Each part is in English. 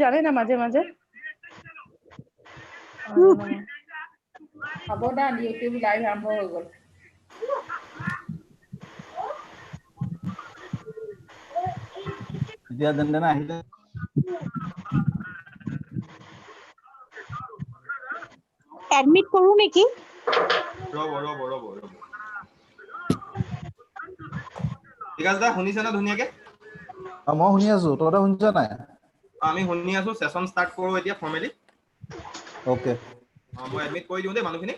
জানে না মাঝে মাঝে সাবধান ইউটিউব লাইভ আৰম্ভ হৈ গ'ল এতিয়া যেনে আহিলে এডমিট কৰো নেকি ৰব বিকাশ দা শুনিছে না ধুনীয়াকে মই শুনি আছো তহঁতে শুনিছ নাই আমি শুনি আছো সেশন স্টার্ট কৰো এতিয়া ফৰ্মেলি ওকে মই এডমিট কৰি দিওঁ দে মানুহখিনি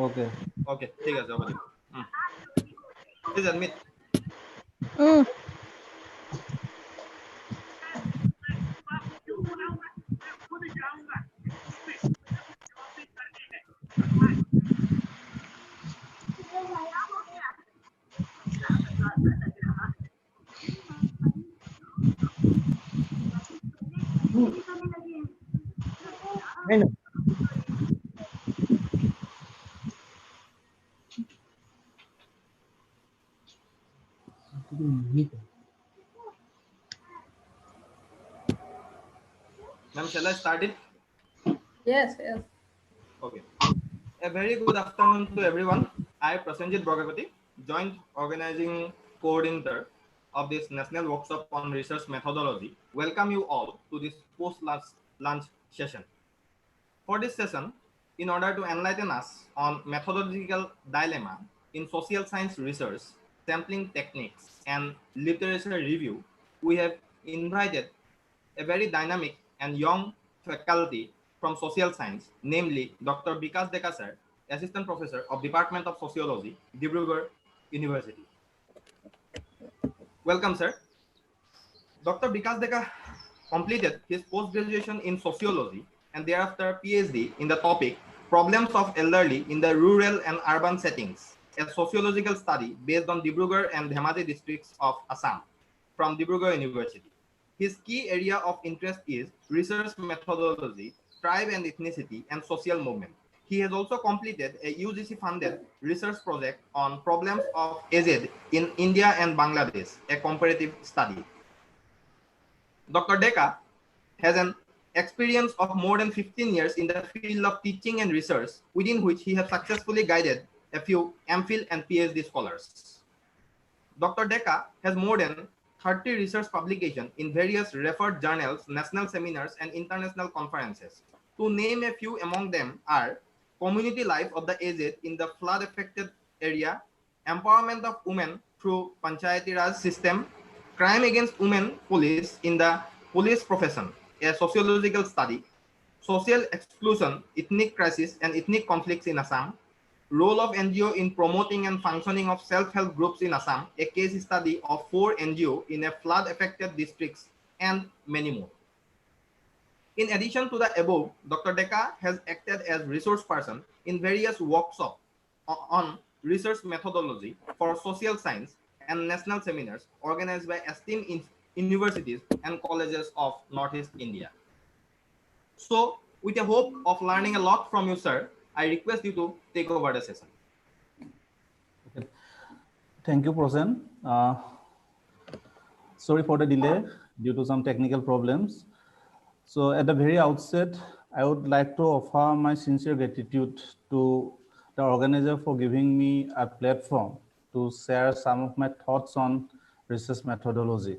ওকে ওকে ঠিক আছে হ'ব দিয়ক please admit Ma'am, shall I start it? yes Okay. A very good afternoon to everyone. I, Prasenjit Bogavati, joint organizing coordinator of this national workshop on research methodology, welcome you all to this post-lunch session. For this session, in order to enlighten us on methodological dilemma in social science research, sampling techniques, and literature review, we have invited a very dynamic and young faculty from social science, namely Dr. Vikas Deka sir, Assistant Professor of Department of Sociology, Dibrugarh University. Welcome, sir. Dr. Vikas Deka completed his post-graduation in sociology and thereafter PhD in the topic Problems of Elderly in the Rural and Urban Settings, a sociological study based on Dibrugarh and Dhemati districts of Assam from Dibrugarh University. His key area of interest is research methodology, tribe and ethnicity, and social movement. He has also completed a UGC-funded research project on problems of AZ in India and Bangladesh, a comparative study. Dr. Deka has an experience of more than 15 years in the field of teaching and research, within which he has successfully guided a few MPhil and PhD scholars. Dr. Deka has more than 30 research publications in various referred journals, national seminars, and international conferences. To name a few among them are community life of the aged in the flood-affected area, empowerment of women through Panchayati Raj system, crime against women police in the police profession, a sociological study, social exclusion, ethnic crisis, and ethnic conflicts in Assam, role of NGO in promoting and functioning of self-help groups in Assam, a case study of 4 NGO in a flood-affected districts, and many more. In addition to the above, Dr. Deka has acted as resource person in various workshops on research methodology for social science and national seminars organized by esteemed universities and colleges of Northeast India. So, with a hope of learning a lot from you, sir, I request you to take over the session. Okay. Thank you, Prosen. Sorry for the delay due to some technical problems. So at the very outset, I would like to offer my sincere gratitude to the organizer for giving me a platform to share some of my thoughts on research methodology.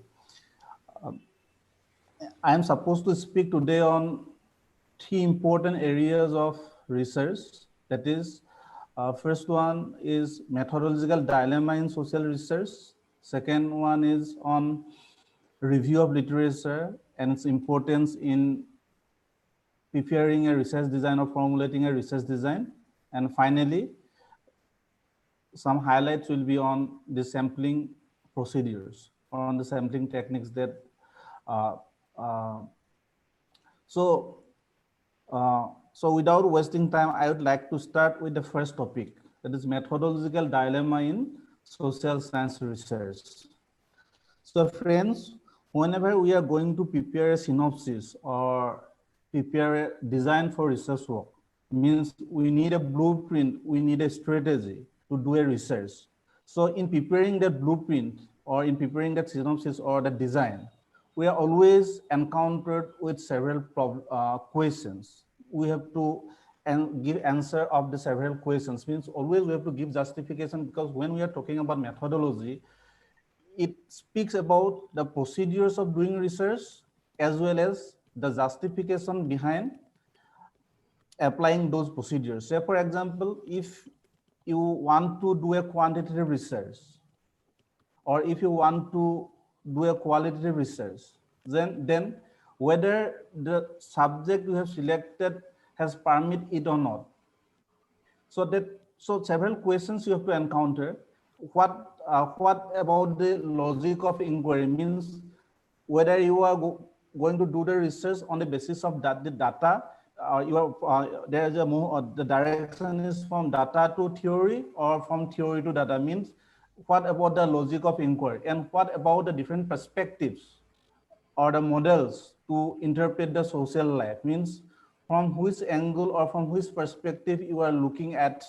I am supposed to speak today on 3 important areas of research. That is, first one is methodological dilemma in social research. Second one is on review of literature and its importance in preparing a research design or formulating a research design. And finally, some highlights will be on the sampling procedures or on the sampling techniques that so without wasting time, I would like to start with the first topic, that is methodological dilemma in social science research. So friends, whenever we are going to prepare a synopsis or prepare a design for research work, means we need a blueprint, we need a strategy to do a research. So in preparing that blueprint or in preparing that synopsis or the design, we are always encountered with several questions. We have to give answer of the several questions. Means always we have to give justification, because when we are talking about methodology, it speaks about the procedures of doing research as well as the justification behind applying those procedures. Say, for example, if you want to do a quantitative research, or if you want to do a qualitative research, then whether the subject you have selected has permit it or not. So several questions you have to encounter. What about the logic of inquiry? Means whether you are going to do the research on the basis of that the data, there is a more the direction is from data to theory or from theory to data. Means what about the logic of inquiry, and what about the different perspectives or the models to interpret the social life? Means from which angle or from which perspective you are looking at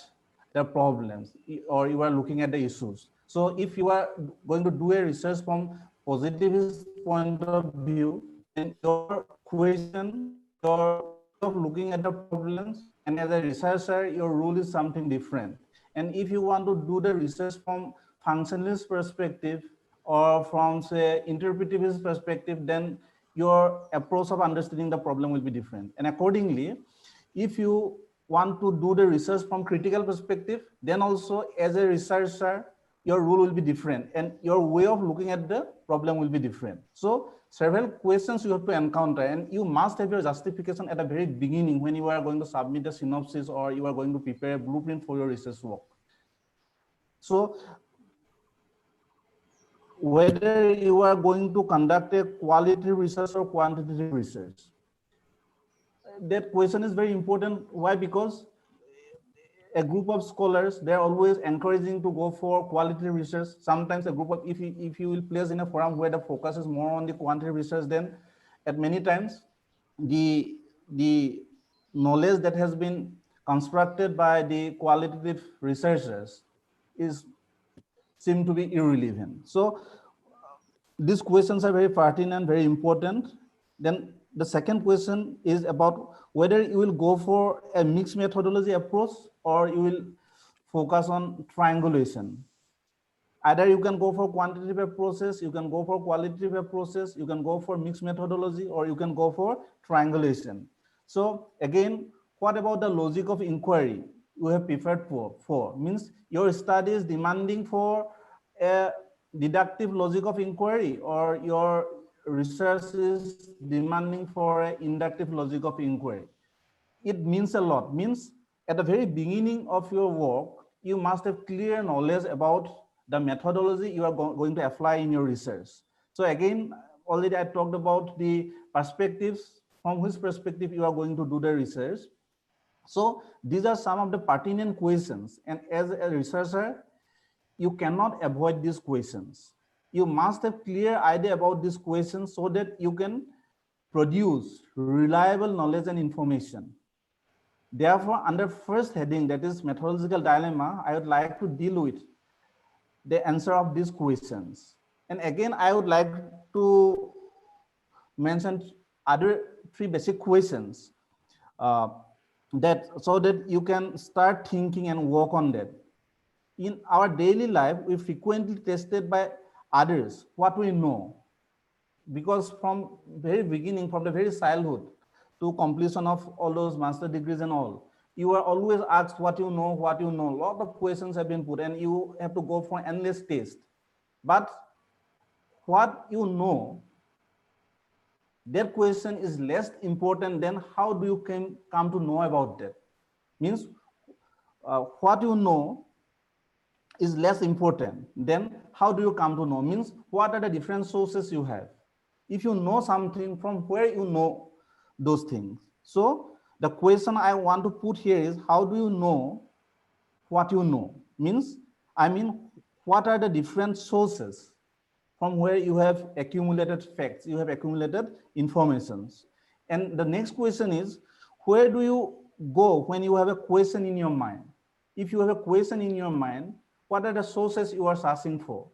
the problems or you are looking at the issues. So if you are going to do a research from positivist point of view, then your question, your way of looking at the problems, and as a researcher, your rule is something different. And if you want to do the research from functionalist perspective or from, say, interpretivist perspective, then your approach of understanding the problem will be different. And accordingly, if you want to do the research from critical perspective, then also as a researcher, your rule will be different and your way of looking at the problem will be different. So several questions you have to encounter, and you must have your justification at the very beginning when you are going to submit a synopsis or you are going to prepare a blueprint for your research work. So whether you are going to conduct a qualitative research or quantitative research, that question is very important. Why? Because a group of scholars, they're always encouraging to go for qualitative research. Sometimes a group of, if you will place in a forum where the focus is more on the quantitative research, then at many times the knowledge that has been constructed by the qualitative researchers seem to be irrelevant. So these questions are very pertinent, very important. Then the second question is about whether you will go for a mixed methodology approach or you will focus on triangulation. Either you can go for quantitative approaches, you can go for qualitative approaches, you can go for mixed methodology, or you can go for triangulation. So again, what about the logic of inquiry you have preferred for? Means your study is demanding for a deductive logic of inquiry, or your research is demanding for an inductive logic of inquiry. It means a lot. Means at the very beginning of your work, you must have clear knowledge about the methodology you are going to apply in your research. So again, already I talked about the perspectives, from which perspective you are going to do the research. So these are some of the pertinent questions, and as a researcher, you cannot avoid these questions. You must have clear idea about these questions so that you can produce reliable knowledge and information. Therefore, under first heading, that is methodological dilemma, I would like to deal with the answer of these questions. And again, I would like to mention other three basic questions so that you can start thinking and work on that. In our daily life, we frequently tested by others what we know, because from very beginning, from the very childhood to completion of all those master degrees and all, you are always asked what you know, what you know. A lot of questions have been put and you have to go for endless test. But what you know, that question is less important than how do you come to know about that. Means what you know is less important than how do you come to know. Means what are the different sources you have. If you know something, from where you know those things. So the question I want to put here is, how do you know what you know? Means, what are the different sources from where you have accumulated facts, you have accumulated informations. And the next question is, where do you go when you have a question in your mind? If you have a question in your mind, what are the sources you are searching for?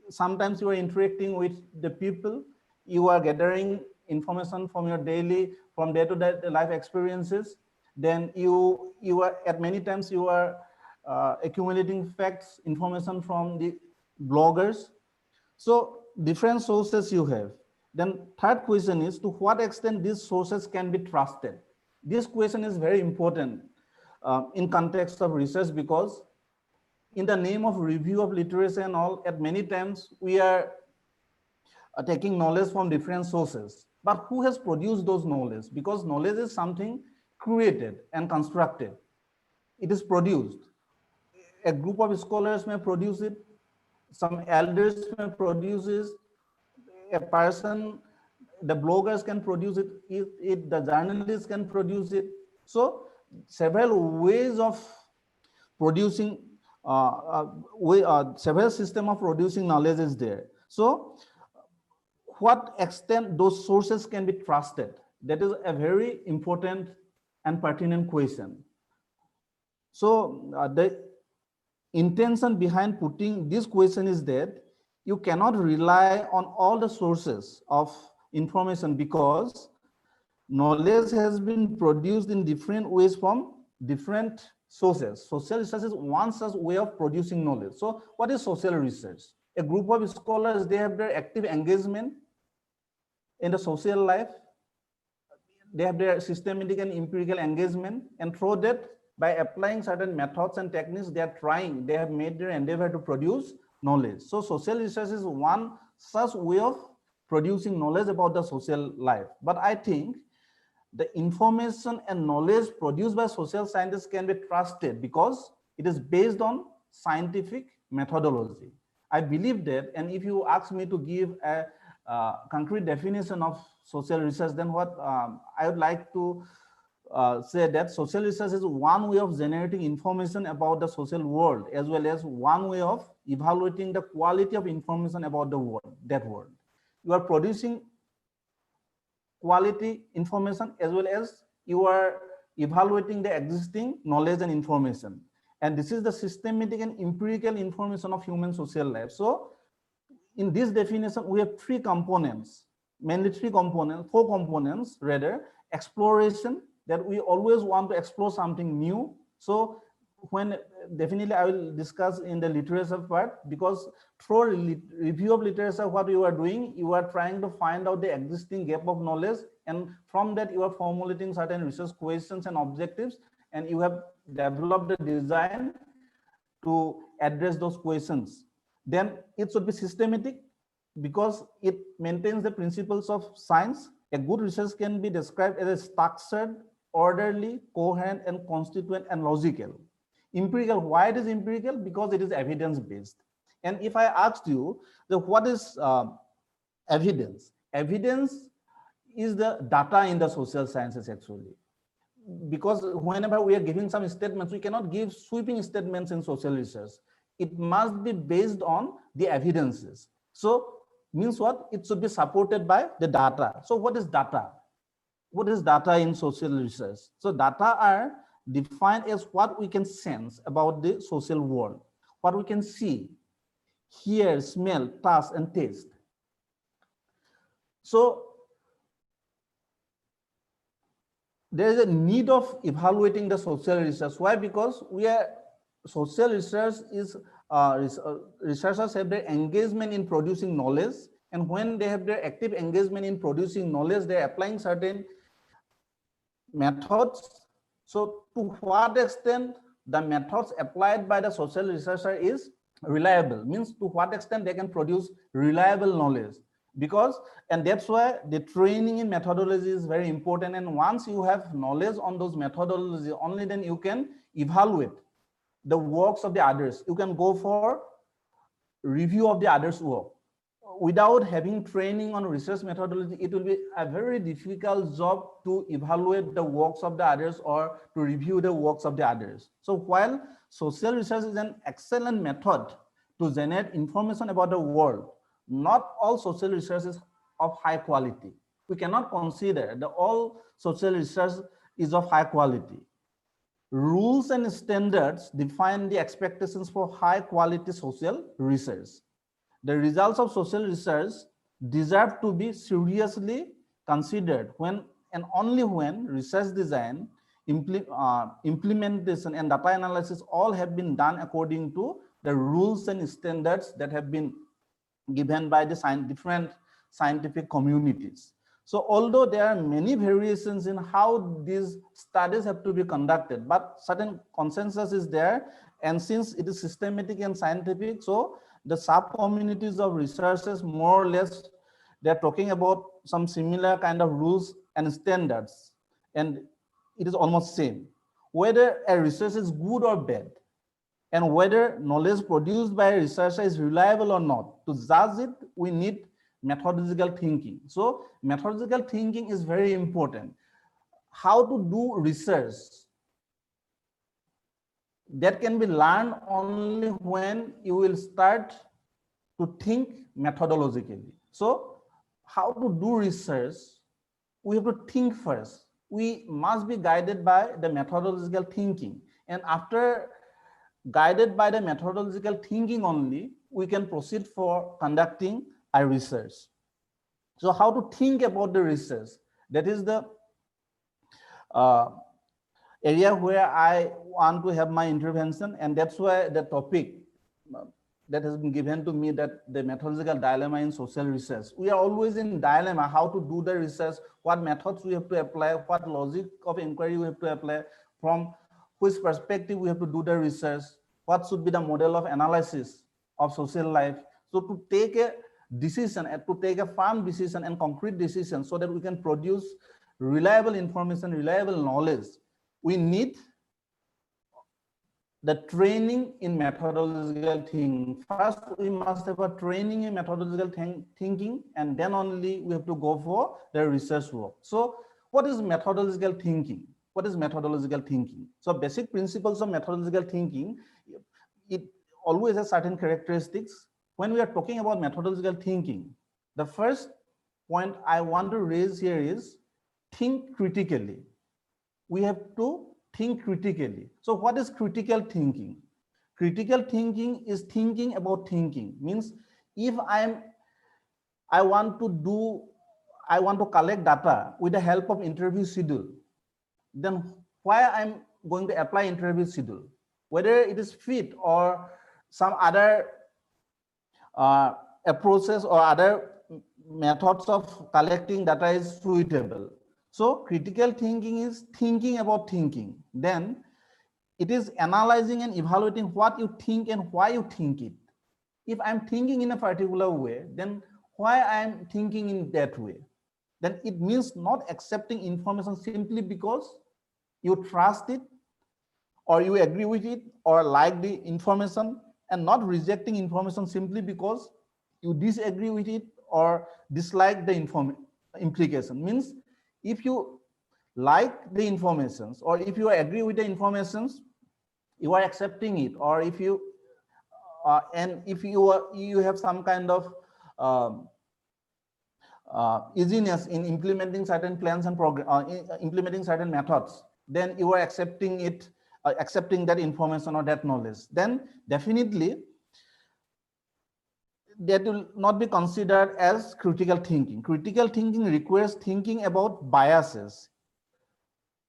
Sometimes you are interacting with the people you are gathering information from your from day-to-day life experiences. Then you are at many times you are accumulating facts, information from the bloggers. So different sources you have. Then third question is, to what extent these sources can be trusted? This question is very important in context of research, because in the name of review of literature and all, at many times we are taking knowledge from different sources. But who has produced those knowledge? Because knowledge is something created and constructed. It is produced. A group of scholars may produce it, some elders may produce it, a person, the bloggers can produce it, the journalists can produce it. So several ways of producing, several system of producing knowledge is there. So what extent those sources can be trusted? That is a very important and pertinent question. So the intention behind putting this question is that you cannot rely on all the sources of information, because knowledge has been produced in different ways from different sources. Social research is one such way of producing knowledge. So what is social research? A group of scholars, they have their active engagement in the social life. They have their systematic and empirical engagement, and through that, by applying certain methods and techniques, they have made their endeavor to produce knowledge. So social research is one such way of producing knowledge about the social life. But I think the information and knowledge produced by social scientists can be trusted because it is based on scientific methodology. I believe that, and if you ask me to give a concrete definition of social research, then what I would like to say that social research is one way of generating information about the social world, as well as one way of evaluating the quality of information about the world, that world. You are producing quality information, as well as you are evaluating the existing knowledge and information. And this is the systematic and empirical information of human social life. So in this definition, we have three components, mainly four components rather. Exploration, that we always want to explore something new. So when definitely I will discuss in the literature part, because through review of literature, what you are doing, you are trying to find out the existing gap of knowledge, and from that you are formulating certain research questions and objectives, and you have developed a design to address those questions. Then it should be systematic, because it maintains the principles of science. A good research can be described as a structured, orderly, coherent, and constituent and logical. Empirical, why it is empirical? Because it is evidence-based. And if I asked you, what is evidence? Evidence is the data in the social sciences, actually. Because whenever we are giving some statements, we cannot give sweeping statements in social research. It must be based on the evidences. So means what? It should be supported by the data. So what is data? What is data in social research? So data are defined as what we can sense about the social world, what we can see, hear, smell, touch, and taste. So there is a need of evaluating the social research. Why? Because social research is researchers have their engagement in producing knowledge, and when they have their active engagement in producing knowledge, they are applying certain methods. So to what extent the methods applied by the social researcher is reliable, means to what extent they can produce reliable knowledge. Because, and that's why the training in methodology is very important, and once you have knowledge on those methodologies, only then you can evaluate the works of the others. You can go for review of the others' work. Without having training on research methodology, it will be a very difficult job to evaluate the works of the others or to review the works of the others. So while social research is an excellent method to generate information about the world, not all social research is of high quality. We cannot consider that all social research is of high quality. Rules and standards define the expectations for high quality social research. The results of social research deserve to be seriously considered when and only when research design, implementation, and data analysis all have been done according to the rules and standards that have been given by the different scientific communities. So although there are many variations in how these studies have to be conducted, but certain consensus is there. And since it is systematic and scientific, so the sub-communities of researchers more or less, they're talking about some similar kind of rules and standards. And it is almost same. Whether a research is good or bad, and whether knowledge produced by a researcher is reliable or not, to judge it, we need methodological thinking. So methodological thinking is very important. How to do research, that can be learned only when you will start to think methodologically. So how to do research, we have to think first. We must be guided by the methodological thinking. And after guided by the methodological thinking only, we can proceed for conducting a research. So how to think about the research, that is the area where I want to have my intervention, and that's why the topic that has been given to me, that the methodological dilemma in social research. We are always in dilemma, how to do the research, what methods we have to apply, what logic of inquiry we have to apply, from which perspective we have to do the research, what should be the model of analysis of social life. So to take a decision, and to take a firm decision and concrete decision so that we can produce reliable information, reliable knowledge, we need the training in methodological thinking. First, we must have a training in methodological thinking, and then only we have to go for the research work. So what is methodological thinking? What is methodological thinking? So basic principles of methodological thinking, it always has certain characteristics. When we are talking about methodological thinking, the first point I want to raise here is think critically. We have to think critically. So what is critical thinking? Critical thinking is thinking about thinking. Means if I want to collect data with the help of interview schedule, then why I'm going to apply interview schedule? Whether it is fit or some other approaches or other methods of collecting data is suitable. So critical thinking is thinking about thinking. Then it is analyzing and evaluating what you think and why you think it. If I'm thinking in a particular way, then why I'm thinking in that way? Then it means not accepting information simply because you trust it or you agree with it or like the information, and not rejecting information simply because you disagree with it or dislike the implication. Means if you like the informations or if you agree with the informations, you are accepting it, or if you and if you have some kind of easiness in implementing certain plans and implementing certain methods, then you are accepting it, accepting that information or that knowledge, then definitely that will not be considered as critical thinking. Critical thinking requires thinking about biases.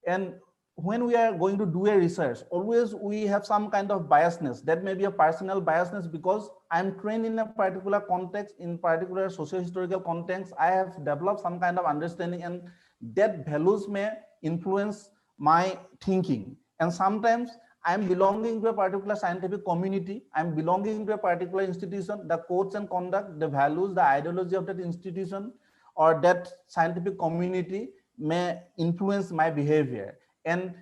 And when we are going to do a research, always we have some kind of biasness. That may be a personal biasness because I'm trained in a particular context, in particular socio-historical context. I have developed some kind of understanding, and that values may influence my thinking. And sometimes I'm belonging to a particular scientific community, I'm belonging to a particular institution, the codes and conduct, the values, the ideology of that institution or that scientific community may influence my behavior. And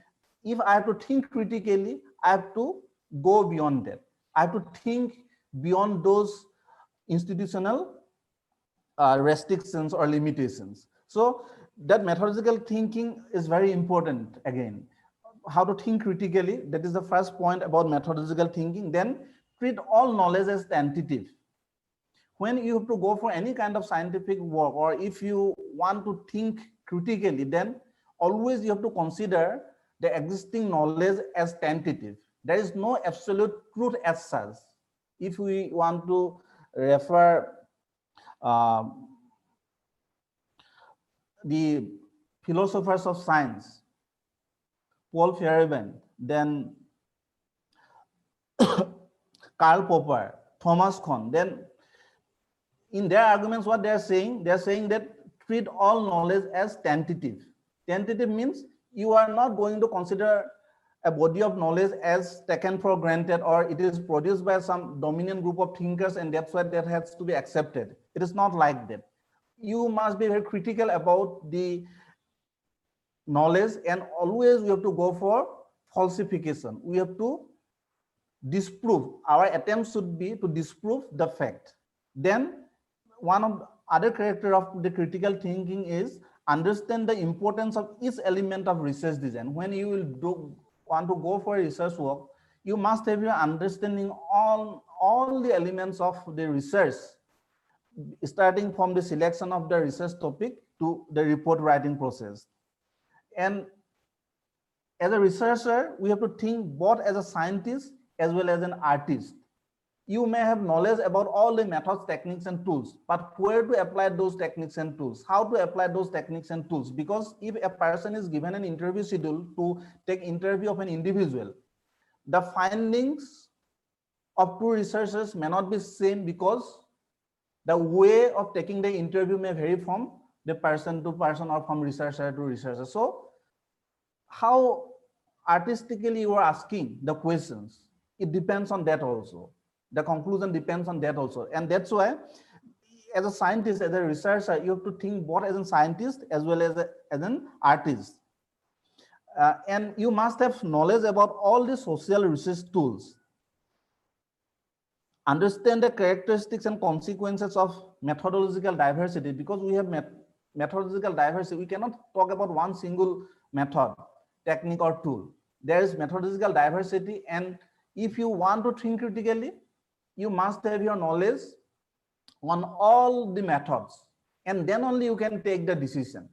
if I have to think critically, I have to go beyond that. I have to think beyond those institutional restrictions or limitations. So that methodological thinking is very important. Again, how to think critically, that is the first point about methodological thinking. Then treat all knowledge as tentative. When you have to go for any kind of scientific work, or if you want to think critically, then always you have to consider the existing knowledge as tentative. There is no absolute truth as such. If we want to refer the philosophers of science, Paul Feyerabend, then Karl Popper, Thomas Kuhn, then in their arguments, what they're saying that treat all knowledge as tentative. Tentative means you are not going to consider a body of knowledge as taken for granted, or it is produced by some dominant group of thinkers and that's why that has to be accepted. It is not like that. You must be very critical about the knowledge, and always we have to go for falsification. We have to disprove. Our attempt should be to disprove the fact. Then one of the other character of the critical thinking is understand the importance of each element of research design. When you will want to go for research work, you must have your understanding all the elements of the research, starting from the selection of the research topic to the report writing process. And as a researcher, we have to think both as a scientist as well as an artist. You may have knowledge about all the methods, techniques, and tools, but where to apply those techniques and tools, how to apply those techniques and tools. Because if a person is given an interview schedule to take interview of an individual, the findings of two researchers may not be same, because the way of taking the interview may vary from the person to person or from researcher to researcher. So how artistically you are asking the questions, it depends on that also. The conclusion depends on that also. And that's why as a scientist, as a researcher, you have to think both as a scientist as well as an artist. And you must have knowledge about all the social research tools. Understand the characteristics and consequences of methodological diversity, because we have methodological diversity. We cannot talk about one single method, technique, or tool. There is methodological diversity, and if you want to think critically, you must have your knowledge on all the methods, and then only you can take the decision.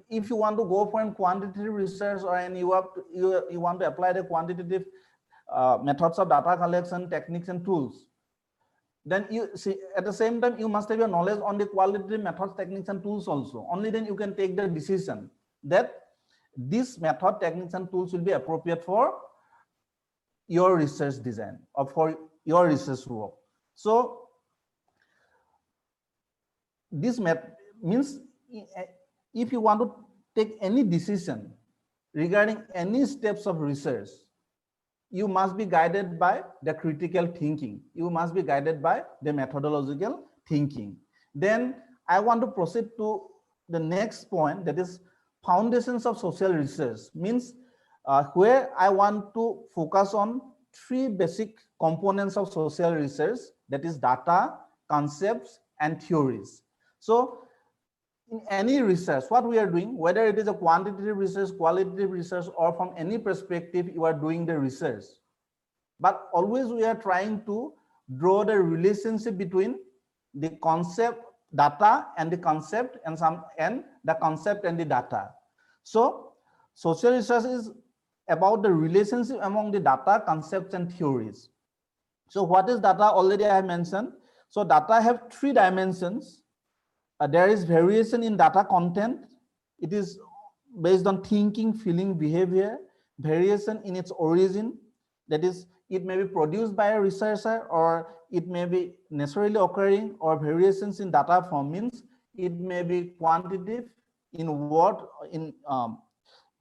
If you want to go for quantitative research, or you want to apply the quantitative methods of data collection, techniques, and tools, then you see at the same time you must have your knowledge on the qualitative methods, techniques, and tools also. Only then you can take the decision that this method, techniques, and tools will be appropriate for your research design or for your research work. So this means if you want to take any decision regarding any steps of research, you must be guided by the critical thinking. You must be guided by the methodological thinking. Then I want to proceed to the next point, that is foundations of social research. Means where I want to focus on three basic components of social research, that is data, concepts, and theories. So in any research, what we are doing, whether it is a quantitative research, qualitative research, or from any perspective you are doing the research, but always we are trying to draw the relationship between the concept, data, and the concept, and the concept and the data. So social research is about the relationship among the data, concepts, and theories. So what is data? Already I have mentioned. So data have three dimensions. There is variation in data content. It is based on thinking, feeling, behavior. Variation in its origin, that is, it may be produced by a researcher, or it may be naturally occurring, or variations in data form means it may be quantitative in word, in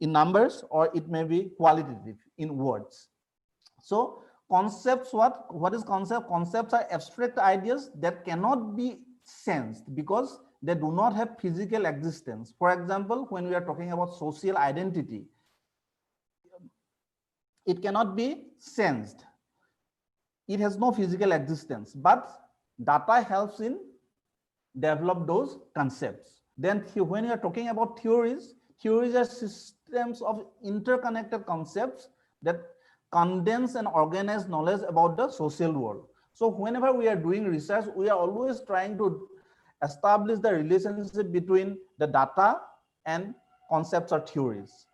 numbers, or it may be qualitative in words. So concepts, what is concept? Concepts are abstract ideas that cannot be sensed because they do not have physical existence. For example, when we are talking about social identity, it cannot be sensed. It has no physical existence, but data helps in develop those concepts. Then when you are talking about theories, theories are systems of interconnected concepts that condense and organize knowledge about the social world. So whenever we are doing research, we are always trying to establish the relationship between the data and concepts or theories.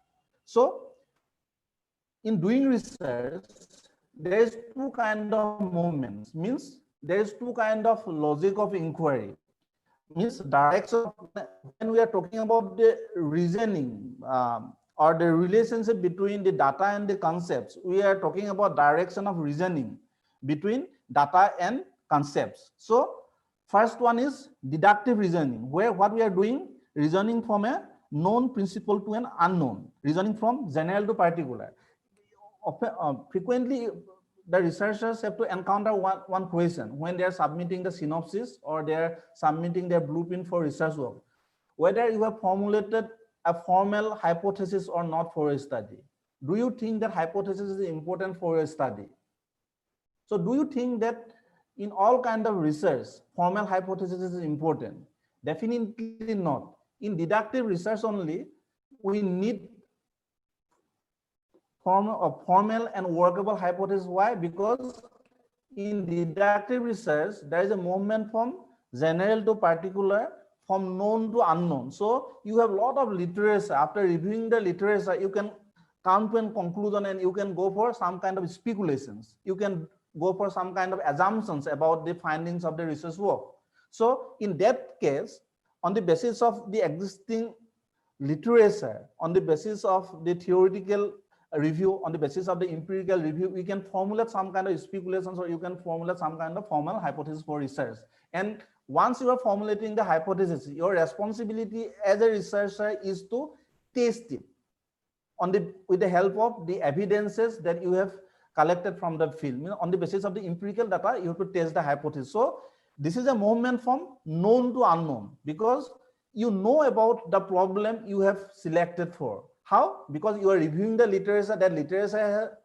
So in doing research, there is two kind of movements, means there is two kind of logic of inquiry. means direction. When we are talking about the reasoning or the relationship between the data and the concepts, we are talking about direction of reasoning between data and concepts. So first one is deductive reasoning, where what we are doing, reasoning from a known principle to an unknown, reasoning from general to particular. Frequently the researchers have to encounter one question when they are submitting the synopsis or they are submitting their blueprint for research work, whether you have formulated a formal hypothesis or not for a study. Do you think that hypothesis is important for a study? So do you think that in all kind of research, formal hypothesis is important? Definitely not. In deductive research only, we need formal and workable hypothesis. Why? Because in deductive research, there is a movement from general to particular, from known to unknown. So you have a lot of literature. After reviewing the literature, you can come to a conclusion and you can go for some kind of speculations. You can go for some kind of assumptions about the findings of the research work. So in that case, on the basis of the existing literature, on the basis of the theoretical review, on the basis of the empirical review, we can formulate some kind of speculations, or you can formulate some kind of formal hypothesis for research. And once you are formulating the hypothesis, your responsibility as a researcher is to test it with the help of the evidences that you have collected from the field. On the basis of the empirical data, you have to test the hypothesis. So this is a movement from known to unknown, because you know about the problem you have selected for. How? Because you are reviewing the literature. That literature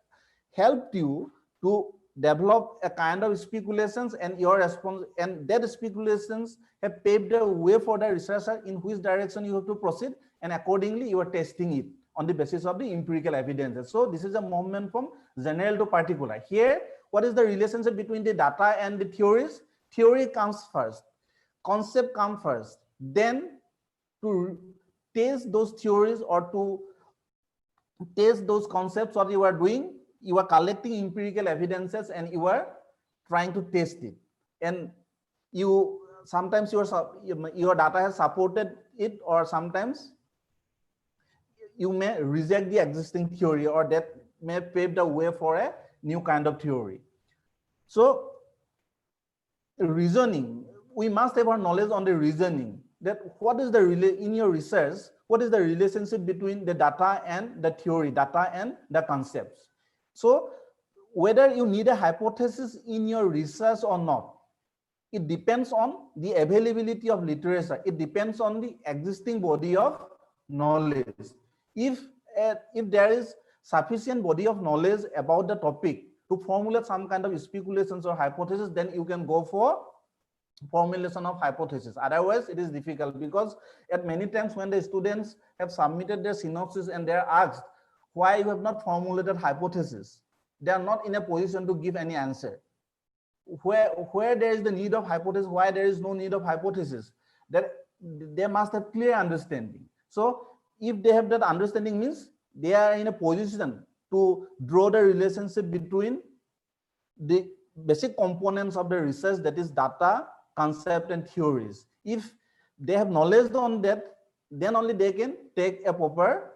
helped you to develop a kind of speculations, and your response, and that speculations have paved the way for the researcher in which direction you have to proceed, and accordingly you are testing it on the basis of the empirical evidence. So this is a movement from general to particular. Here, what is the relationship between the data and the theories? Theory comes first, concept comes first, then to test those theories or to test those concepts, what you are doing, you are collecting empirical evidences and you are trying to test it. And you sometimes your data has supported it, or sometimes you may reject the existing theory, or that may pave the way for a new kind of theory. So reasoning, we must have our knowledge on the reasoning, that what is the in your research, what is the relationship between the data and the theory, data and the concepts. So whether you need a hypothesis in your research or not, it depends on the availability of literature. It depends on the existing body of knowledge. If there is sufficient body of knowledge about the topic to formulate some kind of speculations or hypothesis, then you can go for formulation of hypothesis. Otherwise, it is difficult, because at many times when the students have submitted their synopsis and they are asked why you have not formulated hypothesis, they are not in a position to give any answer. Where there is the need of hypothesis, why there is no need of hypothesis, that they must have clear understanding. So if they have that understanding, means they are in a position to draw the relationship between the basic components of the research, that is data, concept and theories. If they have knowledge on that, then only they can take a proper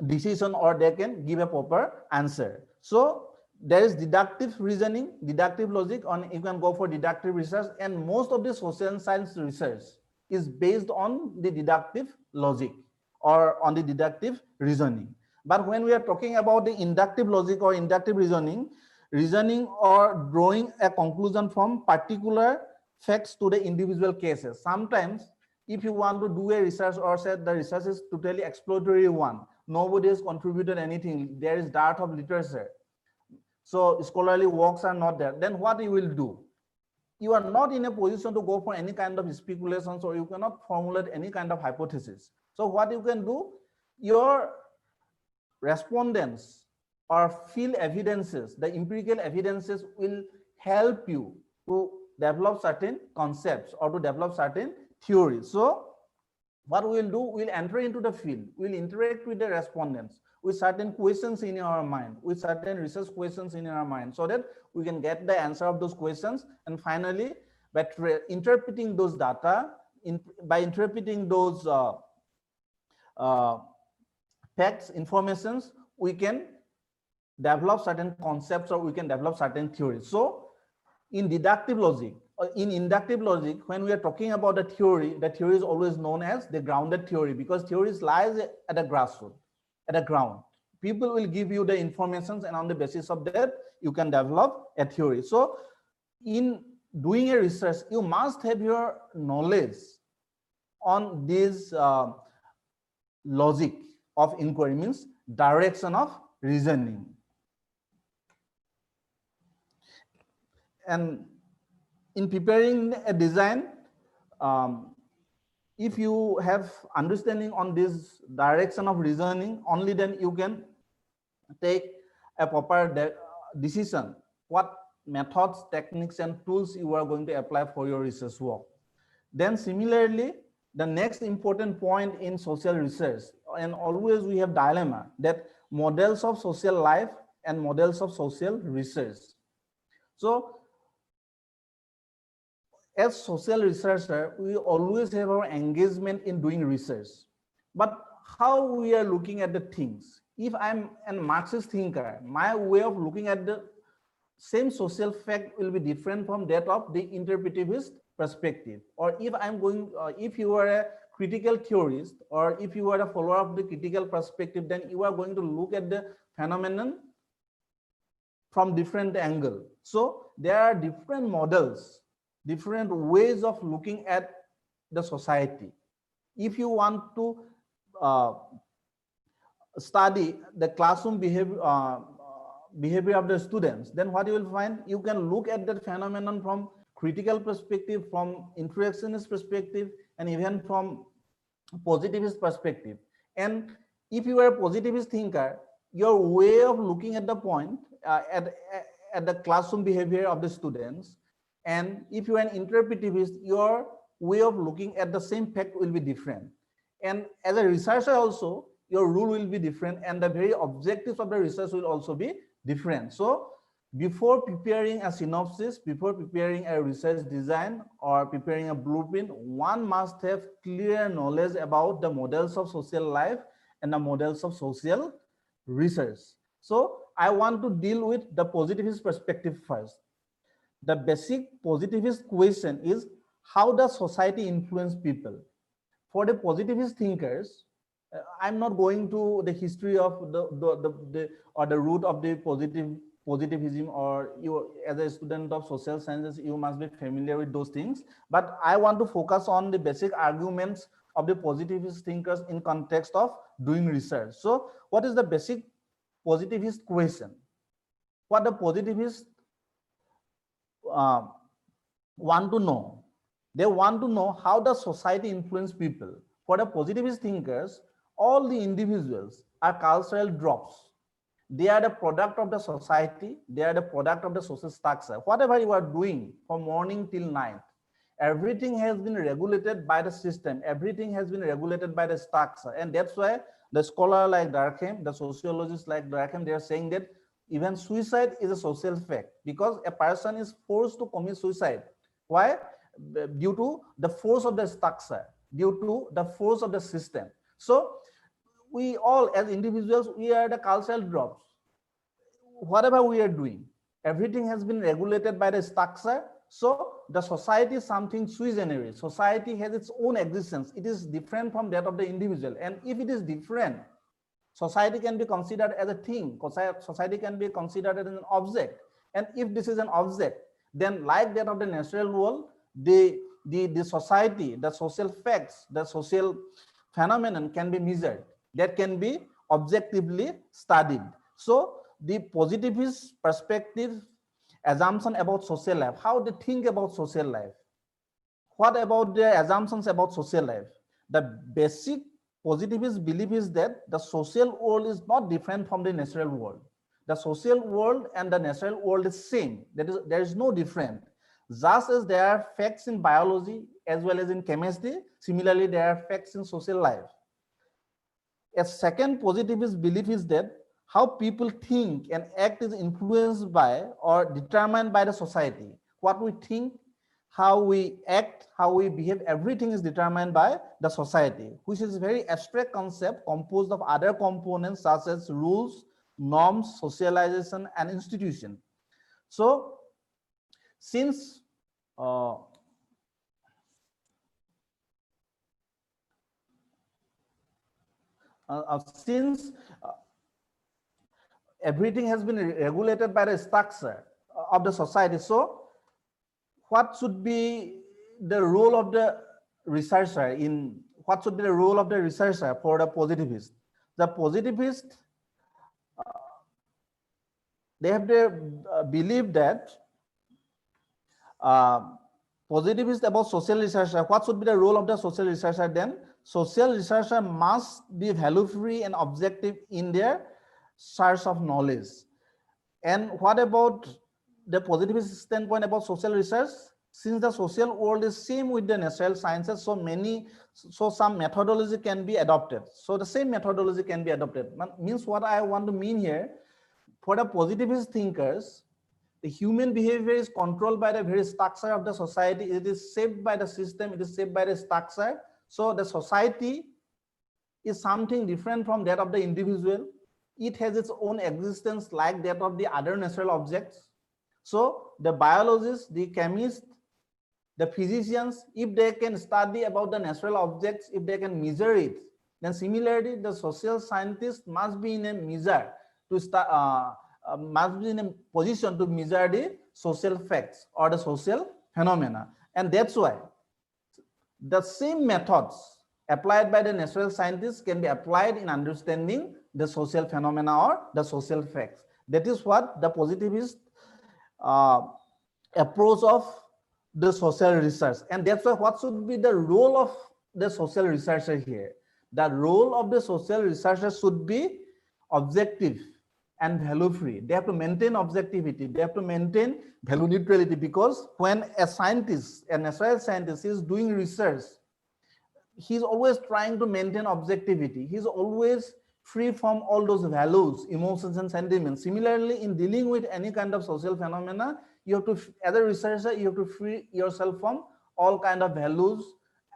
decision, or they can give a proper answer. So there is deductive reasoning, deductive logic, on you can go for deductive research, and most of the social science research is based on the deductive logic or on the deductive reasoning. But when we are talking about the inductive logic or inductive reasoning or drawing a conclusion from particular facts to the individual cases. Sometimes if you want to do a research, or say the research is totally exploratory one, nobody has contributed anything, there is dearth of literature, so scholarly works are not there, then what you will do? You are not in a position to go for any kind of speculations, or you cannot formulate any kind of hypothesis. So what you can do, your respondents or field evidences, the empirical evidences will help you to develop certain concepts or to develop certain theories. So what we will do, we'll enter into the field, we'll interact with the respondents with certain questions in our mind, with certain research questions in our mind, so that we can get the answer of those questions, and finally By interpreting those data, by interpreting those facts, informations, we can develop certain concepts or we can develop certain theories. So in deductive logic or in inductive logic, when we are talking about the theory is always known as the grounded theory, because theories lies at a grassroots, at a ground. People will give you the informations, and on the basis of that, you can develop a theory. So in doing a research, you must have your knowledge on this logic of inquiry, means direction of reasoning. And in preparing a design, if you have understanding on this direction of reasoning, only then you can take a proper decision what methods, techniques, and tools you are going to apply for your research work. Then similarly, the next important point in social research, and always we have dilemma, that models of social life and models of social research. So as social researcher, we always have our engagement in doing research, but how we are looking at the things. If I'm a Marxist thinker, my way of looking at the same social fact will be different from that of the interpretivist perspective. Or if I'm going, if you are a critical theorist, or if you are a follower of the critical perspective, then you are going to look at the phenomenon from different angle. So there are different models, different ways of looking at the society. If you want to study the classroom behavior of the students, then what you will find, you can look at that phenomenon from critical perspective, from interactionist perspective, and even from positivist perspective. And if you are a positivist thinker, your way of looking at the point at the classroom behavior of the students, and if you are an interpretivist, your way of looking at the same fact will be different. And as a researcher also, your rule will be different, and the very objectives of the research will also be different. So before preparing a synopsis, before preparing a research design or preparing a blueprint, one must have clear knowledge about the models of social life and the models of social research. So I want to deal with the positivist perspective first. The basic positivist question is, how does society influence people? For the positivist thinkers, I'm not going to the history of the root of the positivism, or you as a student of social sciences, you must be familiar with those things. But I want to focus on the basic arguments of the positivist thinkers in context of doing research. So what is the basic positivist question? What the positivists want to know? They want to know how does society influence people. For the positivist thinkers, all the individuals are cultural drops. They are the product of the society. They are the product of the social structure. Whatever you are doing from morning till night, everything has been regulated by the system. Everything has been regulated by the structure. And that's why the scholar like Durkheim, the sociologist like Durkheim, they are saying that even suicide is a social fact, because a person is forced to commit suicide. Why? Due to the force of the structure, due to the force of the system. So we all as individuals, we are the cultural drops. Whatever we are doing, everything has been regulated by the structure. So the society is something sui generis. Society has its own existence. It is different from that of the individual. And if it is different, society can be considered as a thing. Society can be considered as an object. And if this is an object, then like that of the natural world, the society, the social facts, the social phenomenon can be measured. That can be objectively studied. So the positivist perspective assumption about social life, how they think about social life. What about their assumptions about social life? The basic positivist belief is that the social world is not different from the natural world. The social world and the natural world is same. There is no difference. Just as there are facts in biology as well as in chemistry, similarly there are facts in social life. A second positivist belief is that how people think and act is influenced by or determined by the society. What we think, how we act, how we behave, everything is determined by the society, which is a very abstract concept composed of other components such as rules, norms, socialization, and institution. So, since everything has been regulated by the structure of the society, so what should be the role of the researcher in what should be the role of the researcher for the positivist? The positivist, they have their belief that positivist about social researcher. What should be the role of the social researcher then? Social researcher must be value free and objective in their search of knowledge. And what about the positivist standpoint about social research? Since the social world is same with the natural sciences, so some methodology can be adopted. So the same methodology can be adopted. Means what I want to mean here, for the positivist thinkers, the human behavior is controlled by the very structure of the society. It is shaped by the system. It is shaped by the structure. So the society is something different from that of the individual. It has its own existence like that of the other natural objects. So the biologists, the chemists, the physicians, if they can study about the natural objects, if they can measure it, then similarly the social scientist must be in a measure to start, must be in a position to measure the social facts or the social phenomena. And that's why the same methods applied by the natural scientists can be applied in understanding the social phenomena or the social facts. That is what the positivist approach of the social research. And that's why what should be the role of the social researcher here? The role of the social researcher should be objective and value free. They have to maintain objectivity. They have to maintain value neutrality, because when a scientist, a natural scientist is doing research, he's always trying to maintain objectivity. He's always free from all those values, emotions, and sentiments. Similarly, in dealing with any kind of social phenomena, you have to, as a researcher, you have to free yourself from all kind of values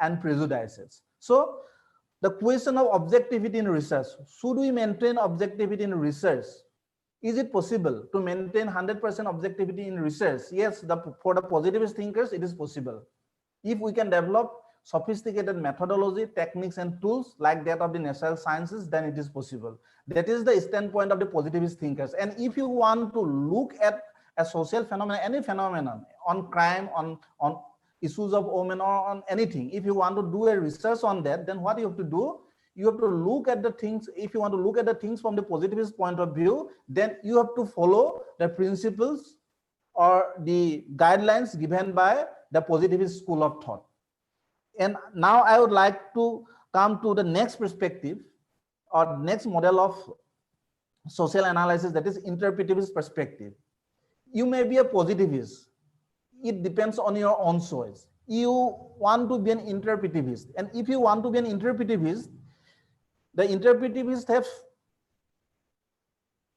and prejudices. So the question of objectivity in research, should we maintain objectivity in research? Is it possible to maintain 100% objectivity in research? Yes, for the positivist thinkers, it is possible. If we can develop sophisticated methodology, techniques, and tools like that of the natural sciences, then it is possible. That is the standpoint of the positivist thinkers. And if you want to look at a social phenomenon, any phenomenon, on crime, on issues of women, or on anything, if you want to do a research on that, then what you have to do, you have to look at the things. If you want to look at the things from the positivist point of view, then you have to follow the principles or the guidelines given by the positivist school of thought. And now I would like to come to the next perspective or next model of social analysis, that is interpretivist perspective. You may be a positivist. It depends on your own choice. You want to be an interpretivist. And if you want to be an interpretivist, the interpretivists have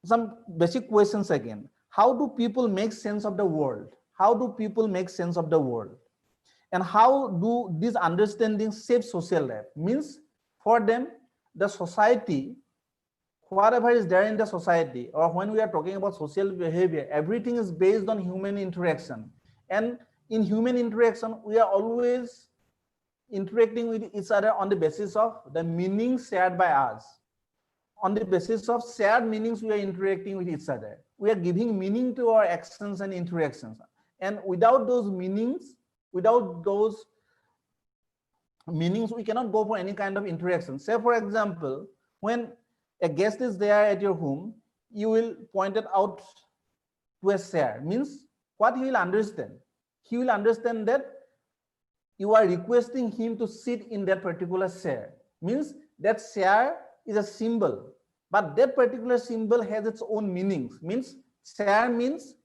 some basic questions again. How do people make sense of the world? How do people make sense of the world? And how do these understandings shape social life? Means for them, the society, whatever is there in the society, or when we are talking about social behavior, everything is based on human interaction. And in human interaction, we are always interacting with each other on the basis of the meanings shared by us. On the basis of shared meanings, we are interacting with each other. We are giving meaning to our actions and interactions. And without those meanings, we cannot go for any kind of interaction. Say, for example, when a guest is there at your home, you will point it out to a chair. Means what he will understand? He will understand that you are requesting him to sit in that particular chair. Means that chair is a symbol, but that particular symbol has its own meanings. Means chair means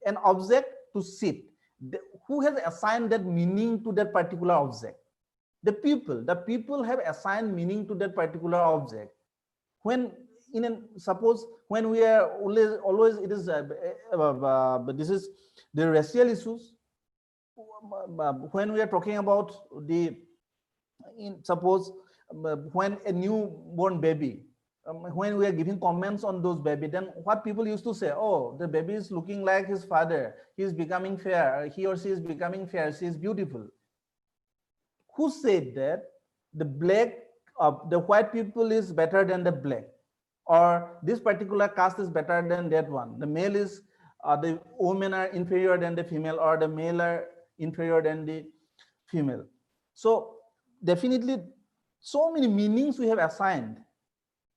an object to sit. Who has assigned that meaning to that particular object? The people have assigned meaning to that particular object. When suppose when we are always it is this is the racial issues, when we are talking about the, suppose when a newborn baby, when we are giving comments on those baby, then what people used to say, oh, the baby is looking like his father, he is becoming fair, he or she is becoming fair, she is beautiful. Who said that the the white people is better than the black, or this particular caste is better than that one? The male is, the women are inferior than the female, or the male are inferior than the female. So definitely, so many meanings we have assigned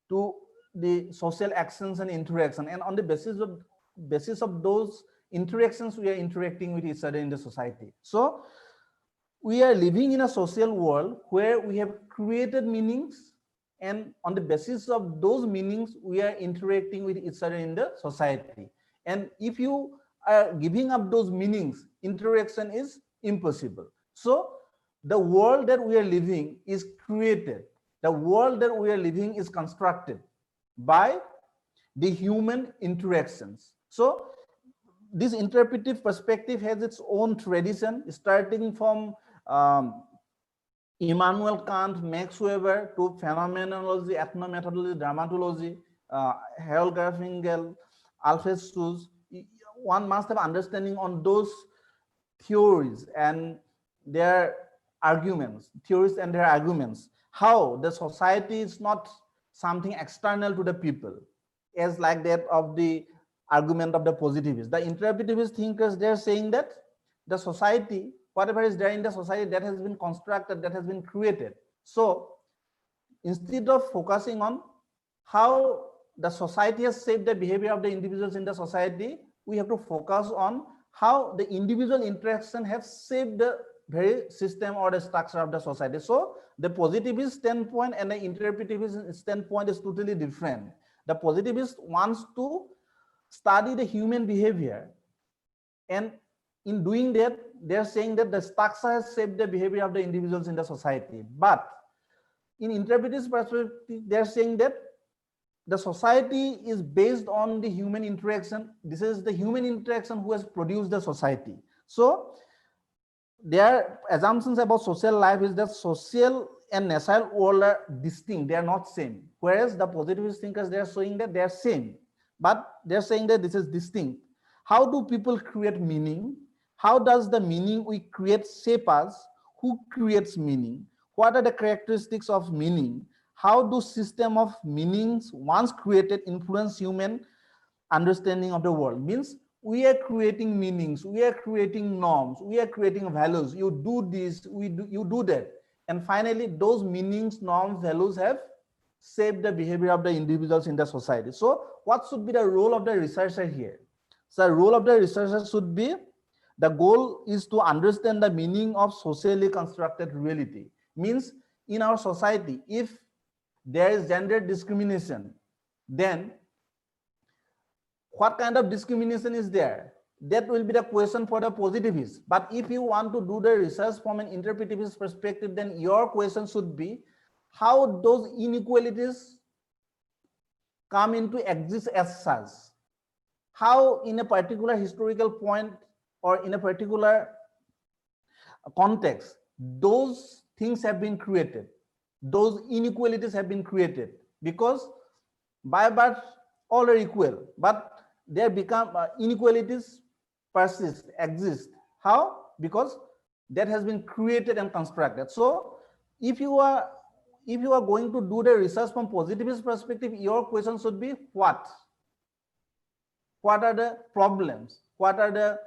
to the social actions and interaction, and on the basis of those interactions, we are interacting with each other in the society. So we are living in a social world where we have created meanings, and on the basis of those meanings, we are interacting with each other in the society. And if you are giving up those meanings, interaction is impossible. So the world that we are living is created. The world that we are living is constructed by the human interactions. So this interpretive perspective has its own tradition, starting from Immanuel Kant, Max Weber, to phenomenology, ethnomethodology, dramatology, Harold Garfinkel, Alfred Stoos. One must have understanding on those theories and their arguments, theories and their arguments, how the society is not something external to the people, as like that of the argument of the positivists. The interpretivist thinkers, they're saying that the society, whatever is there in the society, that has been constructed, that has been created. So instead of focusing on how the society has shaped the behavior of the individuals in the society, we have to focus on how the individual interaction has shaped the very system or the structure of the society. So the positivist standpoint and the interpretivist standpoint is totally different. The positivist wants to study the human behavior, and in doing that, they're saying that the structure has shaped the behavior of the individuals in the society. But in interpretive perspective, they're saying that the society is based on the human interaction. This is the human interaction who has produced the society. So their assumptions about social life is that social and natural world are distinct, they are not same. Whereas the positivist thinkers, they are showing that they are same, but they're saying that this is distinct. How do people create meaning? How does the meaning we create shape us? Who creates meaning? What are the characteristics of meaning? How do system of meanings once created influence human understanding of the world? Means we are creating meanings, we are creating norms, we are creating values. You do this, you do that, and finally those meanings, norms, values have shaped the behavior of the individuals in the society. So what should be the role of the researcher here? So the role of the researcher should be, the goal is to understand the meaning of socially constructed reality. Means in our society, if there is gender discrimination, then what kind of discrimination is there? That will be the question for the positivists. But if you want to do the research from an interpretivist perspective, then your question should be how those inequalities come into exist as such. How in a particular historical point or in a particular context, those things have been created, those inequalities have been created, because by birth all are equal, but there become inequalities persist, exist. How? Because that has been created and constructed. So if you are going to do the research from positivist perspective, your question should be what are the problems, what are the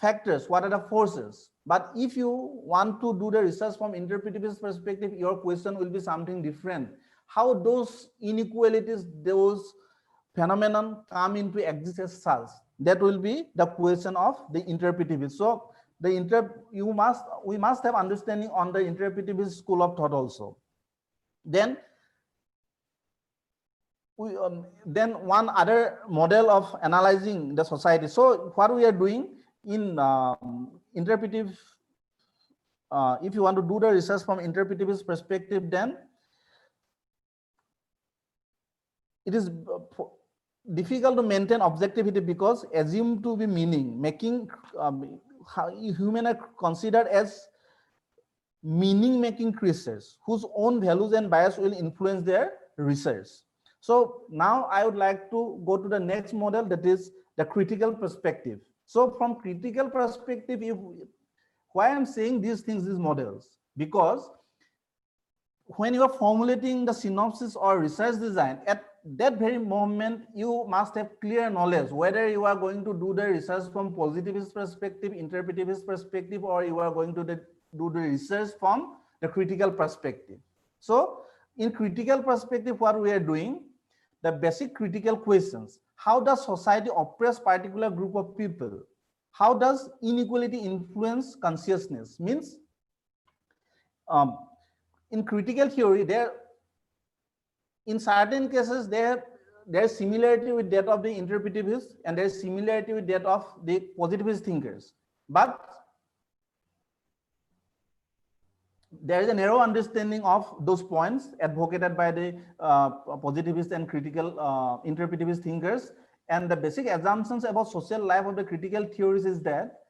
factors, what are the forces. But if you want to do the research from interpretivist perspective, your question will be something different. How those inequalities, those phenomenon come into existence, that will be the question of the interpretivist. So we must have understanding on the interpretivist school of thought also. Then one other model of analyzing the society. So what we are doing in interpretive, if you want to do the research from interpretivist perspective, then it is difficult to maintain objectivity, because assume to be meaning making, how human are considered as meaning-making creatures whose own values and bias will influence their research. So now I would like to go to the next model, that is the critical perspective. So from critical perspective, why I'm saying these things, these models, because when you are formulating the synopsis or research design, at that very moment, you must have clear knowledge whether you are going to do the research from positivist perspective, interpretivist perspective, or you are going to do the research from the critical perspective. So in critical perspective, what we are doing, the basic critical questions: how does society oppress particular group of people? How does inequality influence consciousness? Means in critical theory, there in certain cases there's similarity with that of the interpretivists and there's similarity with that of the positivist thinkers, but there is a narrow understanding of those points advocated by the positivist and critical interpretivist thinkers. And the basic assumptions about social life of the critical theories is that,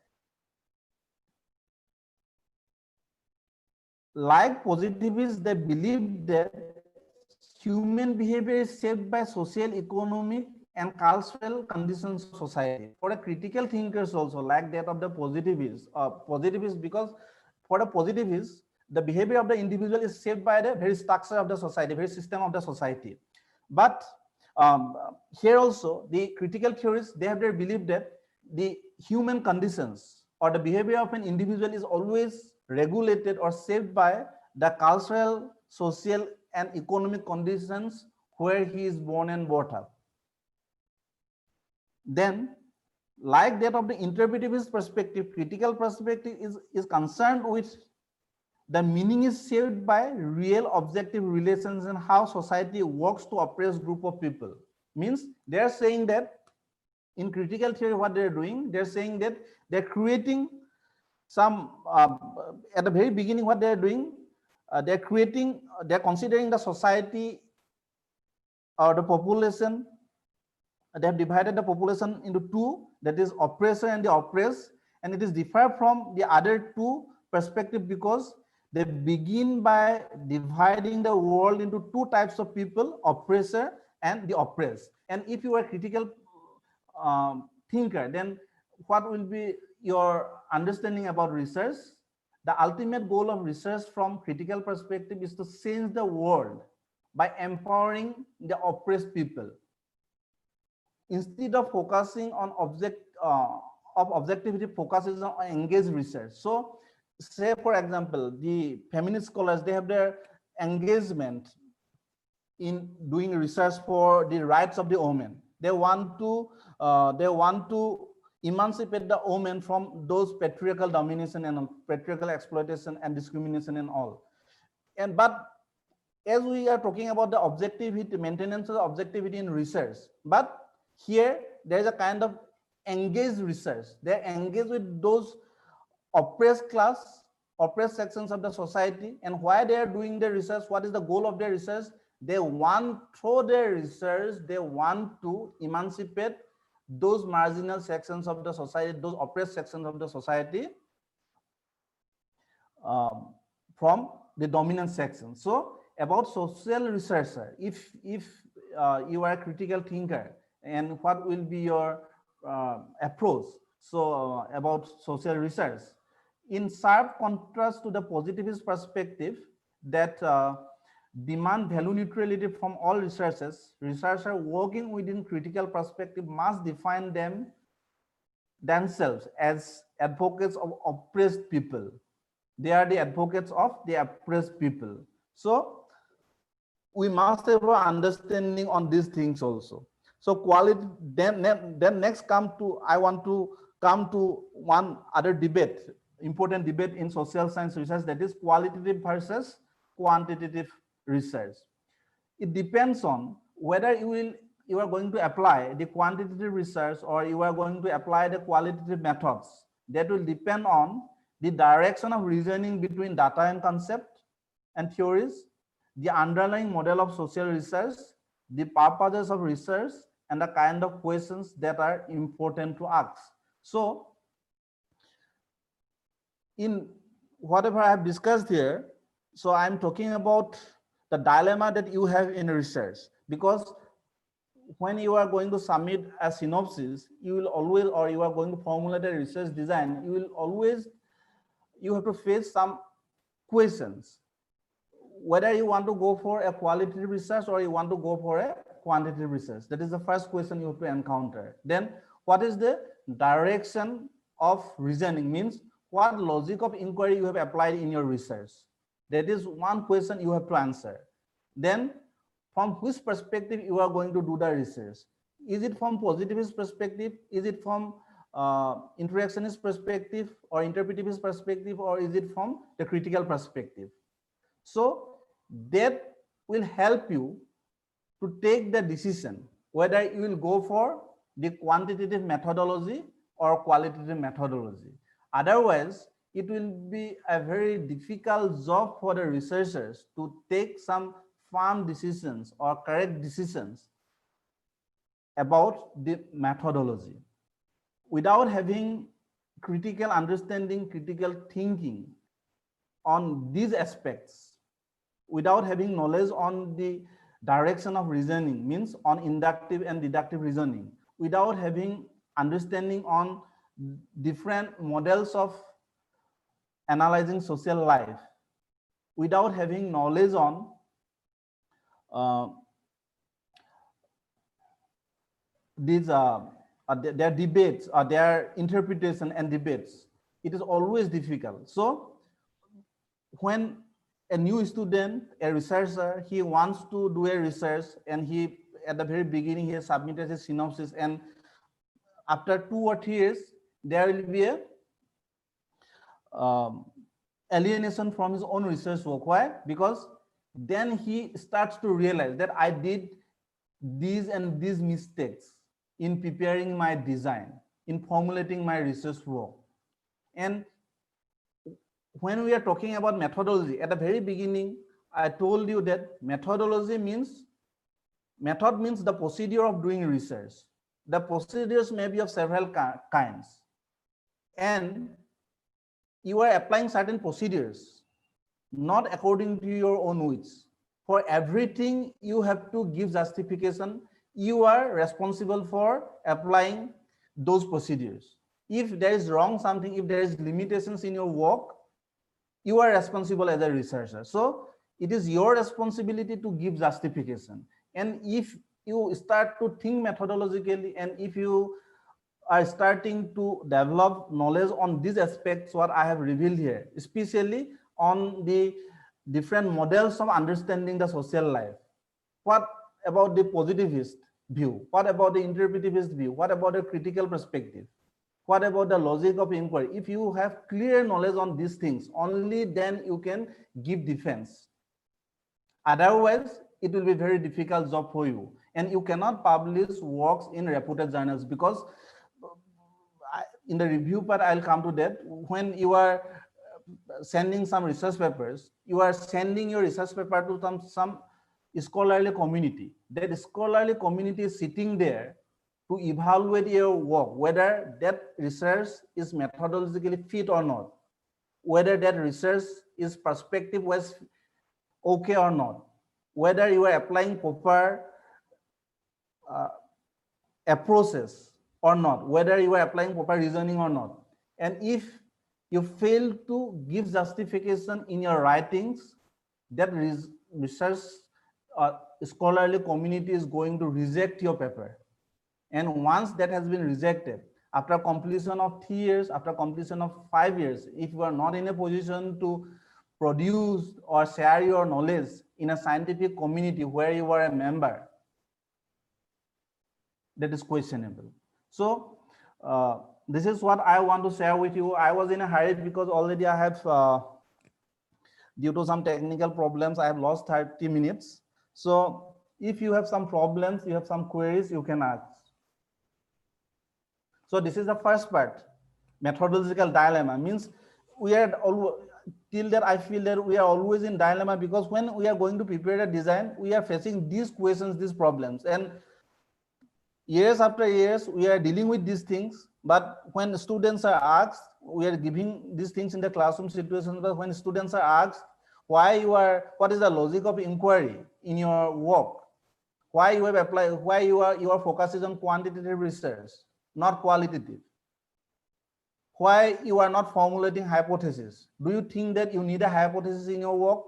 like positivists, they believe that human behavior is shaped by social, economic, and cultural conditions of society. For the critical thinkers also, like that of the positivists, because for the positivists, the behavior of the individual is shaped by the very structure of the society, very system of the society. But here also, the critical theorists, they have their belief that the human conditions or the behavior of an individual is always regulated or shaped by the cultural, social, and economic conditions where he is born and brought up. Then, like that of the interpretivist perspective, critical perspective is concerned with the meaning is shaped by real objective relations and how society works to oppress group of people. Means they are saying that in critical theory, what they're doing, they're saying that they're creating some, at the very beginning, what they're doing, they're considering the society or the population. They have divided the population into two, that is oppressor and the oppressed, and it is different from the other two perspective because they begin by dividing the world into two types of people, oppressor and the oppressed. And if you are a critical thinker, then what will be your understanding about research? The ultimate goal of research from critical perspective is to change the world by empowering the oppressed people. Instead of focusing on objectivity, focuses on engaged research. So say, for example, the feminist scholars, they have their engagement in doing research for the rights of the women. They want to emancipate the women from those patriarchal domination and patriarchal exploitation and discrimination and all. And but as we are talking about the objectivity, maintenance of the objectivity in research, but here there is a kind of engaged research. They engage with those oppressed class, oppressed sections of the society, and why they are doing their research. What is the goal of their research? They want, through their research, they want to emancipate those marginal sections of the society, those oppressed sections of the society from the dominant section. So about social researcher, if you are a critical thinker, and what will be your approach? So about social research, in sharp contrast to the positivist perspective that demand value neutrality from all researchers, researchers working within critical perspective must define themselves as advocates of oppressed people. They are the advocates of the oppressed people. So we must have an understanding on these things also. So quality, then next I want to come to one other debate, important debate in social science research, that is qualitative versus quantitative research. It depends on whether you are going to apply the quantitative research or you are going to apply the qualitative methods. That will depend on the direction of reasoning between data and concept and theories, the underlying model of social research, the purposes of research, and the kind of questions that are important to ask. So in whatever I have discussed here, so I'm talking about the dilemma that you have in research, because when you are going to submit a synopsis, you will always, or you are going to formulate a research design, you have to face some questions, whether you want to go for a qualitative research or you want to go for a quantitative research. That is the first question you have to encounter. Then what is the direction of reasoning, means what logic of inquiry you have applied in your research. That is one question you have to answer. Then from which perspective you are going to do the research. Is it from positivist perspective? Is it from interactionist perspective or interpretivist perspective, or is it from the critical perspective? So that will help you to take the decision whether you will go for the quantitative methodology or qualitative methodology. Otherwise, it will be a very difficult job for the researchers to take some firm decisions or correct decisions about the methodology. Without having critical understanding, critical thinking on these aspects, without having knowledge on the direction of reasoning, means on inductive and deductive reasoning, without having understanding on different models of analyzing social life, without having knowledge on their debates or their interpretation and debates, it is always difficult. So when a new student, a researcher, he wants to do a research, and he at the very beginning he submitted his synopsis, and after 2 or 3 years there will be a alienation from his own research work. Why? Because then he starts to realize that I did these and these mistakes in preparing my design, in formulating my research work. And when we are talking about methodology, at the very beginning, I told you that methodology means, method means the procedure of doing research. The procedures may be of several kinds. And you are applying certain procedures, not according to your own wish. For everything, you have to give justification. You are responsible for applying those procedures. If there is wrong something, if there is limitations in your work, you are responsible as a researcher. So it is your responsibility to give justification. And if you start to think methodologically, and if you are starting to develop knowledge on these aspects, what I have revealed here, especially on the different models of understanding the social life. What about the positivist view? What about the interpretivist view? What about the critical perspective? What about the logic of inquiry? If you have clear knowledge on these things, only then you can give defense. Otherwise, it will be a very difficult job for you. And you cannot publish works in reputed journals, because in the review part, I'll come to that. When you are sending some research papers, you are sending your research paper to some scholarly community. That scholarly community is sitting there to evaluate your work, whether that research is methodologically fit or not, whether that research is perspective was okay or not, whether you are applying proper approaches or not, whether you are applying proper reasoning or not. And if you fail to give justification in your writings, that research scholarly community is going to reject your paper. And once that has been rejected, after completion of 3 years, after completion of 5 years, if you are not in a position to produce or share your knowledge in a scientific community where you are a member, that is questionable. So this is what I want to share with you. I was in a hurry because already I have, due to some technical problems, I have lost 30 minutes. So if you have some problems, you have some queries, you can ask. So this is the first part. Methodological dilemma means we are till that I feel that we are always in dilemma, because when we are going to prepare a design, we are facing these questions, these problems, and years after years we are dealing with these things. But when students are asked, we are giving these things in the classroom situations, but when students are asked what is the logic of inquiry in your work, why you have applied, why you are focusing on quantitative research, not qualitative, why you are not formulating hypothesis. Do you think that you need a hypothesis in your work?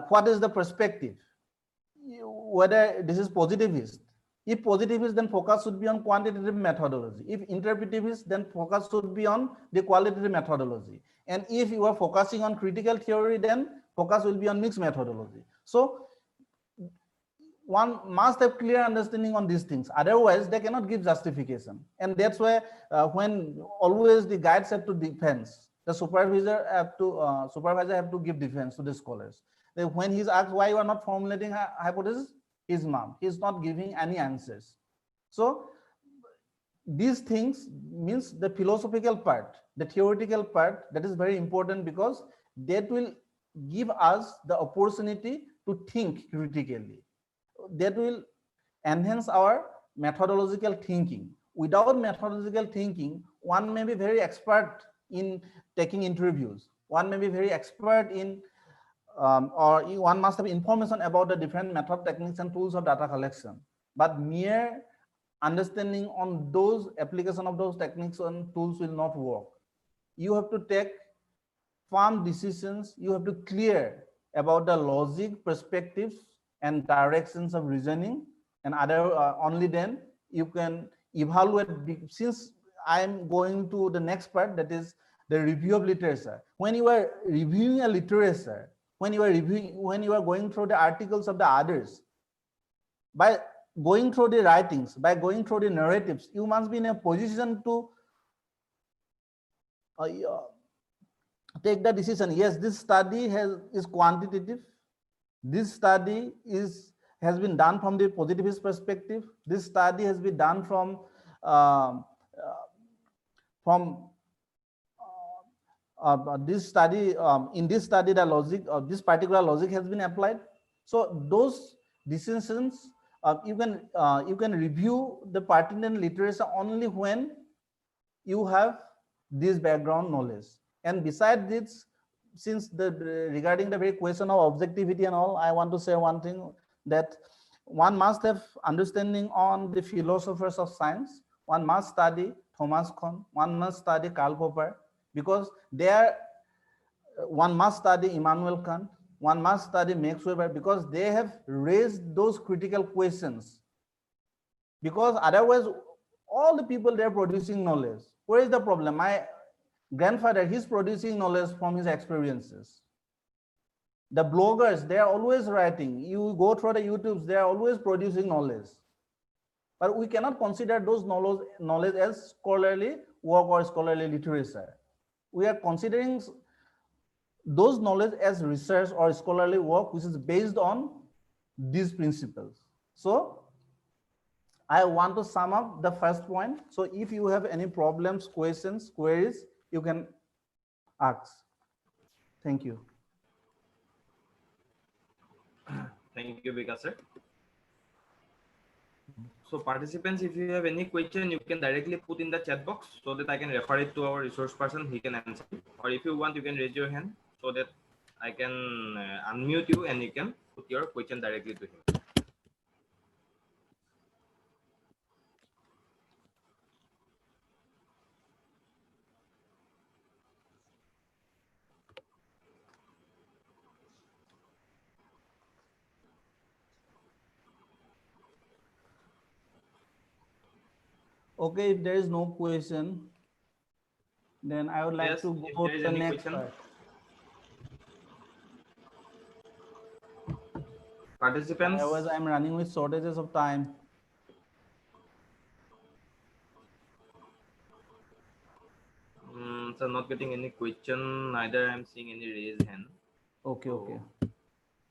What is the perspective? Whether this is positivist. If positivist, then focus should be on quantitative methodology. If interpretivist, then focus should be on the qualitative methodology. And if you are focusing on critical theory, then focus will be on mixed methodology. So one must have clear understanding on these things. Otherwise, they cannot give justification. And that's why when always the guides have to defense, the supervisor have to give defense to the scholars. When he's asked why you are not formulating a hypothesis, his mom, he's not giving any answers. So these things means the philosophical part, the theoretical part, that is very important, because that will give us the opportunity to think critically. That will enhance our methodological thinking. Without methodological thinking, one may be very expert in taking interviews, one may be very expert in or one must have information about the different method, techniques and tools of data collection, but mere understanding on those application of those techniques and tools will not work. You have to take firm decisions, you have to clear about the logic, perspectives and directions of reasoning, and other only then you can evaluate. Since I'm going to the next part, that is the review of literature. When you are reviewing a literature, when you are going through the articles of the others, by going through the writings, by going through the narratives, you must be in a position to take the decision. Yes, this study is quantitative. This study has been done from the positivist perspective. This study has been done from this study. In this study, the logic of this particular logic has been applied. So those decisions you can review the pertinent literature only when you have this background knowledge. And besides this, since regarding the very question of objectivity and all, I want to say one thing, that one must have understanding on the philosophers of science. One must study Thomas Kuhn, one must study Karl Popper, because one must study Immanuel Kant, one must study Max Weber, because they have raised those critical questions. Because otherwise, all the people, they're producing knowledge. Where is the problem? My grandfather, he's producing knowledge from his experiences. The bloggers, they are always writing. You go through the YouTubes, they are always producing knowledge. But we cannot consider those knowledge as scholarly work or scholarly literature. We are considering those knowledge as research or scholarly work, which is based on these principles. So I want to sum up the first point. So if you have any problems, questions, queries, you can ask. Thank you. Thank you, Vikas sir. So participants, if you have any question, you can directly put in the chat box so that I can refer it to our resource person. He can answer. Or if you want, you can raise your hand so that I can unmute you and you can put your question directly to him. Okay, if there is no question, then I would like to go to the next part. Participants. Otherwise, I'm running with shortages of time. So not getting any question, neither I'm seeing any raised hand. Okay, so, okay.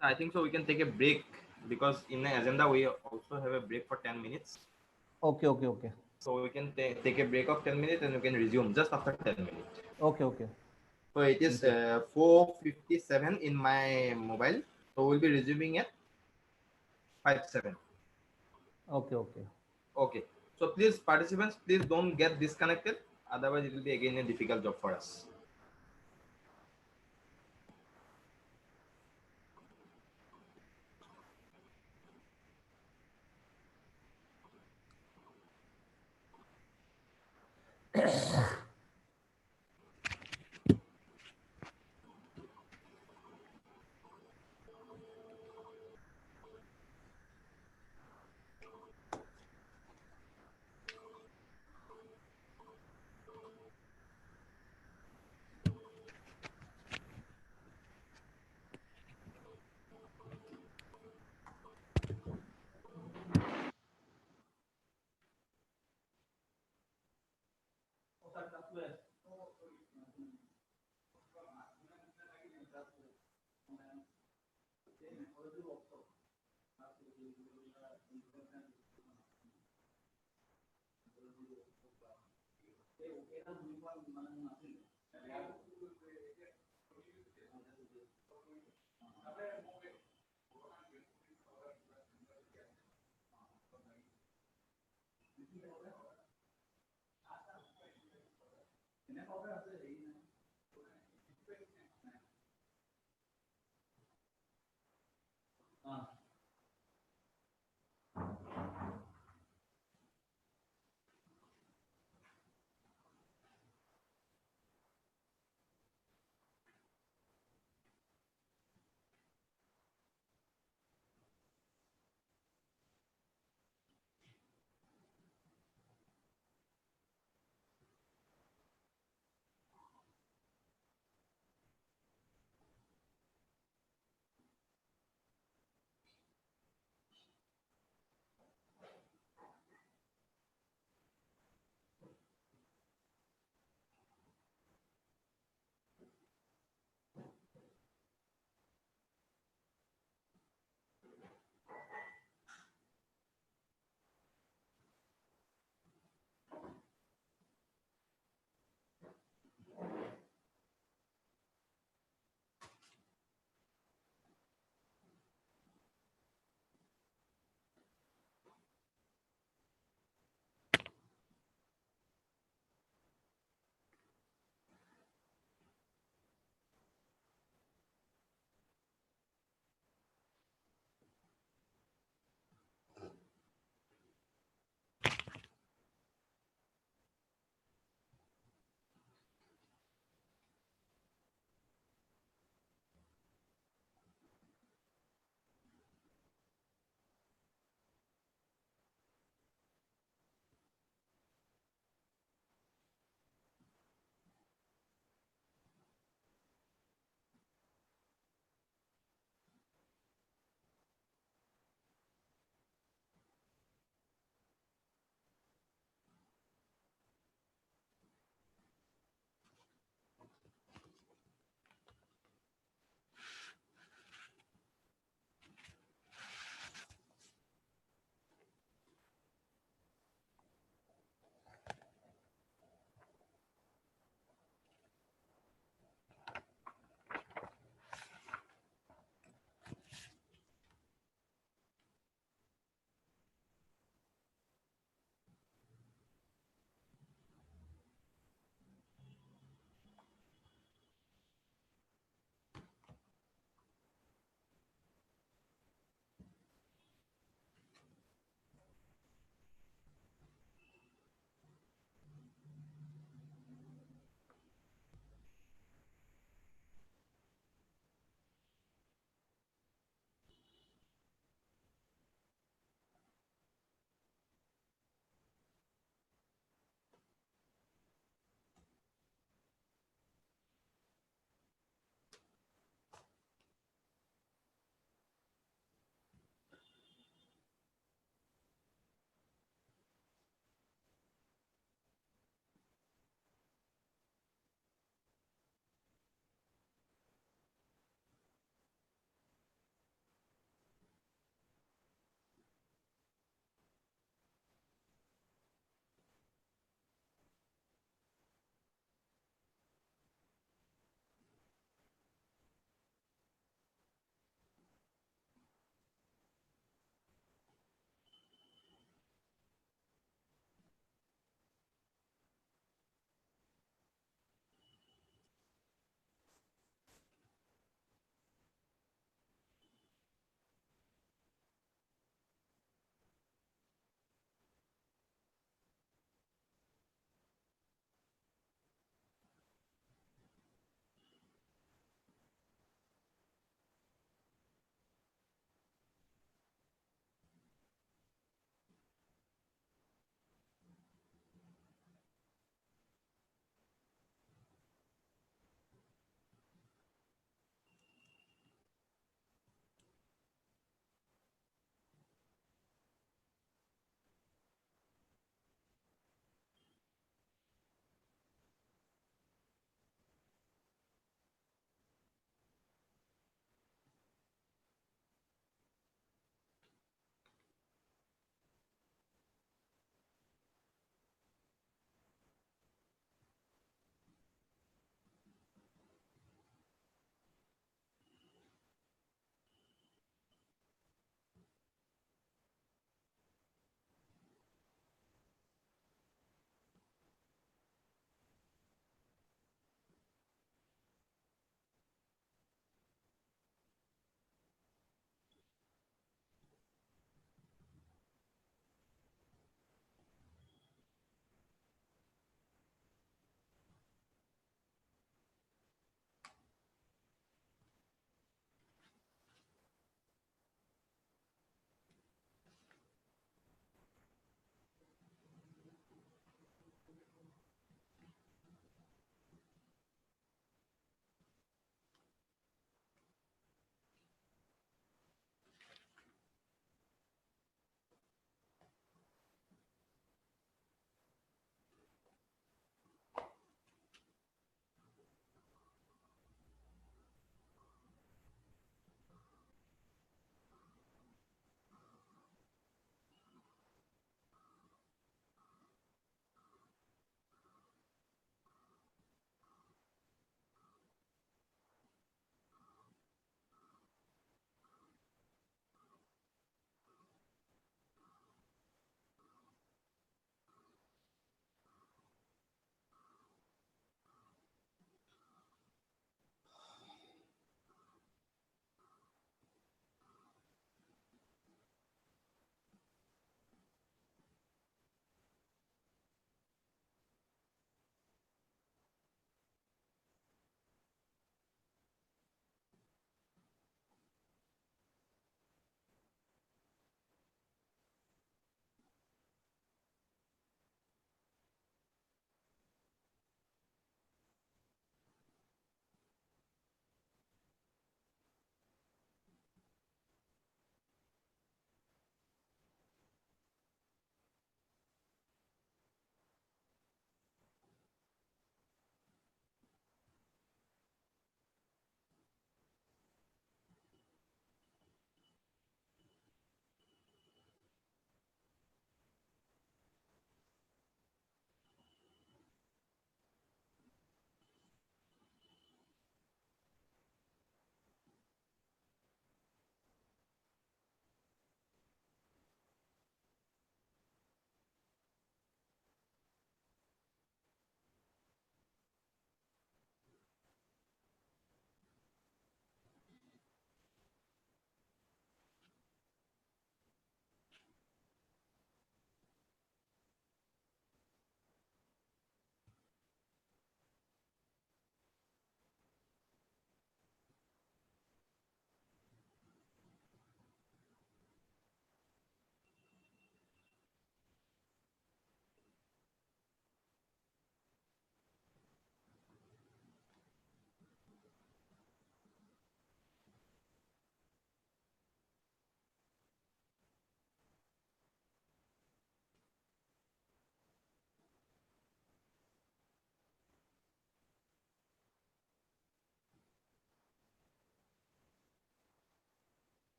I think so we can take a break, because in the agenda we also have a break for 10 minutes. Okay, okay, okay. So we can take a break of 10 minutes and we can resume just after 10 minutes. Okay, okay. So it is 4:57 in my mobile. So we'll be resuming at 5:07. Okay, okay. Okay. So please, participants, please don't get disconnected. Otherwise, it will be again a difficult job for us.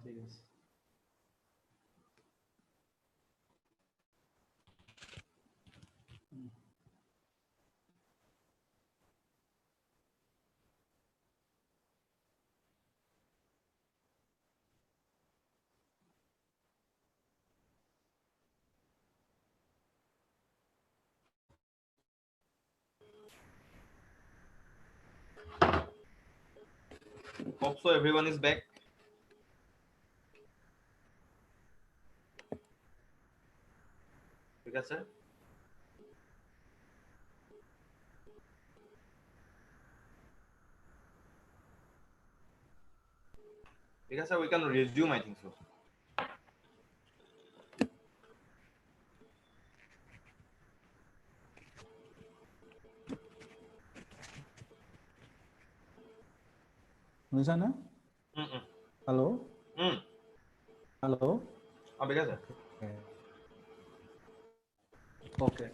ঠিক আছে। Hope so everyone is back. Because sir. Because sir, we can resume, I think so. শুনিছা না? Hello'? Hello'? Because sir. Okay.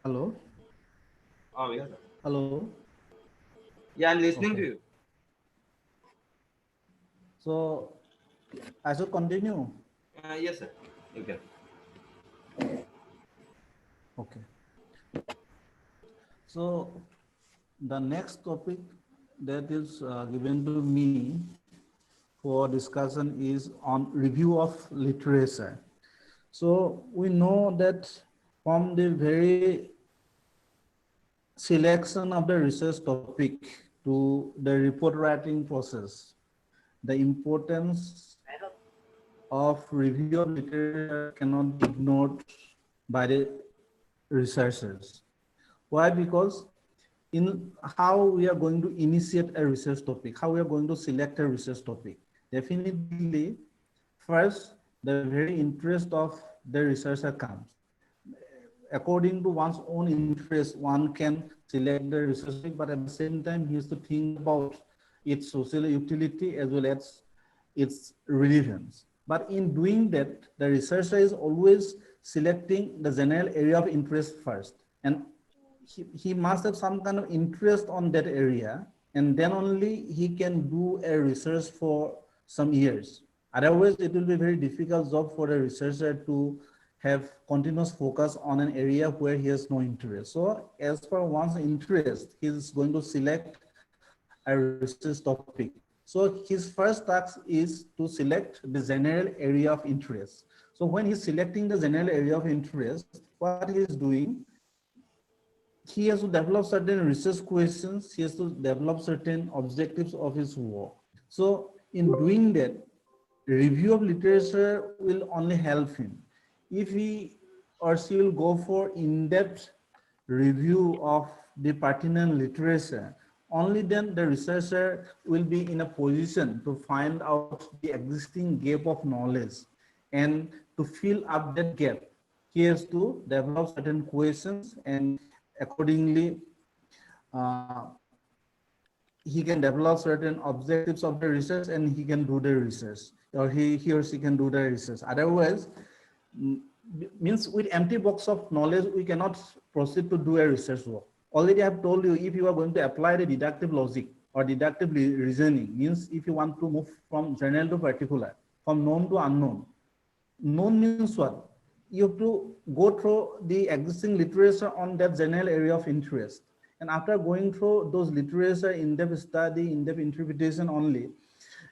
Hello? Because sir. Hello? Yeah, I'm listening Okay. to you. So, I should continue? Yes, sir. You can. Okay. So, the next topic that is given to me for discussion is on review of literature. So, we know that from the very selection of the research topic to the report writing process, the importance of review of literature cannot be ignored by the researchers. Why? Because in how we are going to initiate a research topic, how we are going to select a research topic, definitely first the very interest of the researcher comes. According to one's own interest, one can select the research topic, but at the same time, he has to think about its social utility as well as its relevance. But in doing that, the researcher is always selecting the general area of interest first. And he must have some kind of interest on that area, and then only he can do a research for some years. Otherwise, it will be a very difficult job for a researcher to have continuous focus on an area where he has no interest. So as per one's interest, he is going to select a research topic. So his first task is to select the general area of interest. So when he's selecting the general area of interest, what he is doing, he has to develop certain research questions, he has to develop certain objectives of his work. So in doing that, review of literature will only help him. If he or she will go for in-depth review of the pertinent literature, only then the researcher will be in a position to find out the existing gap of knowledge, and to fill up that gap, he has to develop certain questions, and accordingly he can develop certain objectives of the research, and he can do the research, or he or she can do the research. Otherwise, means with empty box of knowledge, we cannot proceed to do a research work. Already I have told you, if you are going to apply the deductive logic or deductive reasoning, means if you want to move from general to particular, from known to unknown. Known means what? You have to go through the existing literature on that general area of interest. And after going through those literature, in-depth study, in-depth interpretation only,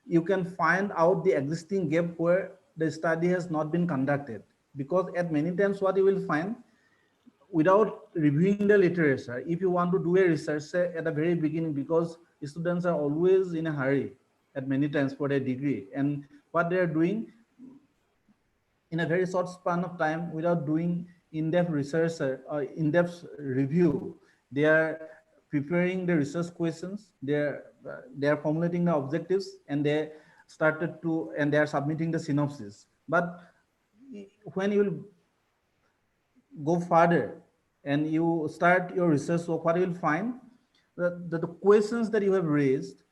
you can find out the existing gap where the study has not been conducted. Because at many times what you will find, without reviewing the literature, if you want to do a research at the very beginning, because students are always in a hurry at many times for their degree, and what they are doing in a very short span of time, without doing in-depth research or in-depth review, they are preparing the research questions, they are formulating the objectives, and they are submitting the synopsis. But when you will go further and you start your research, so what you will find, that the questions that you have raised,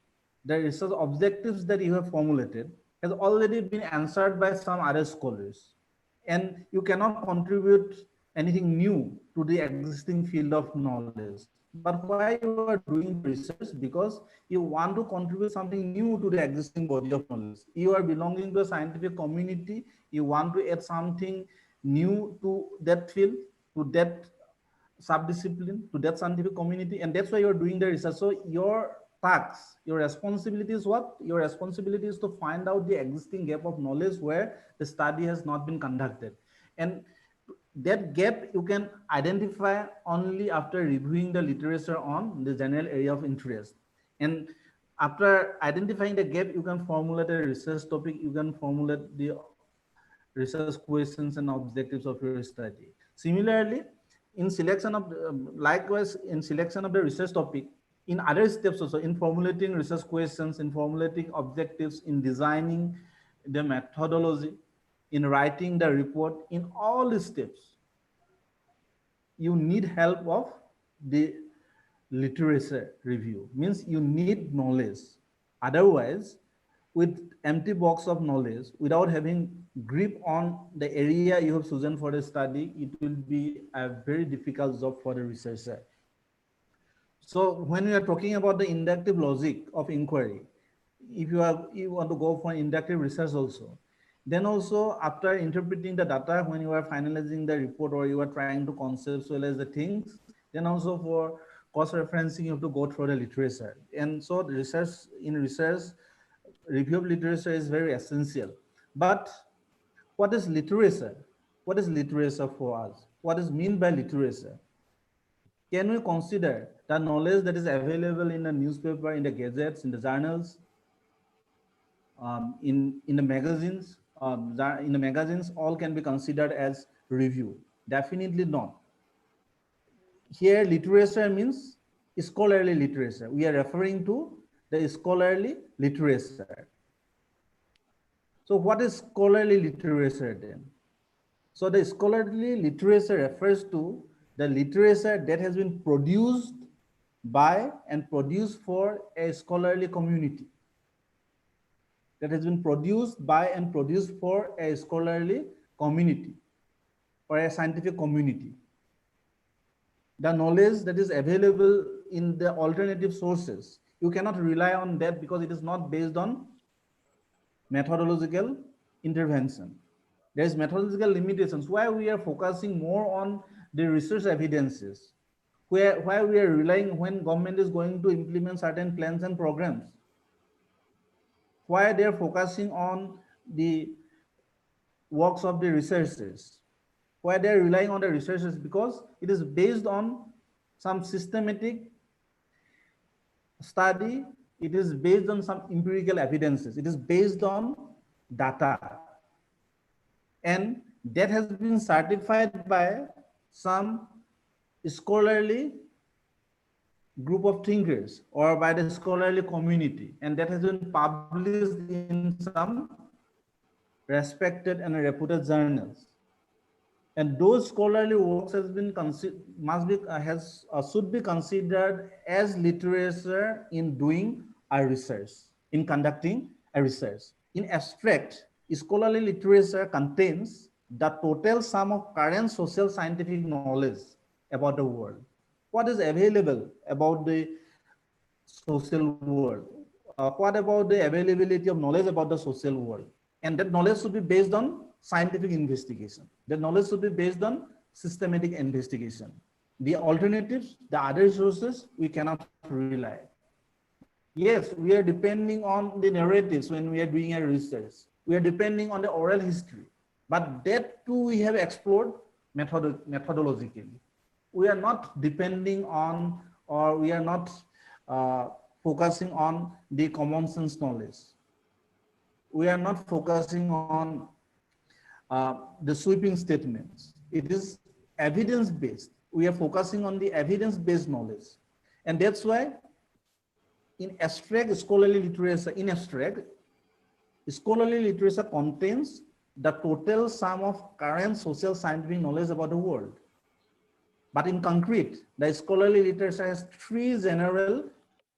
the research objectives that you have formulated, has already been answered by some other scholars. and you cannot contribute anything new to the existing field of knowledge. But why you are doing the research? Because you want to contribute something new to the existing body of knowledge. You are belonging to a scientific community. You want to add something new to that field, to that subdiscipline, to that scientific community, and that's why you're doing the research. So your task, your responsibility is what? Your responsibility is to find out the existing gap of knowledge where the study has not been conducted. And that gap you can identify only after reviewing the literature on the general area of interest. And after identifying the gap, you can formulate a research topic, you can formulate the research questions and objectives of your study. Similarly, in selection of, likewise, in selection of the research topic, in other steps also, in formulating research questions, in formulating objectives, in designing the methodology, in writing the report, in all the steps, you need help of the literature review. Means you need knowledge. Otherwise, with empty box of knowledge, without having grip on the area you have chosen for the study, it will be a very difficult job for the researcher. So when we are talking about the inductive logic of inquiry, if you want to go for inductive research also, then also after interpreting the data, when you are finalizing the report or you are trying to conceptualize the things, then also for cross referencing you have to go through the literature. And so the research, review of literature is very essential. But what is literature? What is literature for us? What is meant by literature? Can we consider the knowledge that is available in the newspaper, in the gazettes, in the journals, in the magazines? In the magazines, all can be considered as review? Definitely not. Here, literature means scholarly literature. We are referring to the scholarly literature. So what is scholarly literature then? So the scholarly literature refers to the literature that has been produced by and produced for a scholarly community. That has been produced by and produced for a scholarly community or a scientific community. The knowledge that is available in the alternative sources, you cannot rely on that because it is not based on methodological intervention. There is methodological limitations. Why we are focusing more on the research evidences, why we are relying when government is going to implement certain plans and programs. Why they are focusing on the works of the researchers. Why they are relying on the researchers, because it is based on some systematic study. It is based on some empirical evidences. It is based on data. And that has been certified by some scholarly group of thinkers or by the scholarly community. And that has been published in some respected and reputed journals. And those scholarly works has been should be considered as literature in doing a research, in conducting a research. In abstract, scholarly literature contains the total sum of current social scientific knowledge about the world. What is available about the social world? What about the availability of knowledge about the social world? And that knowledge should be based on scientific investigation. That knowledge should be based on systematic investigation. The alternatives, the other sources, we cannot rely. Yes, we are depending on the narratives when we are doing a research. We are depending on the oral history. But that too we have explored methodologically. We are not depending on, or we are not focusing on the common sense knowledge. We are not focusing on the sweeping statements. It is evidence-based. We are focusing on the evidence-based knowledge. And that's why in abstract scholarly literature, scholarly literature contains the total sum of current social scientific knowledge about the world. But in concrete, the scholarly literature has three general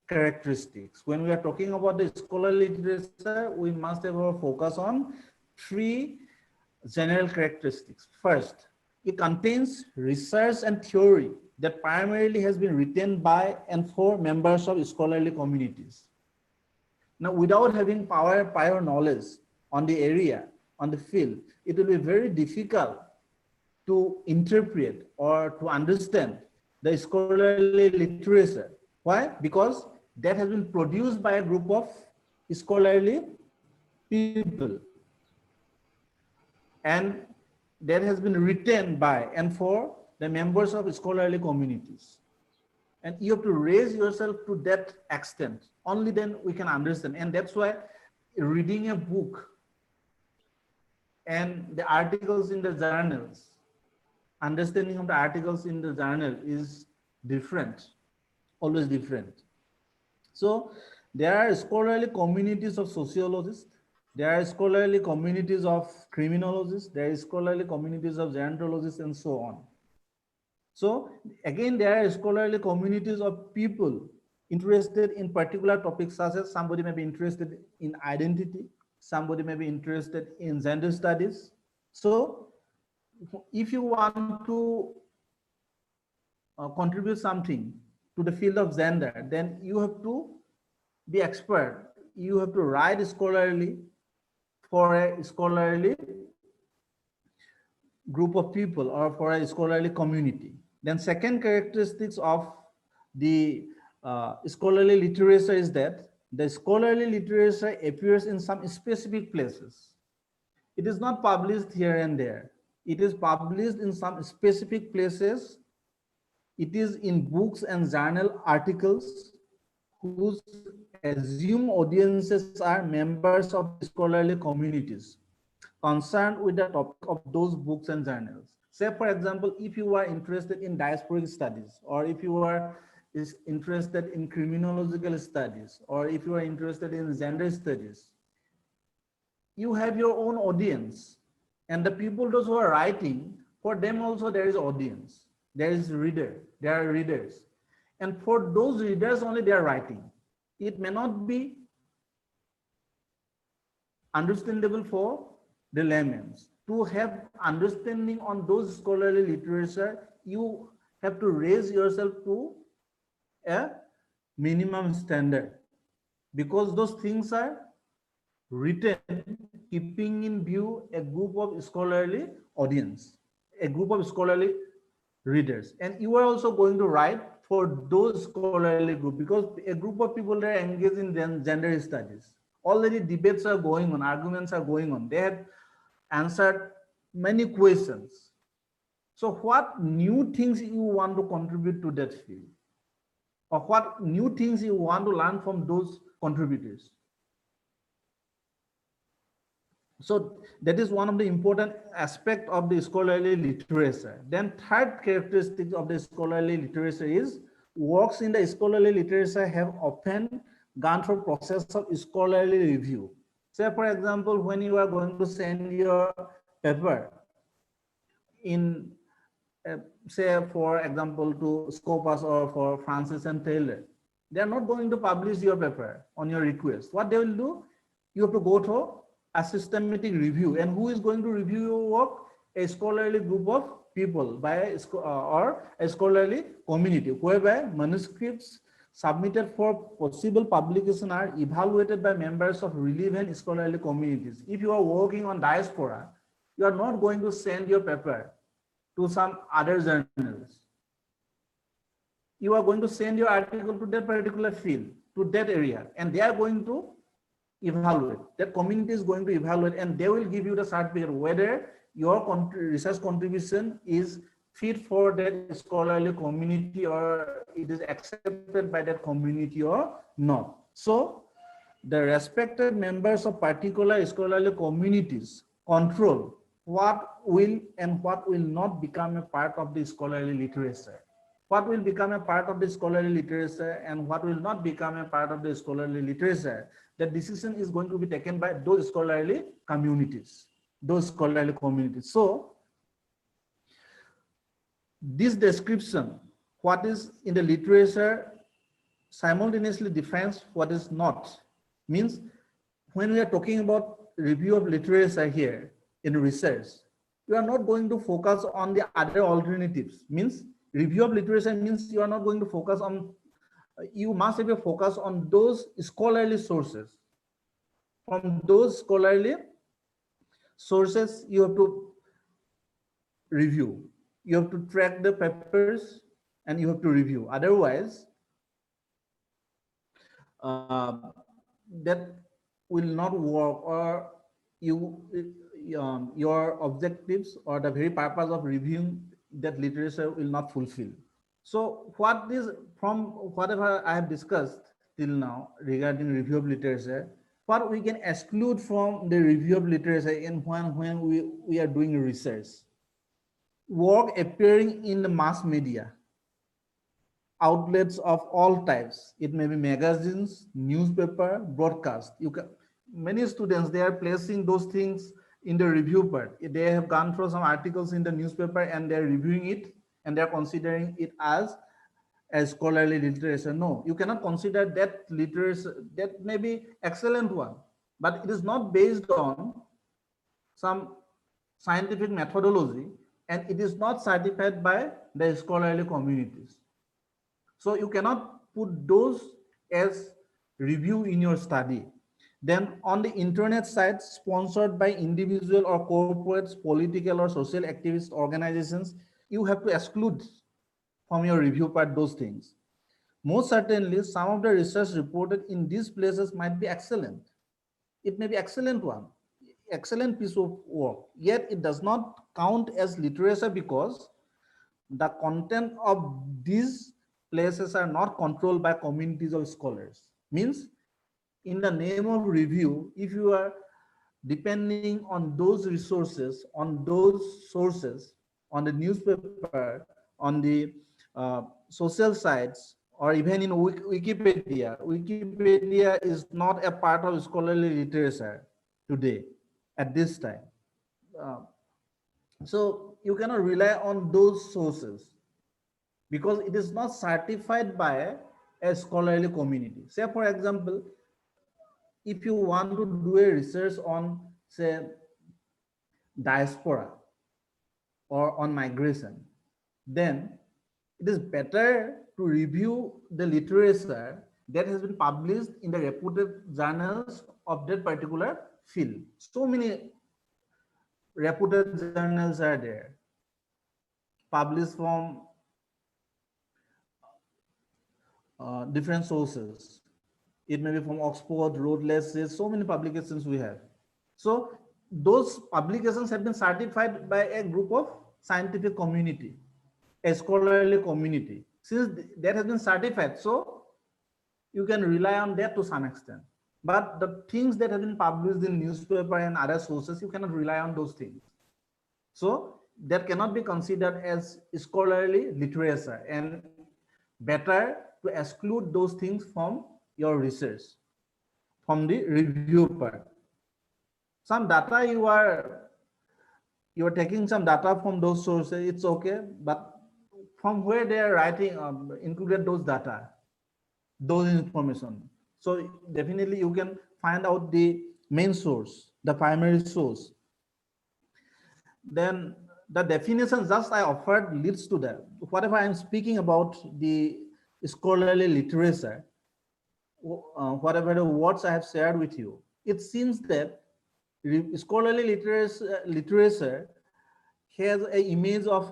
characteristics. When we are talking about the scholarly literature, we must have our focus on three general characteristics. First, it contains research and theory that primarily has been written by and for members of scholarly communities. Now, without having prior knowledge on the area, on the field, it will be very difficult to interpret or to understand the scholarly literature. Why? Because that has been produced by a group of scholarly people, and that has been written by and for the members of scholarly communities. And you have to raise yourself to that extent. Only then we can understand. And that's why reading a book and the articles in the journals, understanding of the articles in the journal is different, always different. So there are scholarly communities of sociologists, there are scholarly communities of criminologists, there are scholarly communities of gerontologists, and so on. So again, there are scholarly communities of people interested in particular topics, such as somebody may be interested in identity, somebody may be interested in gender studies. So if you want to contribute something to the field of gender, then you have to be expert. You have to write scholarly for a scholarly group of people or for a scholarly community. Then second characteristics of the scholarly literature is that the scholarly literature appears in some specific places. It is not published here and there. It is published in some specific places. It is in books and journal articles whose assumed audiences are members of the scholarly communities concerned with the topic of those books and journals. Say, for example, if you are interested in diasporic studies, or if you are interested in criminological studies, or if you are interested in gender studies, you have your own audience. And the people, those who are writing, for them also there is audience. There is reader, there are readers. And for those readers only they are writing. It may not be understandable for the layman's. To have understanding on those scholarly literature, you have to raise yourself to a minimum standard, because those things are written keeping in view a group of scholarly audience, a group of scholarly readers. And you are also going to write for those scholarly group, because a group of people that are engaged in gender studies. Already debates are going on, arguments are going on. They have answered many questions. So what new things you want to contribute to that field? Or what new things you want to learn from those contributors? So that is one of the important aspects of the scholarly literature. Then third characteristic of the scholarly literature is works in the scholarly literature have often gone through process of scholarly review. Say, for example, when you are going to send your paper in, say, for example, to Scopus or for Francis and Taylor, they are not going to publish your paper on your request. What they will do, you have to go through a systematic review. And who is going to review your work? A scholarly group of people by or a scholarly community, whereby manuscripts submitted for possible publication are evaluated by members of relevant scholarly communities. If you are working on diaspora, you are not going to send your paper to some other journals. You are going to send your article to that particular field, to that area, and they are going to evaluate. That community is going to evaluate, and they will give you the certificate whether your research contribution is fit for that scholarly community or it is accepted by that community or not. So the respected members of particular scholarly communities control what will and what will not become a part of the scholarly literature. What will become a part of the scholarly literature and what will not become a part of the scholarly literature, the decision is going to be taken by those scholarly communities, those scholarly communities. So this description, what is in the literature, simultaneously defines what is not. Means when we are talking about review of literature here, in research, you are not going to focus on the other alternatives. Means review of literature means you are not going to focus on, you must have a focus on those scholarly sources. From those scholarly sources, you have to review. You have to track the papers and you have to review. Otherwise, that will not work, or you your objectives or the very purpose of reviewing that literature will not fulfill. So what is, from whatever I have discussed till now regarding review of literature, what we can exclude from the review of literature in when we are doing research? Work appearing in the mass media, outlets of all types. It may be magazines, newspaper, broadcast. You can, many students, they are placing those things in the review part. They have gone through some articles in the newspaper and they're reviewing it and they're considering it as scholarly literature. No, you cannot consider that literature. That may be excellent one, but it is not based on some scientific methodology and it is not certified by the scholarly communities. So you cannot put those as review in your study. Then on the internet sites sponsored by individual or corporates, political or social activist organizations, you have to exclude from your review part those things. Most certainly, some of the research reported in these places might be excellent. It may be excellent one, excellent piece of work, yet it does not count as literature because the content of these places are not controlled by communities of scholars. Means in the name of review, if you are depending on those resources, on those sources, on the newspaper, on the social sites, or even in Wikipedia, Wikipedia is not a part of scholarly literature today at this time. Uh, so you cannot rely on those sources because it is not certified by a scholarly community. Say, for example, if you want to do a research on, say, diaspora or on migration, then it is better to review the literature that has been published in the reputed journals of that particular field. So many reputed journals are there, published from different sources. It may be from Oxford, Routledge, so many publications we have. So those publications have been certified by a group of scientific community, a scholarly community. Since that has been certified, so you can rely on that to some extent. But the things that have been published in newspaper and other sources, you cannot rely on those things. So that cannot be considered as scholarly literature, and better to exclude those things from your research, from the review part. Some data you are taking some data from those sources, it's okay, but from where they are writing included those data, those information. So definitely you can find out the main source, the primary source. Then the definition just I offered leads to that. Whatever I'm speaking about the scholarly literature, whatever the words I have shared with you, it seems that scholarly literature has an image of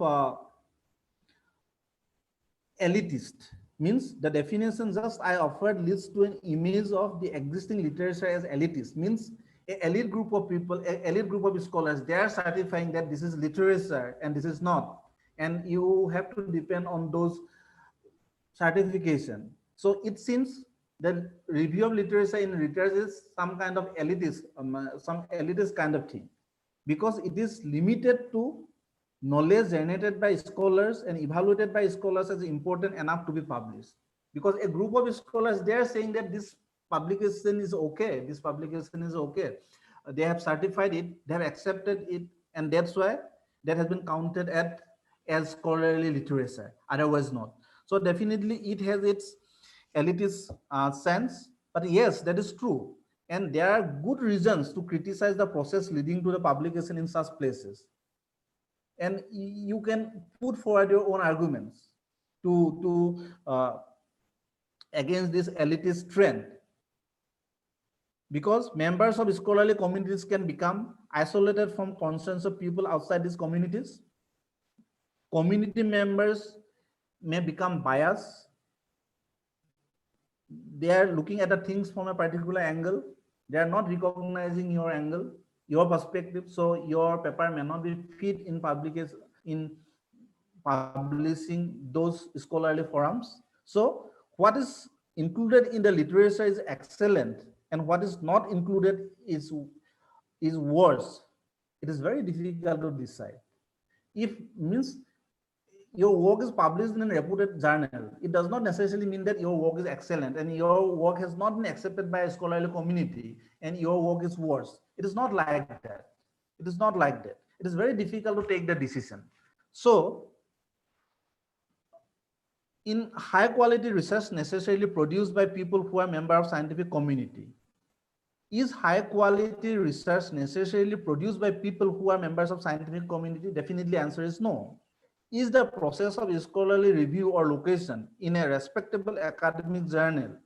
elitist. Means the definition just I offered leads to an image of the existing literature as elitist. Means an elite group of people, an elite group of scholars, they are certifying that this is literature and this is not. And you have to depend on those certification. So it seems that review of literature in research is some kind of elitist, some elitist kind of thing, because it is limited to knowledge generated by scholars and evaluated by scholars as important enough to be published. Because a group of scholars, they are saying that this publication is okay, this publication is okay. They have certified it, they have accepted it, and that's why that has been counted as scholarly literature, otherwise not. So definitely it has its elitist sense, but yes, that is true. And there are good reasons to criticize the process leading to the publication in such places. And you can put forward your own arguments to against this elitist trend. Because members of scholarly communities can become isolated from concerns of people outside these communities. Community members may become biased. They are looking at the things from a particular angle. They are not recognizing your angle, your perspective. So your paper may not be fit in publication, in publishing those scholarly forums. So what is included in the literature is excellent, and what is not included is worse. It is very difficult to decide. If means your work is published in a reputed journal, it does not necessarily mean that your work is excellent and your work has not been accepted by a scholarly community and your work is worse. It is not like that. It is not like that. It is very difficult to take the decision. So in high quality research necessarily produced by people who are members of scientific community. Is high quality research necessarily produced by people who are members of scientific community? Definitely answer is no. Is the process of scholarly review or location in a respectable academic journal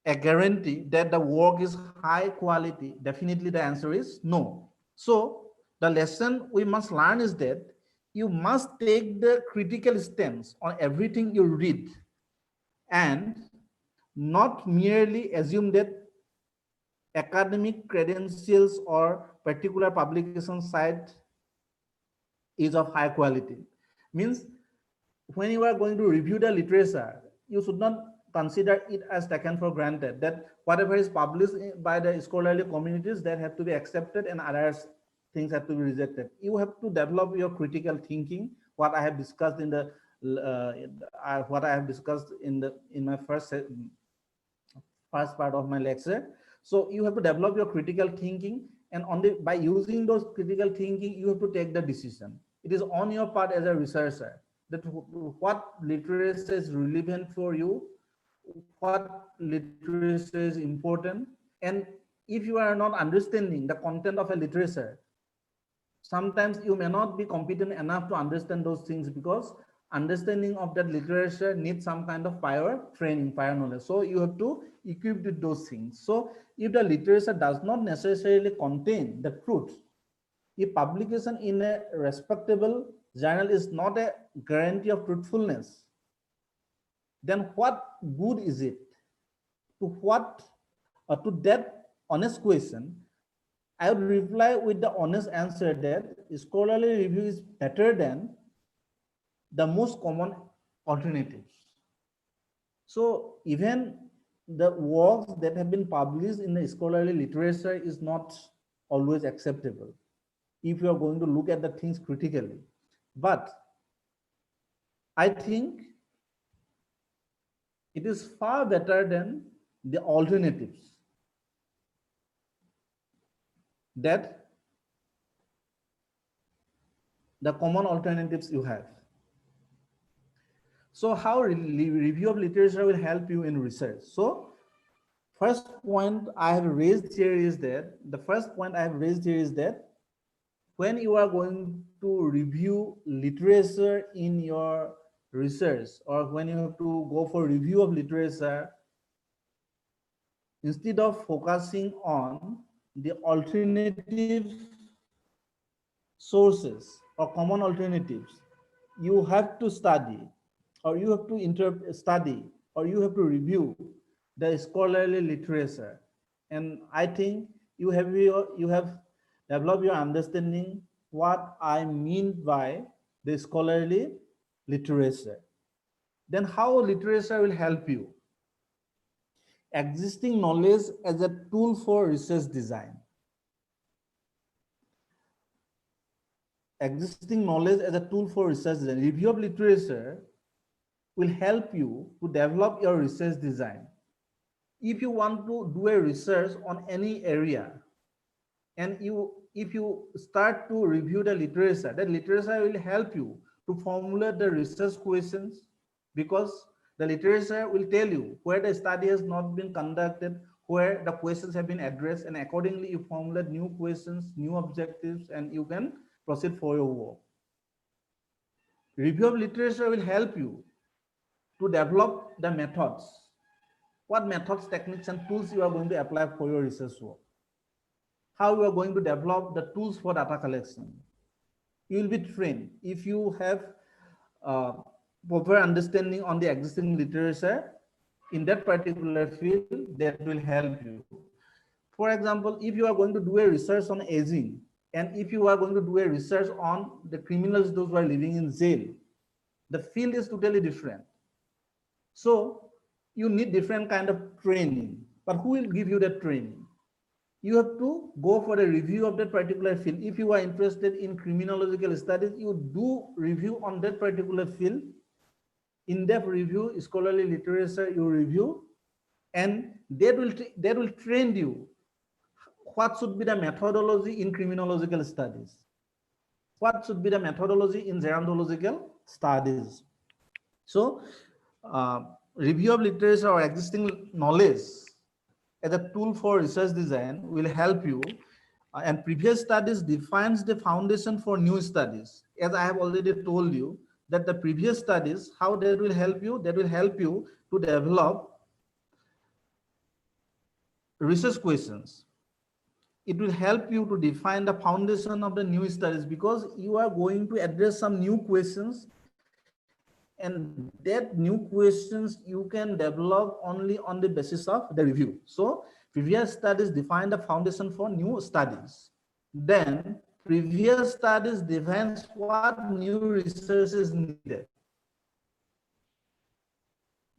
a guarantee that the work is high quality? Definitely the answer is no. So the lesson we must learn is that you must take the critical stance on everything you read and not merely assume that academic credentials or particular publication site is of high quality. Means when you are going to review the literature, you should not consider it as taken for granted that whatever is published by the scholarly communities that have to be accepted and others things have to be rejected. You have to develop your critical thinking. What I have discussed in the in my first part of my lecture. So you have to develop your critical thinking, and by using those critical thinking, you have to take the decision. It is on your part as a researcher that what literature is relevant for you, what literature is important, and if you are not understanding the content of a literature, sometimes you may not be competent enough to understand those things, because understanding of that literature needs some kind of prior training, prior knowledge. So you have to equip with those things. So if the literature does not necessarily contain the truth, if publication in a respectable journal is not a guarantee of truthfulness, then what good is it? To that honest question, I would reply with the honest answer that scholarly review is better than the most common alternatives. So even the works that have been published in the scholarly literature is not always acceptable if you are going to look at the things critically. But I think it is far better than the alternatives that the common alternatives you have. So how review of literature will help you in research? So first point I have raised here is that when you are going to review literature in your research, or when you have to go for review of literature, instead of focusing on the alternative sources or common alternatives, you have to study, or you have to study, or you have to review the scholarly literature. And I think you have developed your understanding what I mean by the scholarly literature. Then how literature will help you? Existing knowledge as a tool for research design. Existing knowledge as a tool for research design. Review of literature will help you to develop your research design. If you want to do a research on any area, and if you start to review the literature, that literature will help you to formulate the research questions, because The literature will tell you where the study has not been conducted, where the questions have been addressed, and accordingly you formulate new questions, new objectives, and you can proceed for your work. Review of literature will help you to develop the methods. What methods, techniques, and tools you are going to apply for your research work. How you are going to develop the tools for data collection. You will be trained. If you have proper understanding on the existing literature in that particular field, that will help you. For example, if you are going to do a research on aging, and if you are going to do a research on the criminals, those who are living in jail, the field is totally different. So you need different kind of training, but who will give you that training? You have to go for a review of that particular field. If you are interested in criminological studies, you do review on that particular field, in-depth review, scholarly literature you review, and that will train you what should be the methodology in criminological studies, what should be the methodology in gerontological studies. So review of literature or existing knowledge as a tool for research design will help you, and previous studies defines the foundation for new studies. As I have already told you, that the previous studies, how that will help you? That will help you to develop research questions. It will help you to define the foundation of the new studies, because you are going to address some new questions, and that new questions you can develop only on the basis of the review. So previous studies define the foundation for new studies. Then previous studies defines what new research is needed.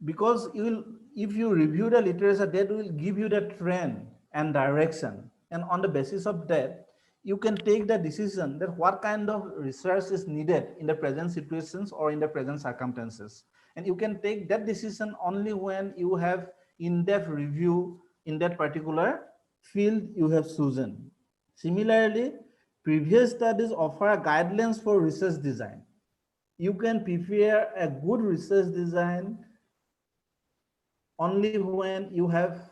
Because if you review the literature, that will give you the trend and direction. And on the basis of that, you can take the decision that what kind of research is needed in the present situations or in the present circumstances. And you can take that decision only when you have in-depth review in that particular field you have chosen. Similarly, previous studies offer guidelines for research design. You can prepare a good research design only when you have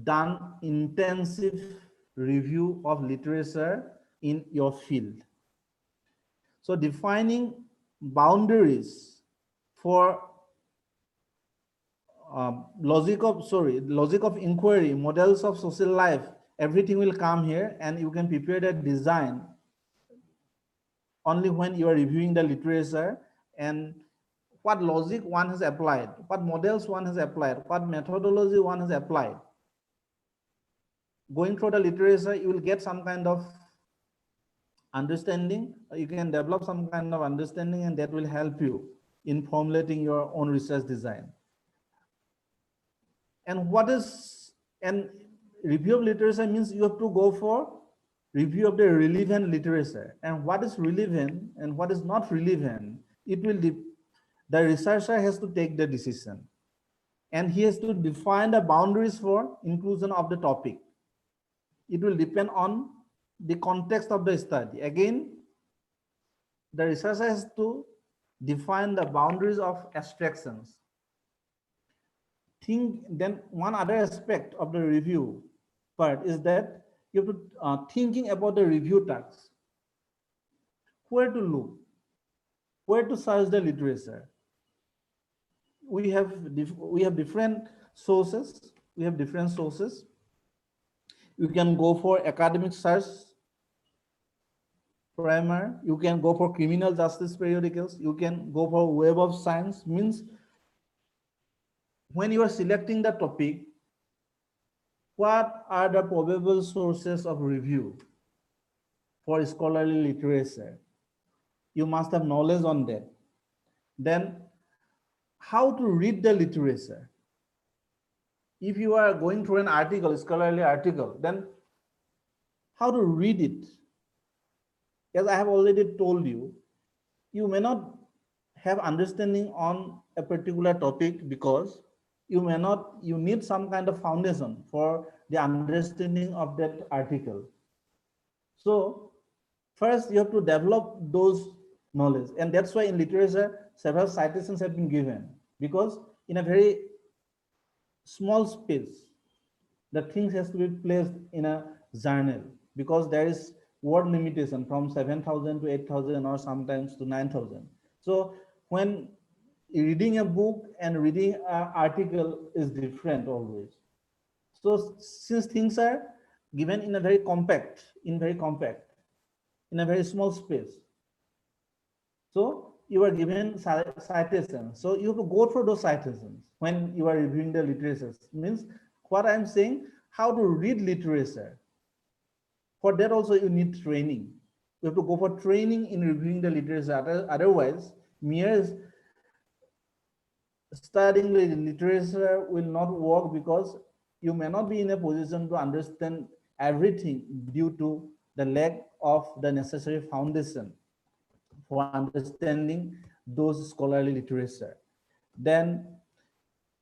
done intensive review of literature in your field. So defining boundaries for logic of inquiry, models of social life, everything will come here, and you can prepare that design only when you are reviewing the literature, and what logic one has applied, what models one has applied, what methodology one has applied. Going through the literature, you will get some kind of understanding. You can develop some kind of understanding, and that will help you in formulating your own research design. And review of literature means you have to go for review of the relevant literature, and what is relevant and what is not relevant. The researcher has to take the decision, and he has to define the boundaries for inclusion of the topic. It will depend on the context of the study. Again, the researcher has to define the boundaries of abstractions. Then one other aspect of the review part is that you have to thinking about the review tasks. Where to look, where to search the literature. We have different sources. We have different sources. You can go for academic search primer. You can go for criminal justice periodicals. You can go for Web of Science. Means when you are selecting the topic, what are the probable sources of review for scholarly literature? You must have knowledge on that. Then how to read the literature. If you are going through an article, scholarly article, then how to read it. As I have already told you, you may not have understanding on a particular topic because you need some kind of foundation for the understanding of that article. So first you have to develop those knowledge. And that's why in literature, several citations have been given, because in a very small space, the things has to be placed in a journal, because there is word limitation from 7,000 to 8,000 or sometimes to 9,000. So when reading a book and reading an article is different always. So since things are given in a very compact, in a very small space, so you are given citations. So you have to go through those citations when you are reviewing the literature. Means what I'm saying, how to read literature. For that also you need training. You have to go for training in reviewing the literature. Otherwise, mere studying the literature will not work, because you may not be in a position to understand everything due to the lack of the necessary foundation for understanding those scholarly literature. Then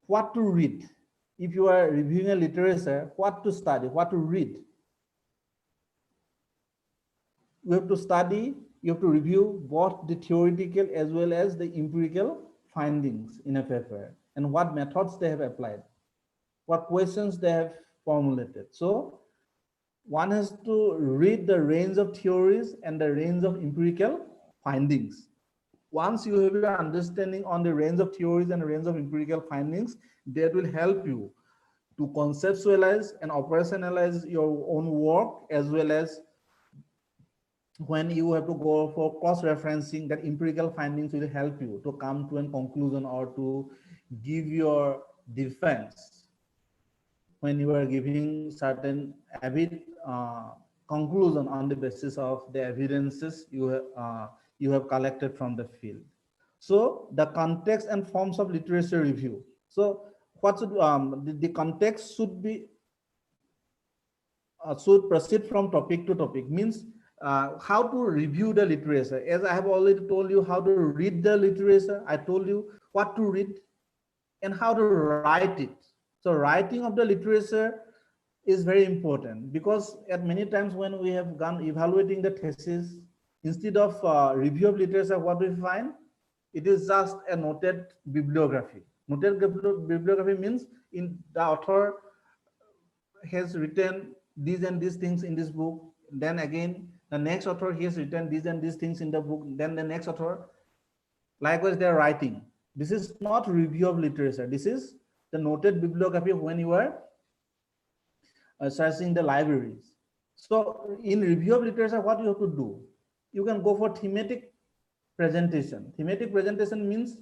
what to read? If you are reviewing a literature, what to study, what to read? You have to study, you have to review both the theoretical as well as the empirical findings in a paper, and what methods they have applied, what questions they have formulated. So one has to read the range of theories and the range of empirical findings. Once you have your understanding on the range of theories and the range of empirical findings, that will help you to conceptualize and operationalize your own work, as well as when you have to go for cross-referencing, that empirical findings will help you to come to a conclusion or to give your defense when you are giving certain conclusion on the basis of the evidences you have collected from the field. So the context and forms of literature review. So what should the context should be should proceed from topic to topic, means how to review the literature. As I have already told you how to read the literature, I told you what to read and how to write it. So writing of the literature is very important, because at many times when we have gone evaluating the thesis, instead of review of literature, what we find, it is just a noted bibliography. Noted bibliography means in the author has written these and these things in this book, then again the next author he has written these and these things in the book, then the next author, likewise they are writing. This is not review of literature, this is the noted bibliography when you are searching the libraries. So in review of literature, what you have to do, you can go for thematic presentation. Thematic presentation means,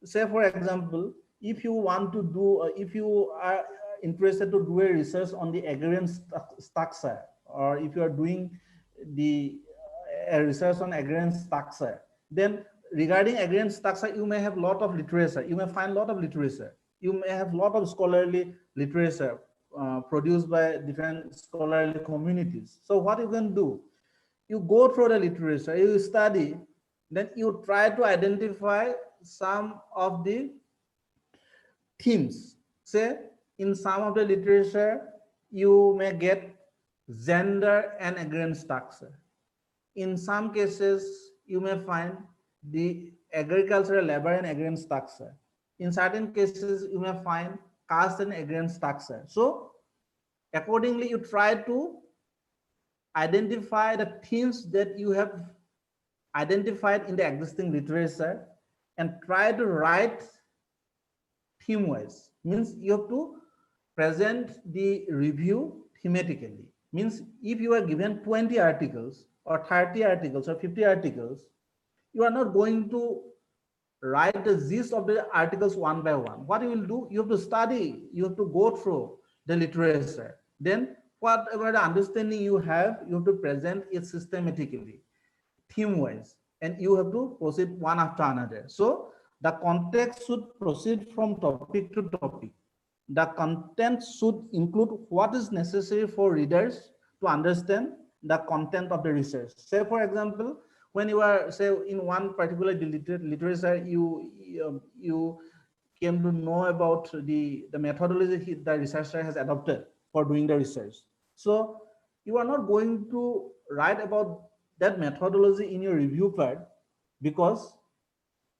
say for example, if you want to do, if you are interested to do a research on the agrarian structure, or if you are doing the research on agrarian structure, then regarding agrarian structure, you may have a lot of literature, you may find a lot of literature, you may have a lot of scholarly literature produced by different scholarly communities. So what you can do, you go through the literature, you study, then you try to identify some of the themes. Say in some of the literature, you may get gender and agrarian structure. In some cases, you may find the agricultural labor and agrarian structure. In certain cases, you may find caste and agrarian structure. So accordingly, you try to identify the themes that you have identified in the existing literature and try to write theme wise. Means you have to present the review thematically. Means if you are given 20 articles or 30 articles or 50 articles, you are not going to write the gist of the articles one by one. What you will do, you have to study, you have to go through the literature. Then whatever the understanding you have to present it systematically, theme wise, and you have to proceed one after another. So the context should proceed from topic to topic. The content should include what is necessary for readers to understand the content of the research. Say for example, when you are, say, in one particular literature, you came to know about the methodology the researcher has adopted for doing the research. So you are not going to write about that methodology in your review part, because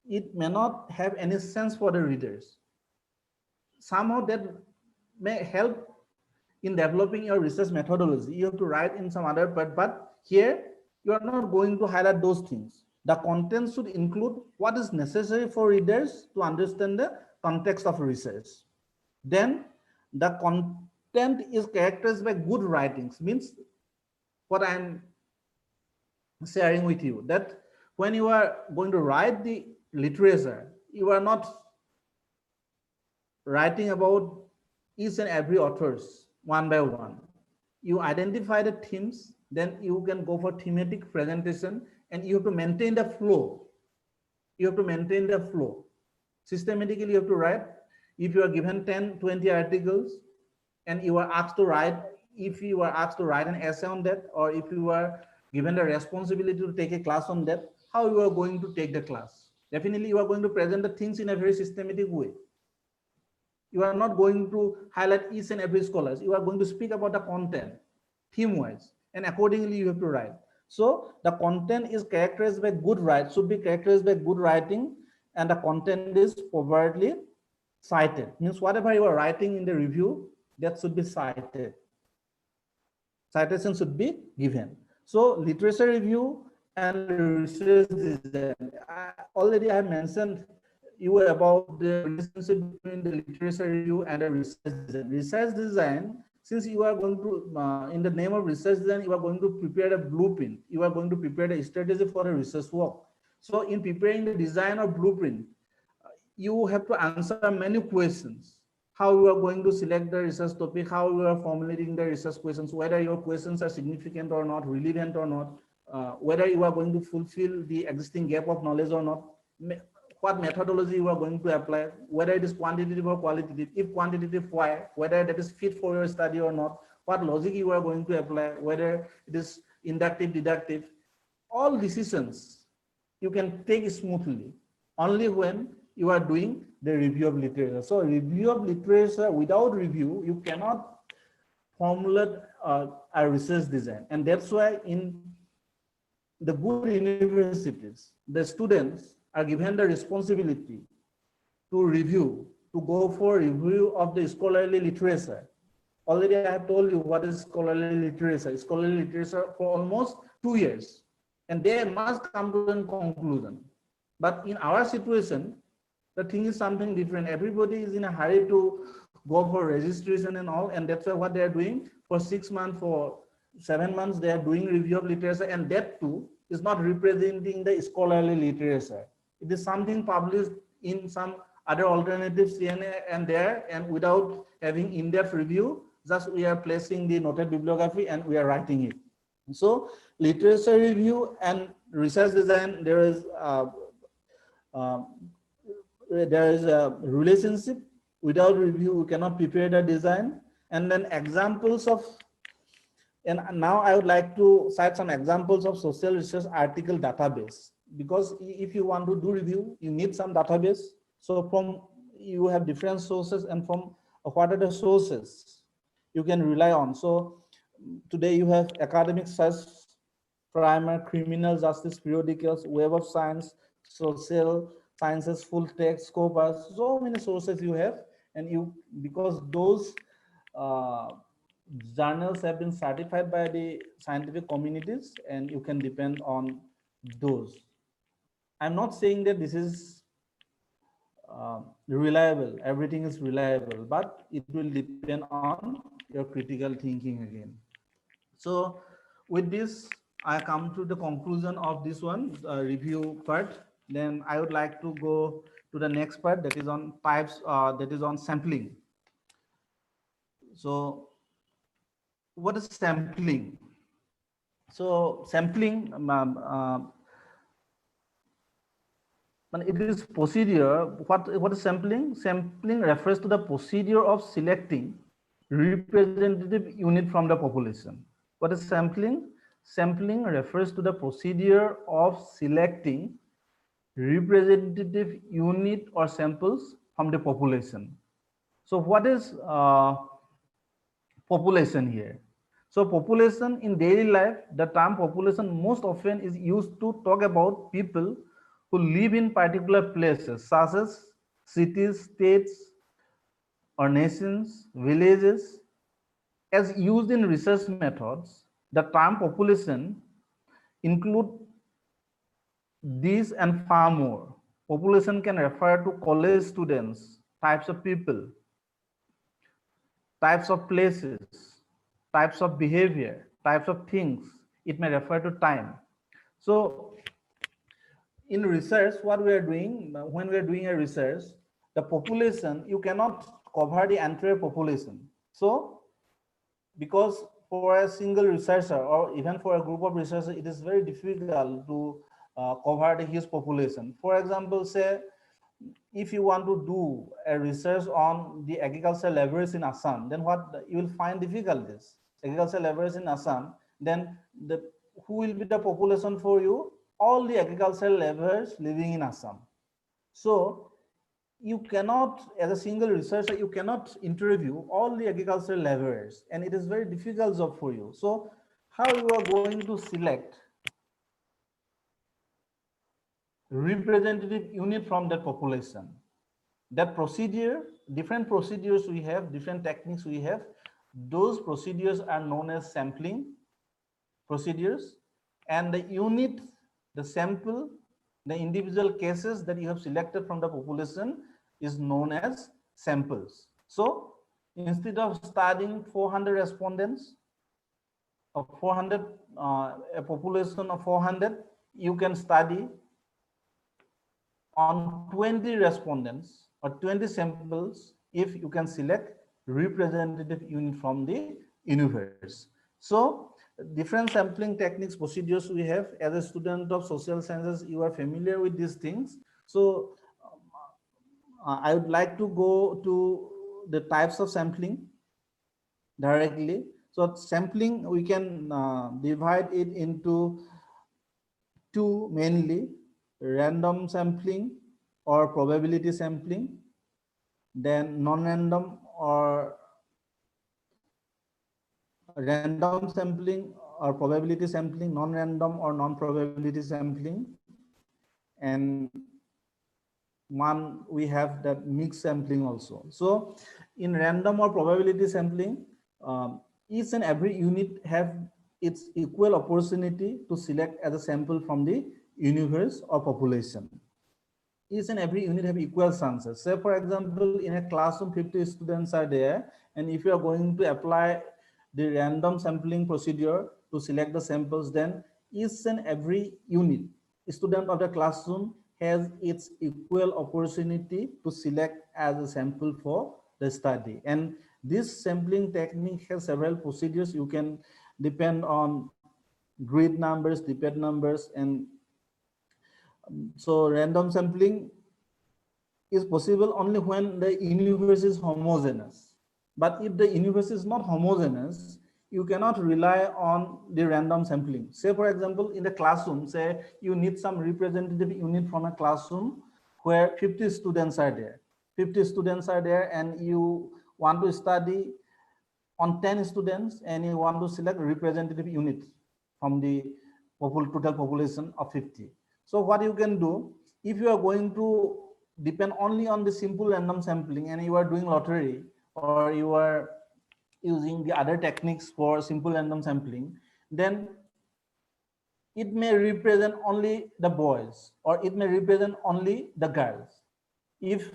it may not have any sense for the readers. Somehow that may help in developing your research methodology. You have to write in some other part, but here you are not going to highlight those things. The content should include what is necessary for readers to understand the context of research. Then the content is characterized by good writings, means what I'm sharing with you, that when you are going to write the literature, you are not writing about each and every authors one by one. You identify the themes, then you can go for thematic presentation, and you have to maintain the flow. You have to maintain the flow. Systematically, you have to write. If you are given 10, 20 articles, and you are asked to write, if you are asked to write an essay on that, or if you are given the responsibility to take a class on that, how you are going to take the class? Definitely, you are going to present the things in a very systematic way. You are not going to highlight each and every scholars. You are going to speak about the content, theme-wise, and accordingly you have to write. So the content is characterized by good writing, should be characterized by good writing, and the content is properly cited. Means whatever you are writing in the review, that should be cited. Citation should be given. So literature review and research design. Already I have mentioned you about the relationship between the literature review and the research design. Research design, since you are going to, in the name of research design, you are going to prepare a blueprint. You are going to prepare a strategy for a research work. So in preparing the design or blueprint, you have to answer many questions. How you are going to select the research topic, how you are formulating the research questions, whether your questions are significant or not, relevant or not, whether you are going to fulfill the existing gap of knowledge or not, what methodology you are going to apply, whether it is quantitative or qualitative, if quantitative, why, whether that is fit for your study or not, what logic you are going to apply, whether it is inductive, deductive. All decisions you can take smoothly only when you are doing the review of literature. So review of literature, without review, you cannot formulate a research design. And that's why in the good universities, the students are given the responsibility to review, to go for review of the scholarly literature. Already I have told you what is scholarly literature. Scholarly literature for almost 2 years. And they must come to a conclusion. But in our situation, the thing is something different. Everybody is in a hurry to go for registration and all, and that's why what they are doing for 6 months, for 7 months, they are doing review of literature, and that too is not representing the scholarly literature. It is something published in some other alternatives here and there, and without having in-depth review, just we are placing the noted bibliography and we are writing it. So literature review and research design, there is a relationship. Without review, we cannot prepare the design. And then examples of, and now I would like to cite some examples of social research article database, because if you want to do review, you need some database. So from, you have different sources, and from what are the sources you can rely on. So today you have academic search, primer, criminal justice periodicals, Web of Science, social sciences, full text, Scopus, so many sources you have. And you, because those journals have been certified by the scientific communities, and you can depend on those. I'm not saying that this is reliable, everything is reliable, but it will depend on your critical thinking again. So with this, I come to the conclusion of this one, review part. Then I would like to go to the next part, that is on types, that is on sampling. So what is sampling? So sampling, it is procedure. What is sampling? Sampling refers to the procedure of selecting representative unit from the population. What is sampling? Sampling refers to the procedure of selecting representative unit or samples from the population. So what is population here? So population in daily life, the term population most often is used to talk about people who live in particular places such as cities, states, or nations, villages. As used in research methods, the term population include these and far more. Population can refer to college students, types of people, types of places, types of behavior, types of things. It may refer to time. So in research, what we are doing, when we are doing a research, the population, you cannot cover the entire population. So because for a single researcher or even for a group of researchers, it is very difficult to cover the huge population. For example, say if you want to do a research on the agricultural laborers in Assam, then what you will find difficulties. Agricultural laborers in Assam, then who will be the population for you? All the agricultural laborers living in Assam. So you cannot, as a single researcher, you cannot interview all the agricultural laborers, and it is very difficult job for you. So how you are going to select representative unit from that population? That procedure, different procedures we have, different techniques we have, those procedures are known as sampling procedures, and the unit, the sample, the individual cases that you have selected from the population is known as samples. So instead of studying 400 respondents of 400, a population of 400, you can study on 20 respondents or 20 samples if you can select representative unit from the universe. So different sampling techniques, procedures we have. As a student of social sciences, you are familiar with these things. So I would like to go to the types of sampling directly. So sampling, we can divide it into two mainly: random sampling or probability sampling, then non-random or random sampling or probability sampling, non-random or non-probability sampling, and one we have that mixed sampling also. So in random or probability sampling, each and every unit have its equal opportunity to select as a sample from the universe or population. Each and every unit have equal chances. Say for example, in a classroom, 50 students are there, and if you are going to apply the random sampling procedure to select the samples, then each and every unit, student of the classroom, has its equal opportunity to select as a sample for the study. And this sampling technique has several procedures. You can depend on grid numbers, depend numbers, and so random sampling is possible only when the universe is homogeneous. But if the universe is not homogeneous, you cannot rely on the random sampling. Say for example, in the classroom, say you need some representative unit from a classroom where 50 students are there. 50 students are there, and you want to study on 10 students, and you want to select representative unit from the total population of 50. So what you can do, if you are going to depend only on the simple random sampling and you are doing lottery, or you are using the other techniques for simple random sampling, then it may represent only the boys or it may represent only the girls. If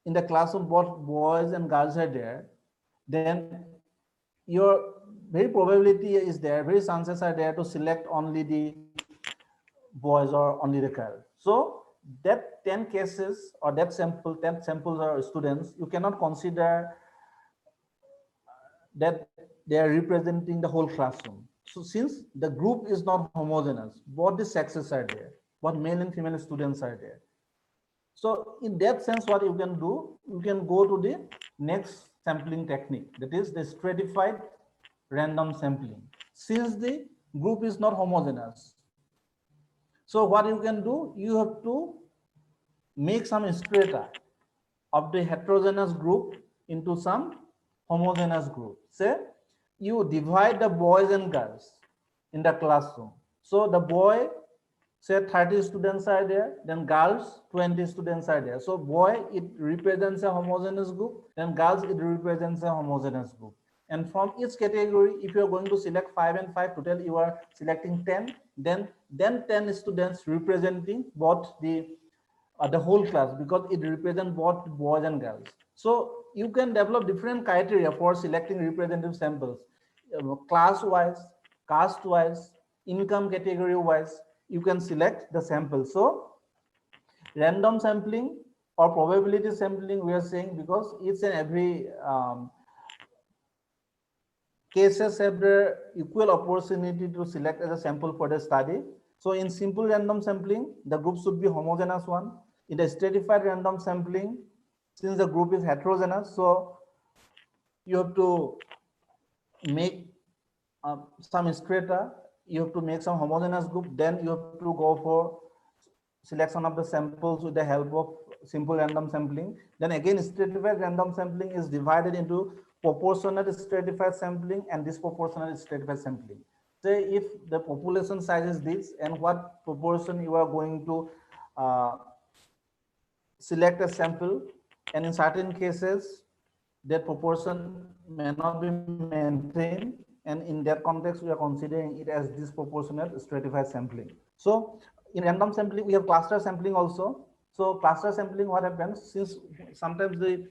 in the classroom both boys and girls are there, then your very probability is there, very chances are there to select only the boys or only the girls. So that 10 cases or that sample, 10 samples or students, you cannot consider that they are representing the whole classroom. So since the group is not homogeneous, both the sexes are there, both male and female students are there. So in that sense, what you can do, you can go to the next sampling technique, that is the stratified random sampling. Since the group is not homogeneous, so what you can do, you have to make some strata of the heterogeneous group into some homogeneous group. Say you divide the boys and girls in the classroom. So the boy say 30 students are there, then girls 20 students are there. So boy, it represents a homogeneous group, then girls, it represents a homogeneous group. And from each category, if you are going to select 5 and 5, total you are selecting 10, then 10 students representing both the whole class, because it represents both boys and girls. So you can develop different criteria for selecting representative samples, class wise, caste wise, income category wise. You can select the sample. So random sampling or probability sampling, we are saying, because each and every cases have the equal opportunity to select as a sample for the study. So in simple random sampling, the group should be homogeneous one. In the stratified random sampling, since the group is heterogeneous, so you have to make some strata, you have to make some homogeneous group, then you have to go for selection of the samples with the help of simple random sampling. Then again, stratified random sampling is divided into proportional stratified sampling and disproportional stratified sampling. Say if the population size is this, and what proportion you are going to select a sample, and in certain cases that proportion may not be maintained, and in that context we are considering it as disproportionate stratified sampling. So in random sampling we have cluster sampling also. So cluster sampling, what happens, since sometimes the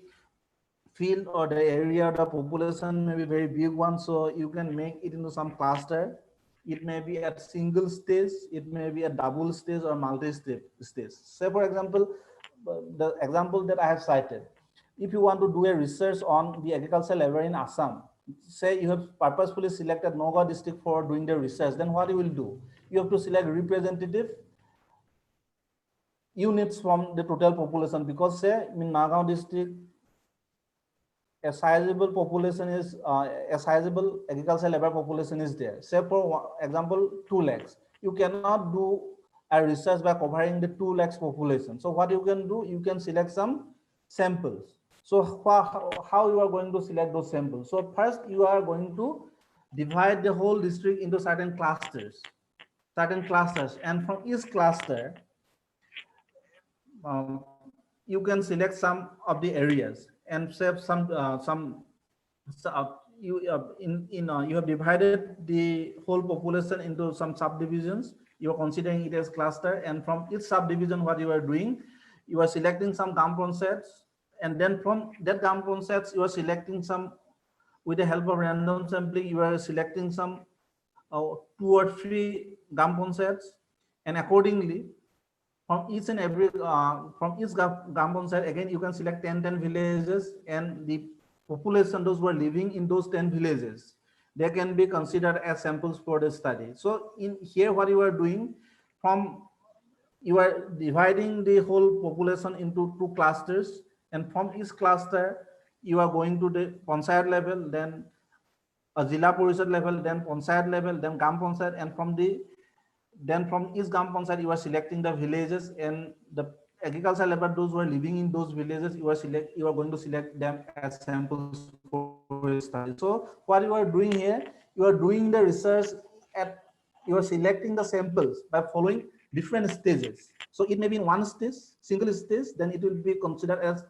field or the area, the population may be very big one, so you can make it into some cluster. It may be at single stage, it may be a double stage or multi-stage. Say for example, the example that I have cited, if you want to do a research on the agricultural labor in Assam, say you have purposefully selected Noga district for doing the research, then what you will do, you have to select representative units from the total population, because say in Nagaon district a sizable population is a sizable agricultural labor population is there. Say for example 2 lakhs, you cannot do a research by covering the 2 lakhs population. So what you can do, you can select some samples. So how you are going to select those samples? So first you are going to divide the whole district into certain clusters, and from each cluster you can select some of the areas and save some you have divided the whole population into some subdivisions. You are considering it as cluster, and from each subdivision what you are doing, you are selecting some compound sets, and then from that compound sets you are selecting some, with the help of random sampling you are selecting some 2 or 3 compound sets, and accordingly from each and every from each compound set, again you can select 10 villages, and the population, those who are living in those 10 villages, they can be considered as samples for the study. So in here what you are doing, from you are dividing the whole population into 2 clusters, and from each cluster you are going to the panchayat level, then a Zilla Parishad level, then panchayat level, then Gram Panchayat, and from each Gram Panchayat you are selecting the villages, and the agricultural labor, those who are living in those villages, you are going to select them as samples for study. So what you are doing here, you are doing the research you are selecting the samples by following different stages. So it may be in one stage, single stage, then it will be considered as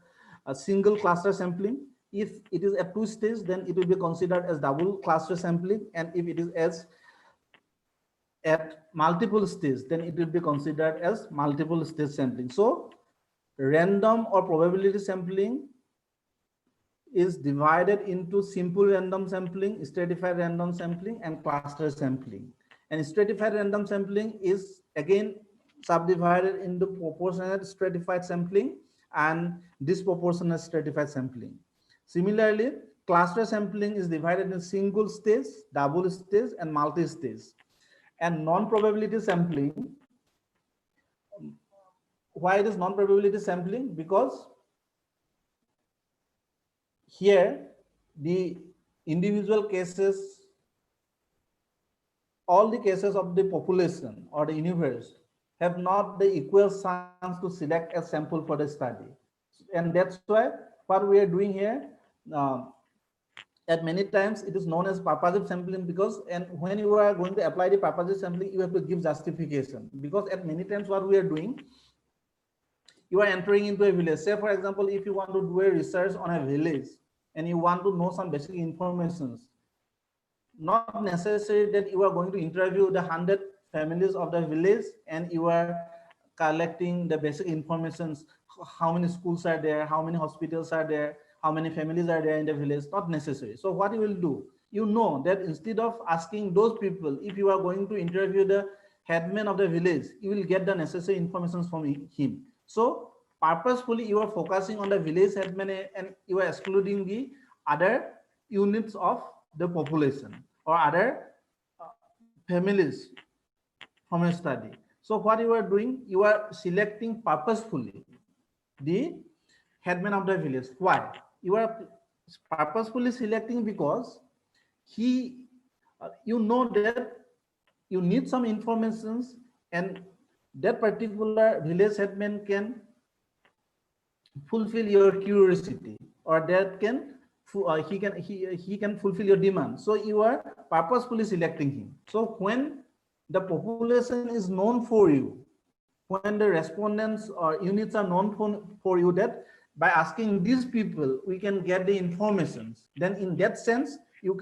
a single cluster sampling. If it is at 2 stage, then it will be considered as double cluster sampling, and if it is as at multiple stages, then it will be considered as multiple stage sampling. So random or probability sampling is divided into simple random sampling, stratified random sampling, and cluster sampling. And stratified random sampling is again subdivided into proportional stratified sampling and disproportionate stratified sampling. Similarly, cluster sampling is divided in single stage, double stage, and multi-stage. And non-probability sampling, why it is non-probability sampling? Because here the individual cases, all the cases of the population or the universe have not the equal chance to select a sample for the study. And that's why what we are doing here, At many times it is known as purposive sampling, because and when you are going to apply the purposive sampling, you have to give justification, because at many times what we are doing, you are entering into a village. Say for example, if you want to do a research on a village and you want to know some basic informations, not necessary that you are going to interview the 100 families of the village and you are collecting the basic informations, how many schools are there, how many hospitals are there, how many families are there in the village. Not necessary. So what you will do, you know that instead of asking those people, if you are going to interview the headman of the village, you will get the necessary information from him. So purposefully you are focusing on the village headman and you are excluding the other units of the population or other families from a study. So what you are doing, you are selecting purposefully the headman of the village. Why? You are purposefully selecting because he, you know that you need some informations, and that particular village headman can fulfill your curiosity, or that can he can fulfill your demand. So you are purposefully selecting him. So when the population is known for you, when the respondents or units are known for you, that by asking these people we can get the informations, then in that sense you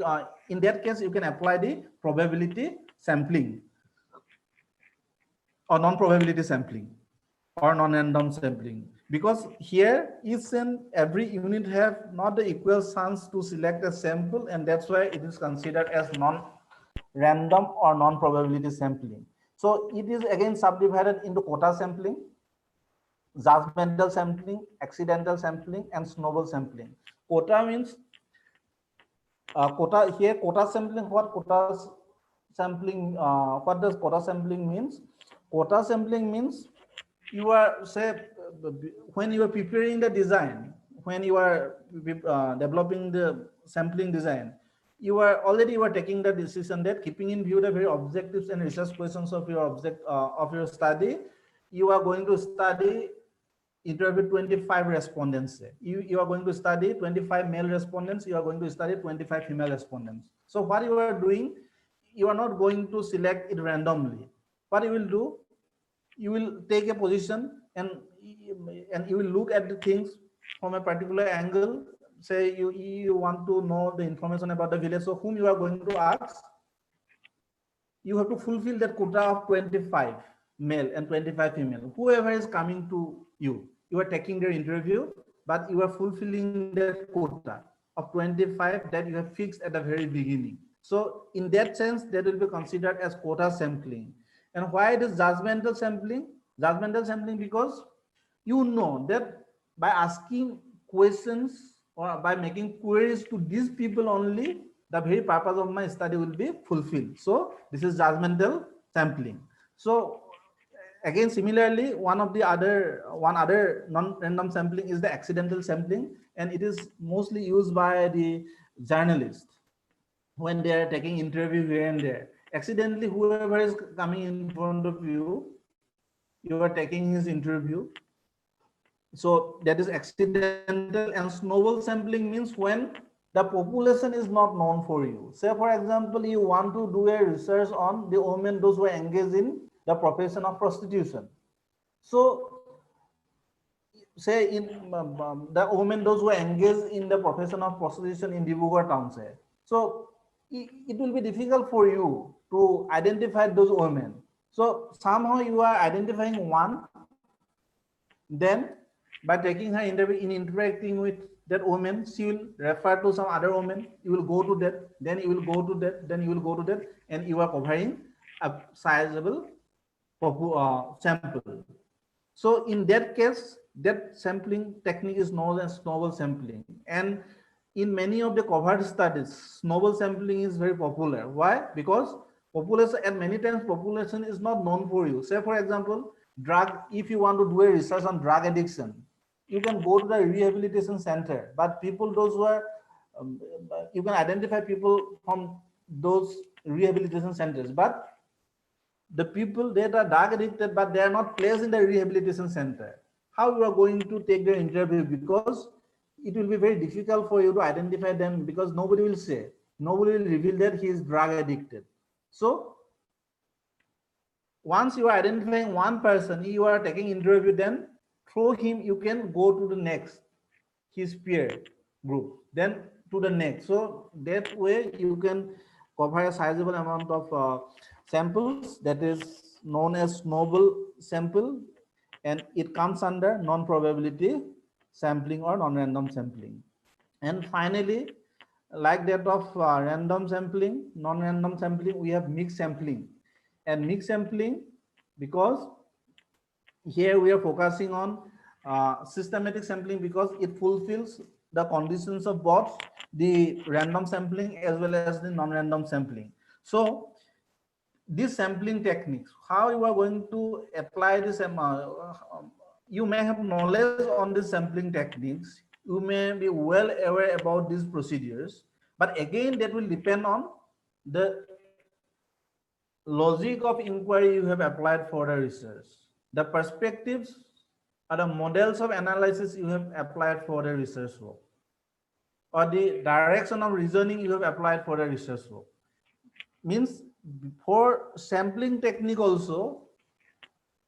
in that case you can apply the probability sampling or non-probability sampling or non-random sampling, because here each and every unit have not the equal chance to select a sample, and that's why it is considered as non-random or non-probability sampling. So it is again subdivided into quota sampling, judgmental sampling, accidental sampling, and snowball sampling. Quota means quota here. Quota sampling. What quota sampling? What does quota sampling means? Quota sampling means you are say when you are preparing the design, when you are developing the sampling design, you are taking the decision that keeping in view the very objectives and research questions of your of your study, you are going to study interview 25 respondents. You are going to study 25 male respondents, you are going to study 25 female respondents. So what you are doing, you are not going to select it randomly. What you will do, you will take a position and you will look at the things from a particular angle. Say you want to know the information about the village, so whom you are going to ask, you have to fulfill that quota of 25 male and 25 female. Whoever is coming to you, you are taking their interview, but you are fulfilling that quota of 25 that you have fixed at the very beginning. So in that sense, that will be considered as quota sampling. And why it is judgmental sampling? Judgmental sampling because you know that by asking questions or by making queries to these people only, the very purpose of my study will be fulfilled. So this is judgmental sampling. So again, similarly, one other non-random sampling is the accidental sampling, and it is mostly used by the journalists when they are taking interview here and there. Accidentally, whoever is coming in front of you, you are taking his interview. So that is accidental. And snowball sampling means when the population is not known for you. Say for example, you want to do a research on the women, those who are engaged in the profession of prostitution. So say in the women, those who are engaged in the profession of prostitution in Dibrugarh town, say. So it will be difficult for you to identify those women. So somehow you are identifying one, then by taking her interview, in interacting with that woman, she will refer to some other woman. You will go to that, then you will go to that, then you will go to that, and you are covering a sizable sample. So in that case, that sampling technique is known as snowball sampling. And in many of the covered studies, snowball sampling is very popular. Why? Because population, and many times population is not known for you. Say for example, if you want to do a research on drug addiction, you can go to the rehabilitation center, but people, those who are, you can identify people from those rehabilitation centers, but the people that are drug addicted, but they are not placed in the rehabilitation center. How you are going to take their interview? Because it will be very difficult for you to identify them, because nobody will reveal that he is drug addicted. So once you are identifying one person, you are taking interview, then through him you can go to the next, his peer group, then to the next. So that way you can cover a sizable amount of samples, that is known as snowball sample, and it comes under non-probability sampling or non-random sampling. And finally, like that of random sampling, non-random sampling, we have mixed sampling. And mixed sampling, because here we are focusing on systematic sampling, because it fulfills the conditions of both the random sampling as well as the non-random sampling. So these sampling techniques, how you are going to apply this, you may have knowledge on the sampling techniques, you may be well aware about these procedures, but again that will depend on the logic of inquiry you have applied for the research, the perspectives or the models of analysis you have applied for the research work, or the direction of reasoning you have applied for the research work. Means for sampling technique also,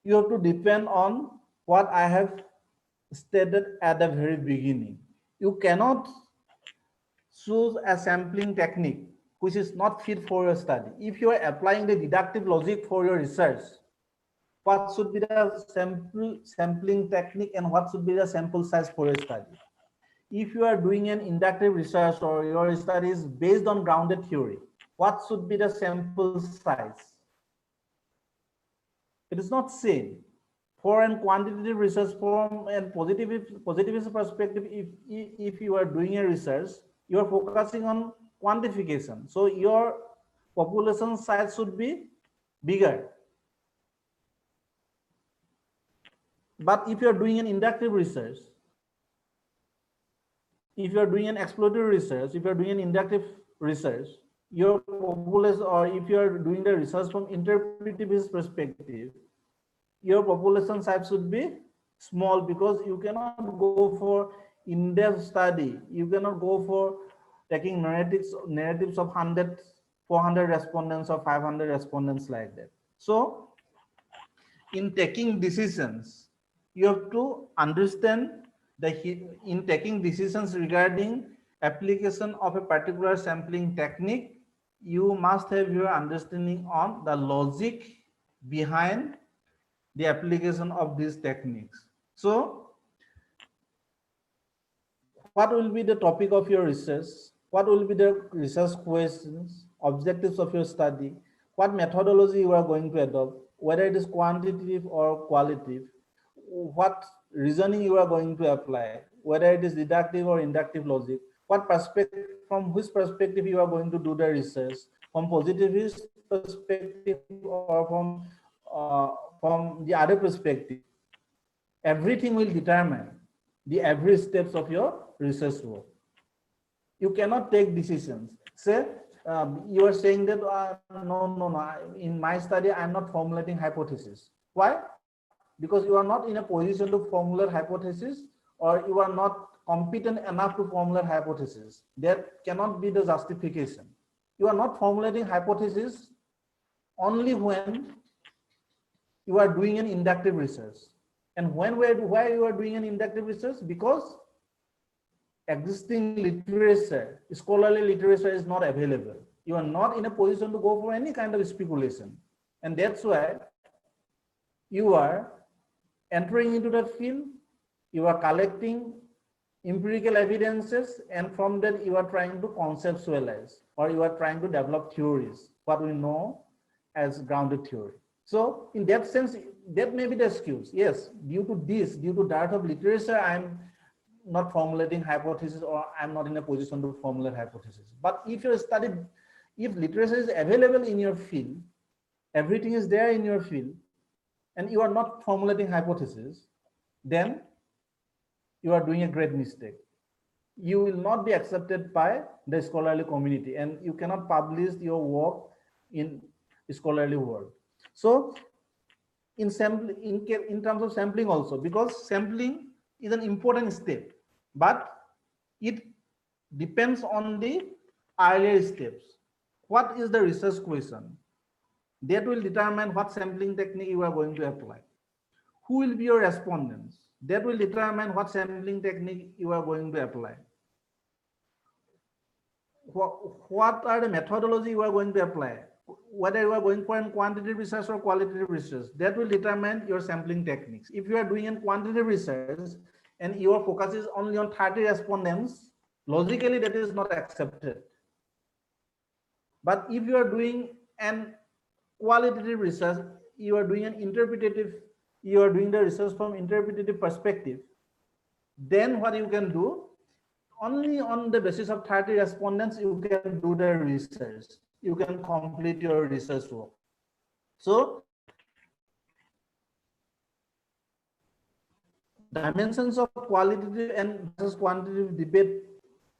you have to depend on what I have stated at the very beginning. You cannot choose a sampling technique which is not fit for your study. If you are applying the deductive logic for your research, what should be the sampling technique and what should be the sample size for your study? If you are doing an inductive research or your study is based on grounded theory, what should be the sample size? It is not same. For a quantitative research, from a positivist perspective, if you are doing a research, you are focusing on quantification. So your population size should be bigger. But if you are doing an inductive research, if you are doing an exploratory research, if you are doing an inductive research, your population, or if you are doing the research from interpretivist perspective, your population size should be small, because you cannot go for in-depth study. You cannot go for taking narratives of 100, 400 respondents or 500 respondents like that. So in taking decisions, you have to understand in taking decisions regarding application of a particular sampling technique, you must have your understanding on the logic behind the application of these techniques. So what will be the topic of your research? What will be the research questions, objectives of your study? What methodology you are going to adopt, whether it is quantitative or qualitative? What reasoning you are going to apply, whether it is deductive or inductive logic? What perspective, from which perspective you are going to do the research? From positivist perspective or from the other perspective? Everything will determine the average steps of your research work. You cannot take decisions. Say, you are saying that no, in my study I am not formulating hypothesis. Why? Because you are not in a position to formulate hypothesis, or you are not competent enough to formulate hypothesis. That cannot be the justification. You are not formulating hypothesis only when you are doing an inductive research. And why you are doing an inductive research? Because existing literature, scholarly literature is not available. You are not in a position to go for any kind of speculation. And that's why you are entering into that field, you are collecting empirical evidences, and from that you are trying to conceptualize, or you are trying to develop theories, what we know as grounded theory. So in that sense, that may be the excuse. Yes, due to dearth of literature, I'm not formulating hypothesis, or I'm not in a position to formulate hypothesis. But if you study, if literature is available in your field, everything is there in your field, and you are not formulating hypothesis, then you are doing a great mistake. You will not be accepted by the scholarly community, and you cannot publish your work in scholarly world. So in terms of sampling also, because sampling is an important step, but it depends on the earlier steps. What is the research question? That will determine what sampling technique you are going to apply. Who will be your respondents? That will determine what sampling technique you are going to apply. What are the methodology you are going to apply? Whether you are going for in quantitative research or qualitative research, that will determine your sampling techniques. If you are doing in quantitative research and your focus is only on 30 respondents, logically that is not accepted. But if you are doing an qualitative research, you are doing an interpretative, you are doing the research from interpretative perspective, then what you can do, only on the basis of 30 respondents, you can do the research. You can complete your research work. So, dimensions of qualitative and versus quantitative debate,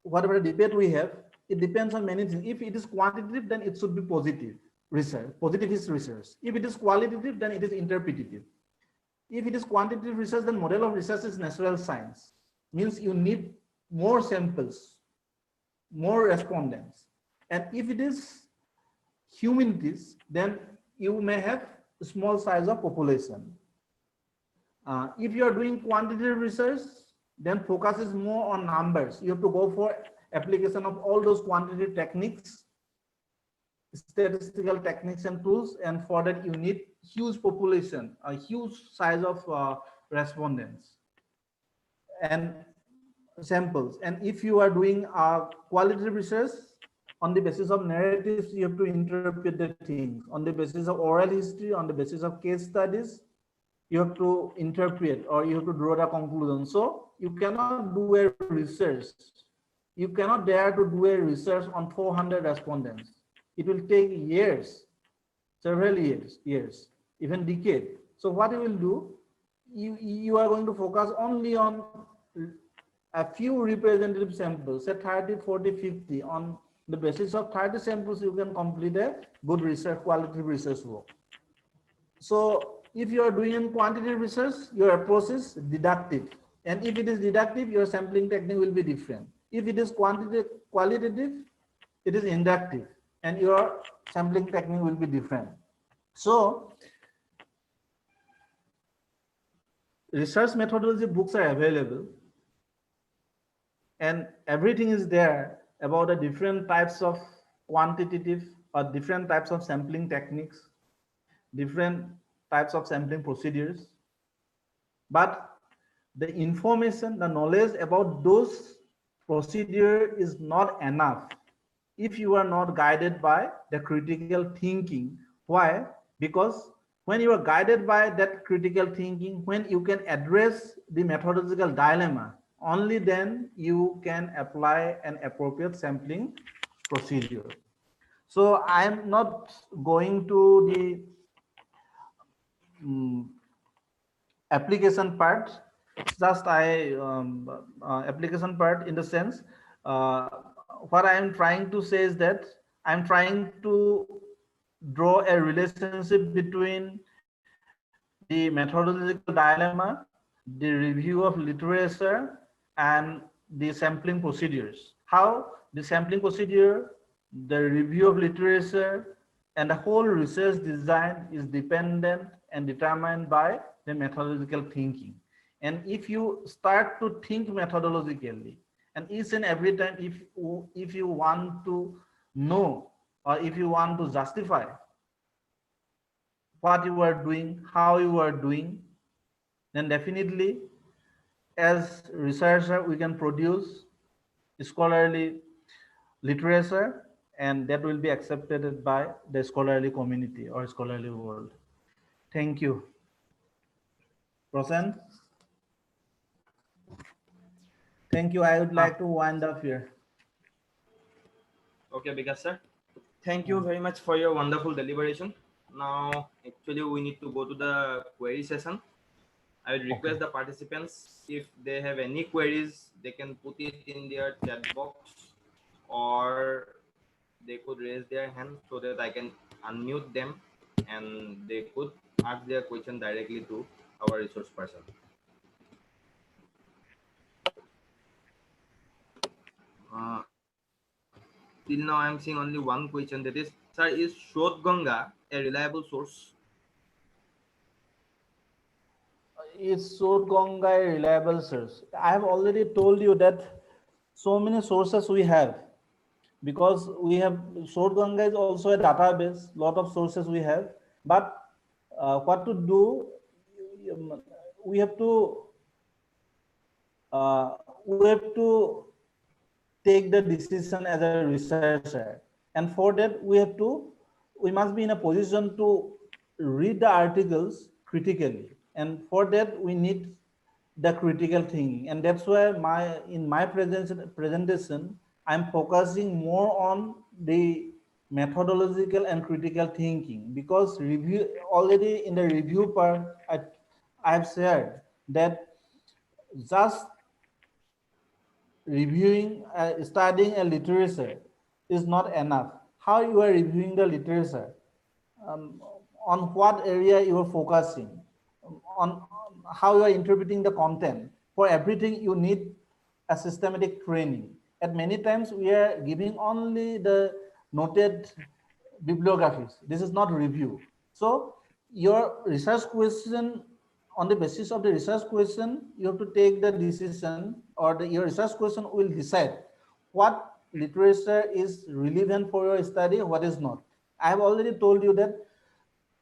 whatever debate we have, it depends on many things. If it is quantitative, then it should be positive research, positivist research. If it is qualitative, then it is interpretative. If it is quantitative research, then model of research is natural science. Means you need more samples, more respondents. And if it is humanities, then you may have a small size of population. If you are doing quantitative research, then focus is more on numbers. You have to go for application of all those quantitative techniques, statistical techniques and tools, and for that you need huge population, a huge size of respondents and samples. And if you are doing qualitative research, on the basis of narratives, you have to interpret the things. On the basis of oral history, on the basis of case studies, you have to interpret or you have to draw the conclusion. So you cannot do a research. You cannot dare to do a research on 400 respondents. It will take years, several years, even decade. So what you will do, you are going to focus only on a few representative samples, say 30, 40, 50. On the basis of 30 samples, you can complete a good research, qualitative research work. So if you are doing in quantitative research, your approach is deductive. And if it is deductive, your sampling technique will be different. If it is qualitative, it is inductive, and your sampling technique will be different. So research methodology books are available, and everything is there about the different types of quantitative or different types of sampling techniques, different types of sampling procedures. But the information, the knowledge about those procedure is not enough if you are not guided by the critical thinking. Why? Because when you are guided by that critical thinking, when you can address the methodological dilemma, only then you can apply an appropriate sampling procedure. So I am not going to the application part. It's just application part in the sense, what I am trying to say is that I'm trying to draw a relationship between the methodological dilemma, the review of literature, and the sampling procedures. How the sampling procedure, the review of literature, and the whole research design is dependent and determined by the methodological thinking. And if you start to think methodologically, and each and every time, if you want to know or if you want to justify what you are doing, how you are doing, then definitely as researcher we can produce scholarly literature, and that will be accepted by the scholarly community or scholarly world. Thank you. Prasan? Thank you. I would like to wind up here. Okay, Vikas sir. Thank you very much for your wonderful deliberation. Now, actually, we need to go to the query session. I would request the participants, if they have any queries, they can put it in their chat box, or they could raise their hand so that I can unmute them and they could ask their question directly to our resource person. Till now, I am seeing only one question. That is, sir, is Shrodganga a reliable source? Is Shrodganga a reliable source? I have already told you that so many sources we have, because we have Shrodganga is also a database, lot of sources we have, but what to do, we have to take the decision as a researcher, and for that we must be in a position to read the articles critically, and for that we need the critical thinking, and that's why in my presentation I'm focusing more on the methodological and critical thinking, because review already in the review part I've shared that just reviewing, studying a literature is not enough. How you are reviewing the literature, um, on what area you are focusing, on how you are interpreting the content. For everything, you need a systematic training. At many times, we are giving only the noted bibliographies. This is not review. So your research question, on the basis of the research question, you have to take the decision, or your research question will decide what literature is relevant for your study, what is not. I have already told you that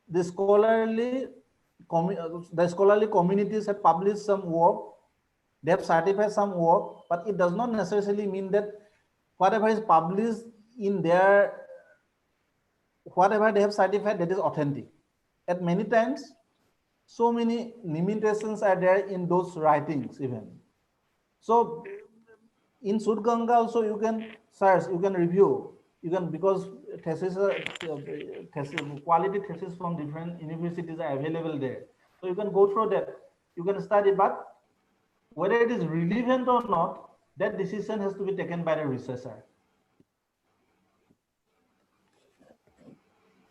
the scholarly communities have published some work, they have certified some work, but it does not necessarily mean that whatever is published in their, whatever they have certified, that is authentic. At many times, so many limitations are there in those writings even. So in Shrodganga also you can search, you can review, you can, because thesis, quality thesis from different universities are available there. So you can go through that, you can study, but whether it is relevant or not, that decision has to be taken by the researcher.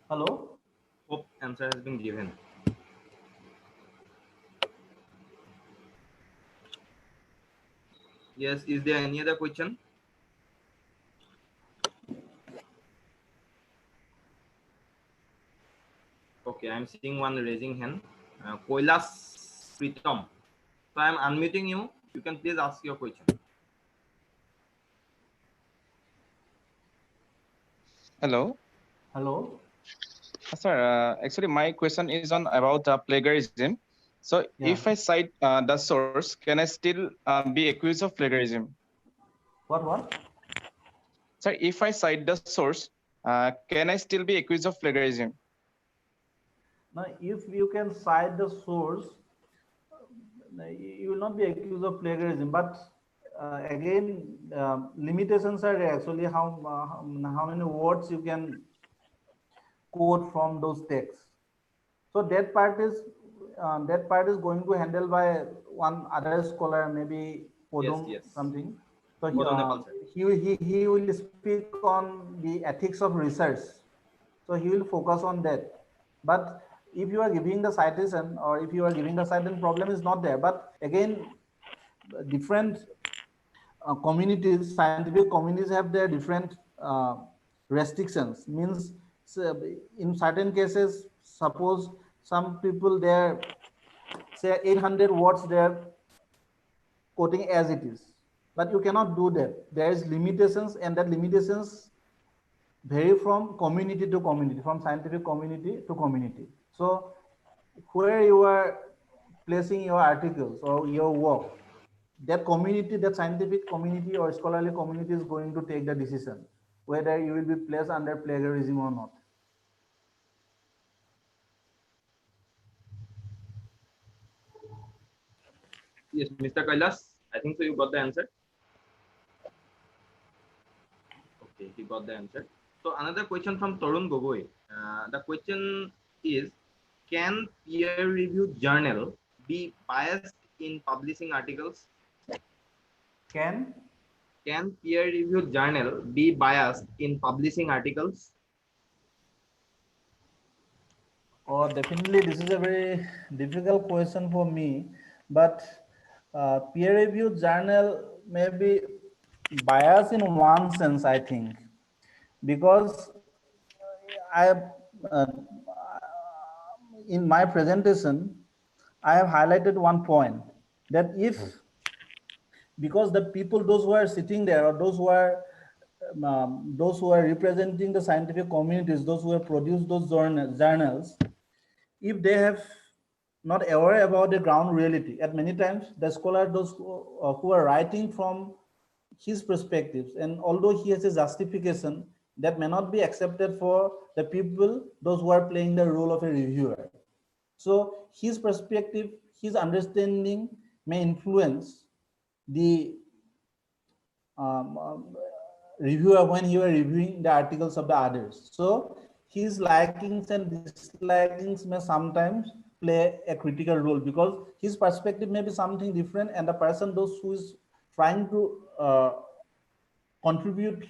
Hello? Hope answer has been given. Yes, is there any other question? Okay, I'm seeing one raising hand. Koilas Pritam. So I'm unmuting you. You can please ask your question. Hello. Hello? Sir, actually my question is on about plagiarism. So Yeah. if I cite the source, can I still be accused of plagiarism? What? Sir, if I cite the source, can I still be accused of plagiarism? Now, if you can cite the source, you will not be accused of plagiarism, but again, limitations are there. Actually, how many words you can quote from those texts. So that part is going to handle by one other scholar, maybe Podum Yes. something. So Podum Nepal, sir. he will speak on the ethics of research. So he will focus on that. But if you are giving the citation, or if you are giving the citation, problem is not there. But again, different communities, scientific communities have their different restrictions. Means in certain cases, suppose some people there say 800 words they're quoting as it is, but you cannot do that. There is limitations, and that limitations vary from community to community, from scientific community to community. So where you are placing your articles or your work, that community, that scientific community or scholarly community is going to take the decision whether you will be placed under plagiarism or not. Yes, Mr. Kailas, I think so you got the answer. Okay, he got the answer. So another question from Tarun Gogoi. The question is, can peer-reviewed journal be biased in publishing articles? Can Peer-reviewed journal be biased in publishing articles? Oh, definitely, this is a very difficult question for me, but peer-reviewed journal maybe bias in one sense, I think, because I have, in my presentation, I have highlighted one point that if, because the people, those who are sitting there, or those who are representing the scientific communities, those who have produced those journals, if they have not aware about the ground reality, at many times the scholar, those who are writing from his perspectives, and although he has a justification, that may not be accepted for the people, those who are playing the role of a reviewer. So his perspective, his understanding may influence the reviewer when he were reviewing the articles of the others. So his likings and dislikings may sometimes play a critical role, because his perspective may be something different, and the person, those who is trying to contribute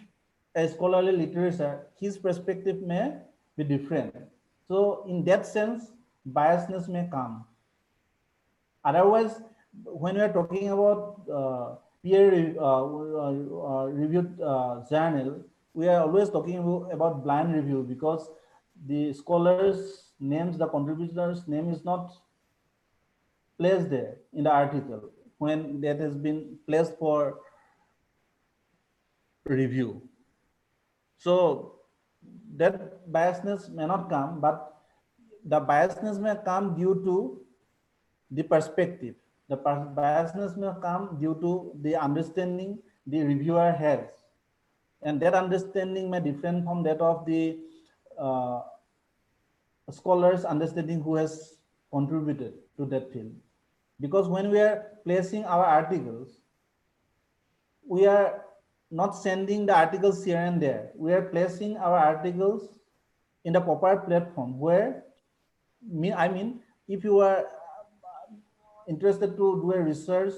a scholarly literature, his perspective may be different. So in that sense, biasness may come. Otherwise, when we are talking about peer-reviewed journal, we are always talking about blind review, because the scholars' names, the contributors' name is not placed there in the article when that has been placed for review. So that biasness may not come, but the biasness may come due to the perspective. The biasness may come due to the understanding the reviewer has, and that understanding may differ from that of the scholars' understanding who has contributed to that field. Because when we are placing our articles, we are not sending the articles here and there. We are placing our articles in the proper platform where, if you are interested to do a research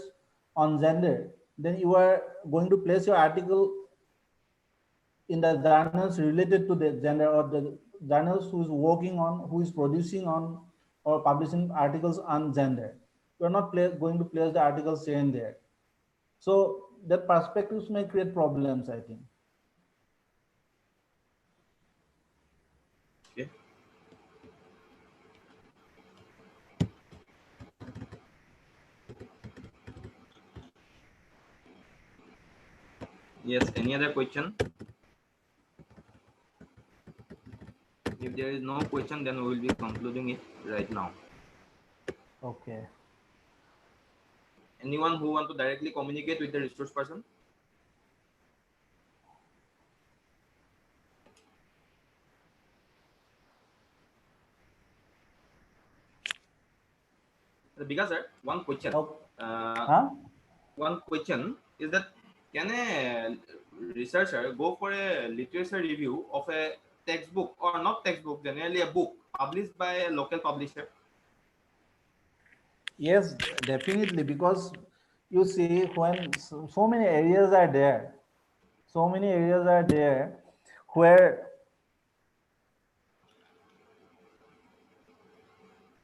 on gender, then you are going to place your article in the journals related to the gender, or the journals who is working on, who is producing on or publishing articles on gender. You are not going to place the articles here and there. So that perspectives may create problems, I think. Okay. Yes, any other question? If there is no question, then we will be concluding it right now. Okay. Anyone who want to directly communicate with the resource person? Because sir, one question. One question is that, can a researcher go for a literature review of a textbook, or not textbook, generally a book published by a local publisher? Yes, definitely, because you see, when so many areas are there, where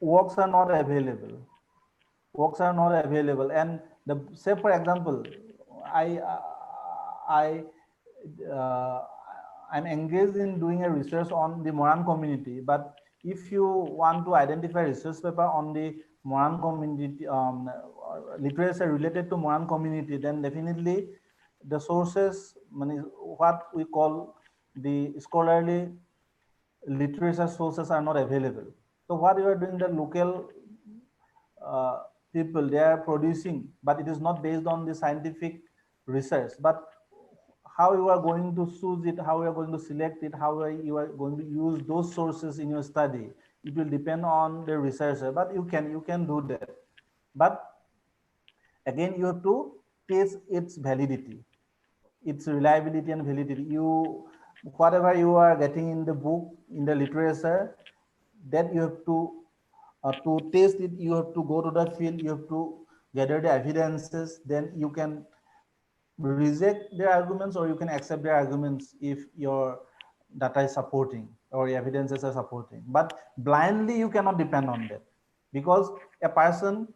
works are not available. And say for example, I'm engaged in doing a research on the Moran community, but if you want to identify research paper on the Moran community, literature related to Moran community, then definitely the sources, what we call the scholarly literature sources, are not available. So what you are doing, the local people, they are producing, but it is not based on the scientific research. But how you are going to choose it, how you are going to select it, how you are going to use those sources in your study, it will depend on the researcher. But you can do that. But again, you have to test its validity, its reliability and validity. Whatever you are getting in the book, in the literature, that you have to test it, you have to go to the field, you have to gather the evidences, then you can reject their arguments or you can accept their arguments if your data is supporting or your evidences are supporting. But blindly you cannot depend on that, because a person,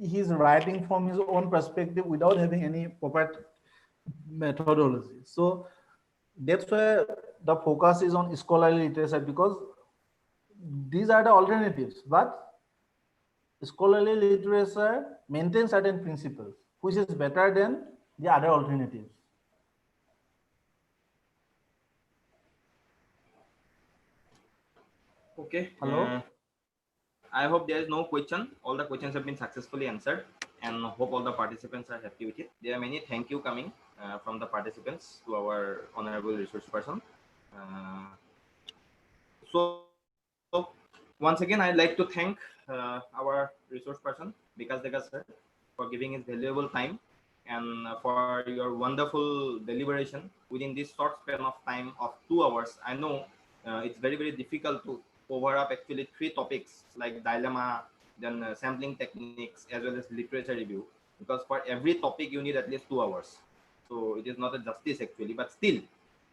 he is writing from his own perspective without having any proper methodology. So that's why the focus is on scholarly literature, because these are the alternatives, but scholarly literature maintains certain principles which is better than the other alternatives. Okay. Hello? I hope there is no question. All the questions have been successfully answered, and hope all the participants are happy with it. There are many thank you coming from the participants to our honorable resource person. So once again, I'd like to thank our resource person, Vikas Dega sir, for giving his valuable time and for your wonderful deliberation within this short span of time of 2 hours. I know it's very, very difficult to cover up actually 3 topics like dilemma, then sampling techniques, as well as literature review, because for every topic you need at least 2 hours. So it is not a justice actually, but still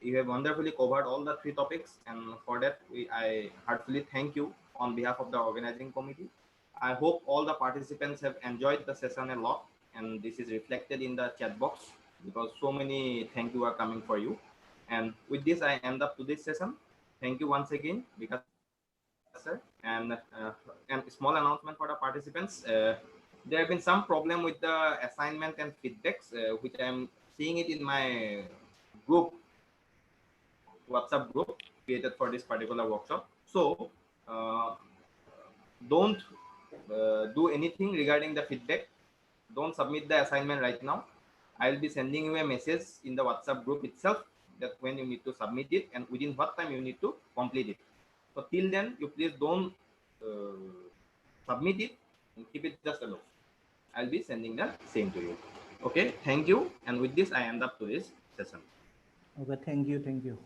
you have wonderfully covered all the 3 topics, and for that I heartfully thank you on behalf of the organizing committee. I hope all the participants have enjoyed the session a lot, and this is reflected in the chat box because so many thank you are coming for you. And with this, I end up to this session. Thank you once again, Vikas sir. And small announcement for the participants. There have been some problem with the assignment and feedbacks, which I am seeing it in my group, WhatsApp group created for this particular workshop. So don't do anything regarding the feedback. Don't submit the assignment right now. I'll be sending you a message in the WhatsApp group itself that when you need to submit it and within what time you need to complete it. So till then, you please don't submit it and keep it just alone. I'll be sending the same to you. Okay, thank you. And with this, I end up to this session. Okay, thank you.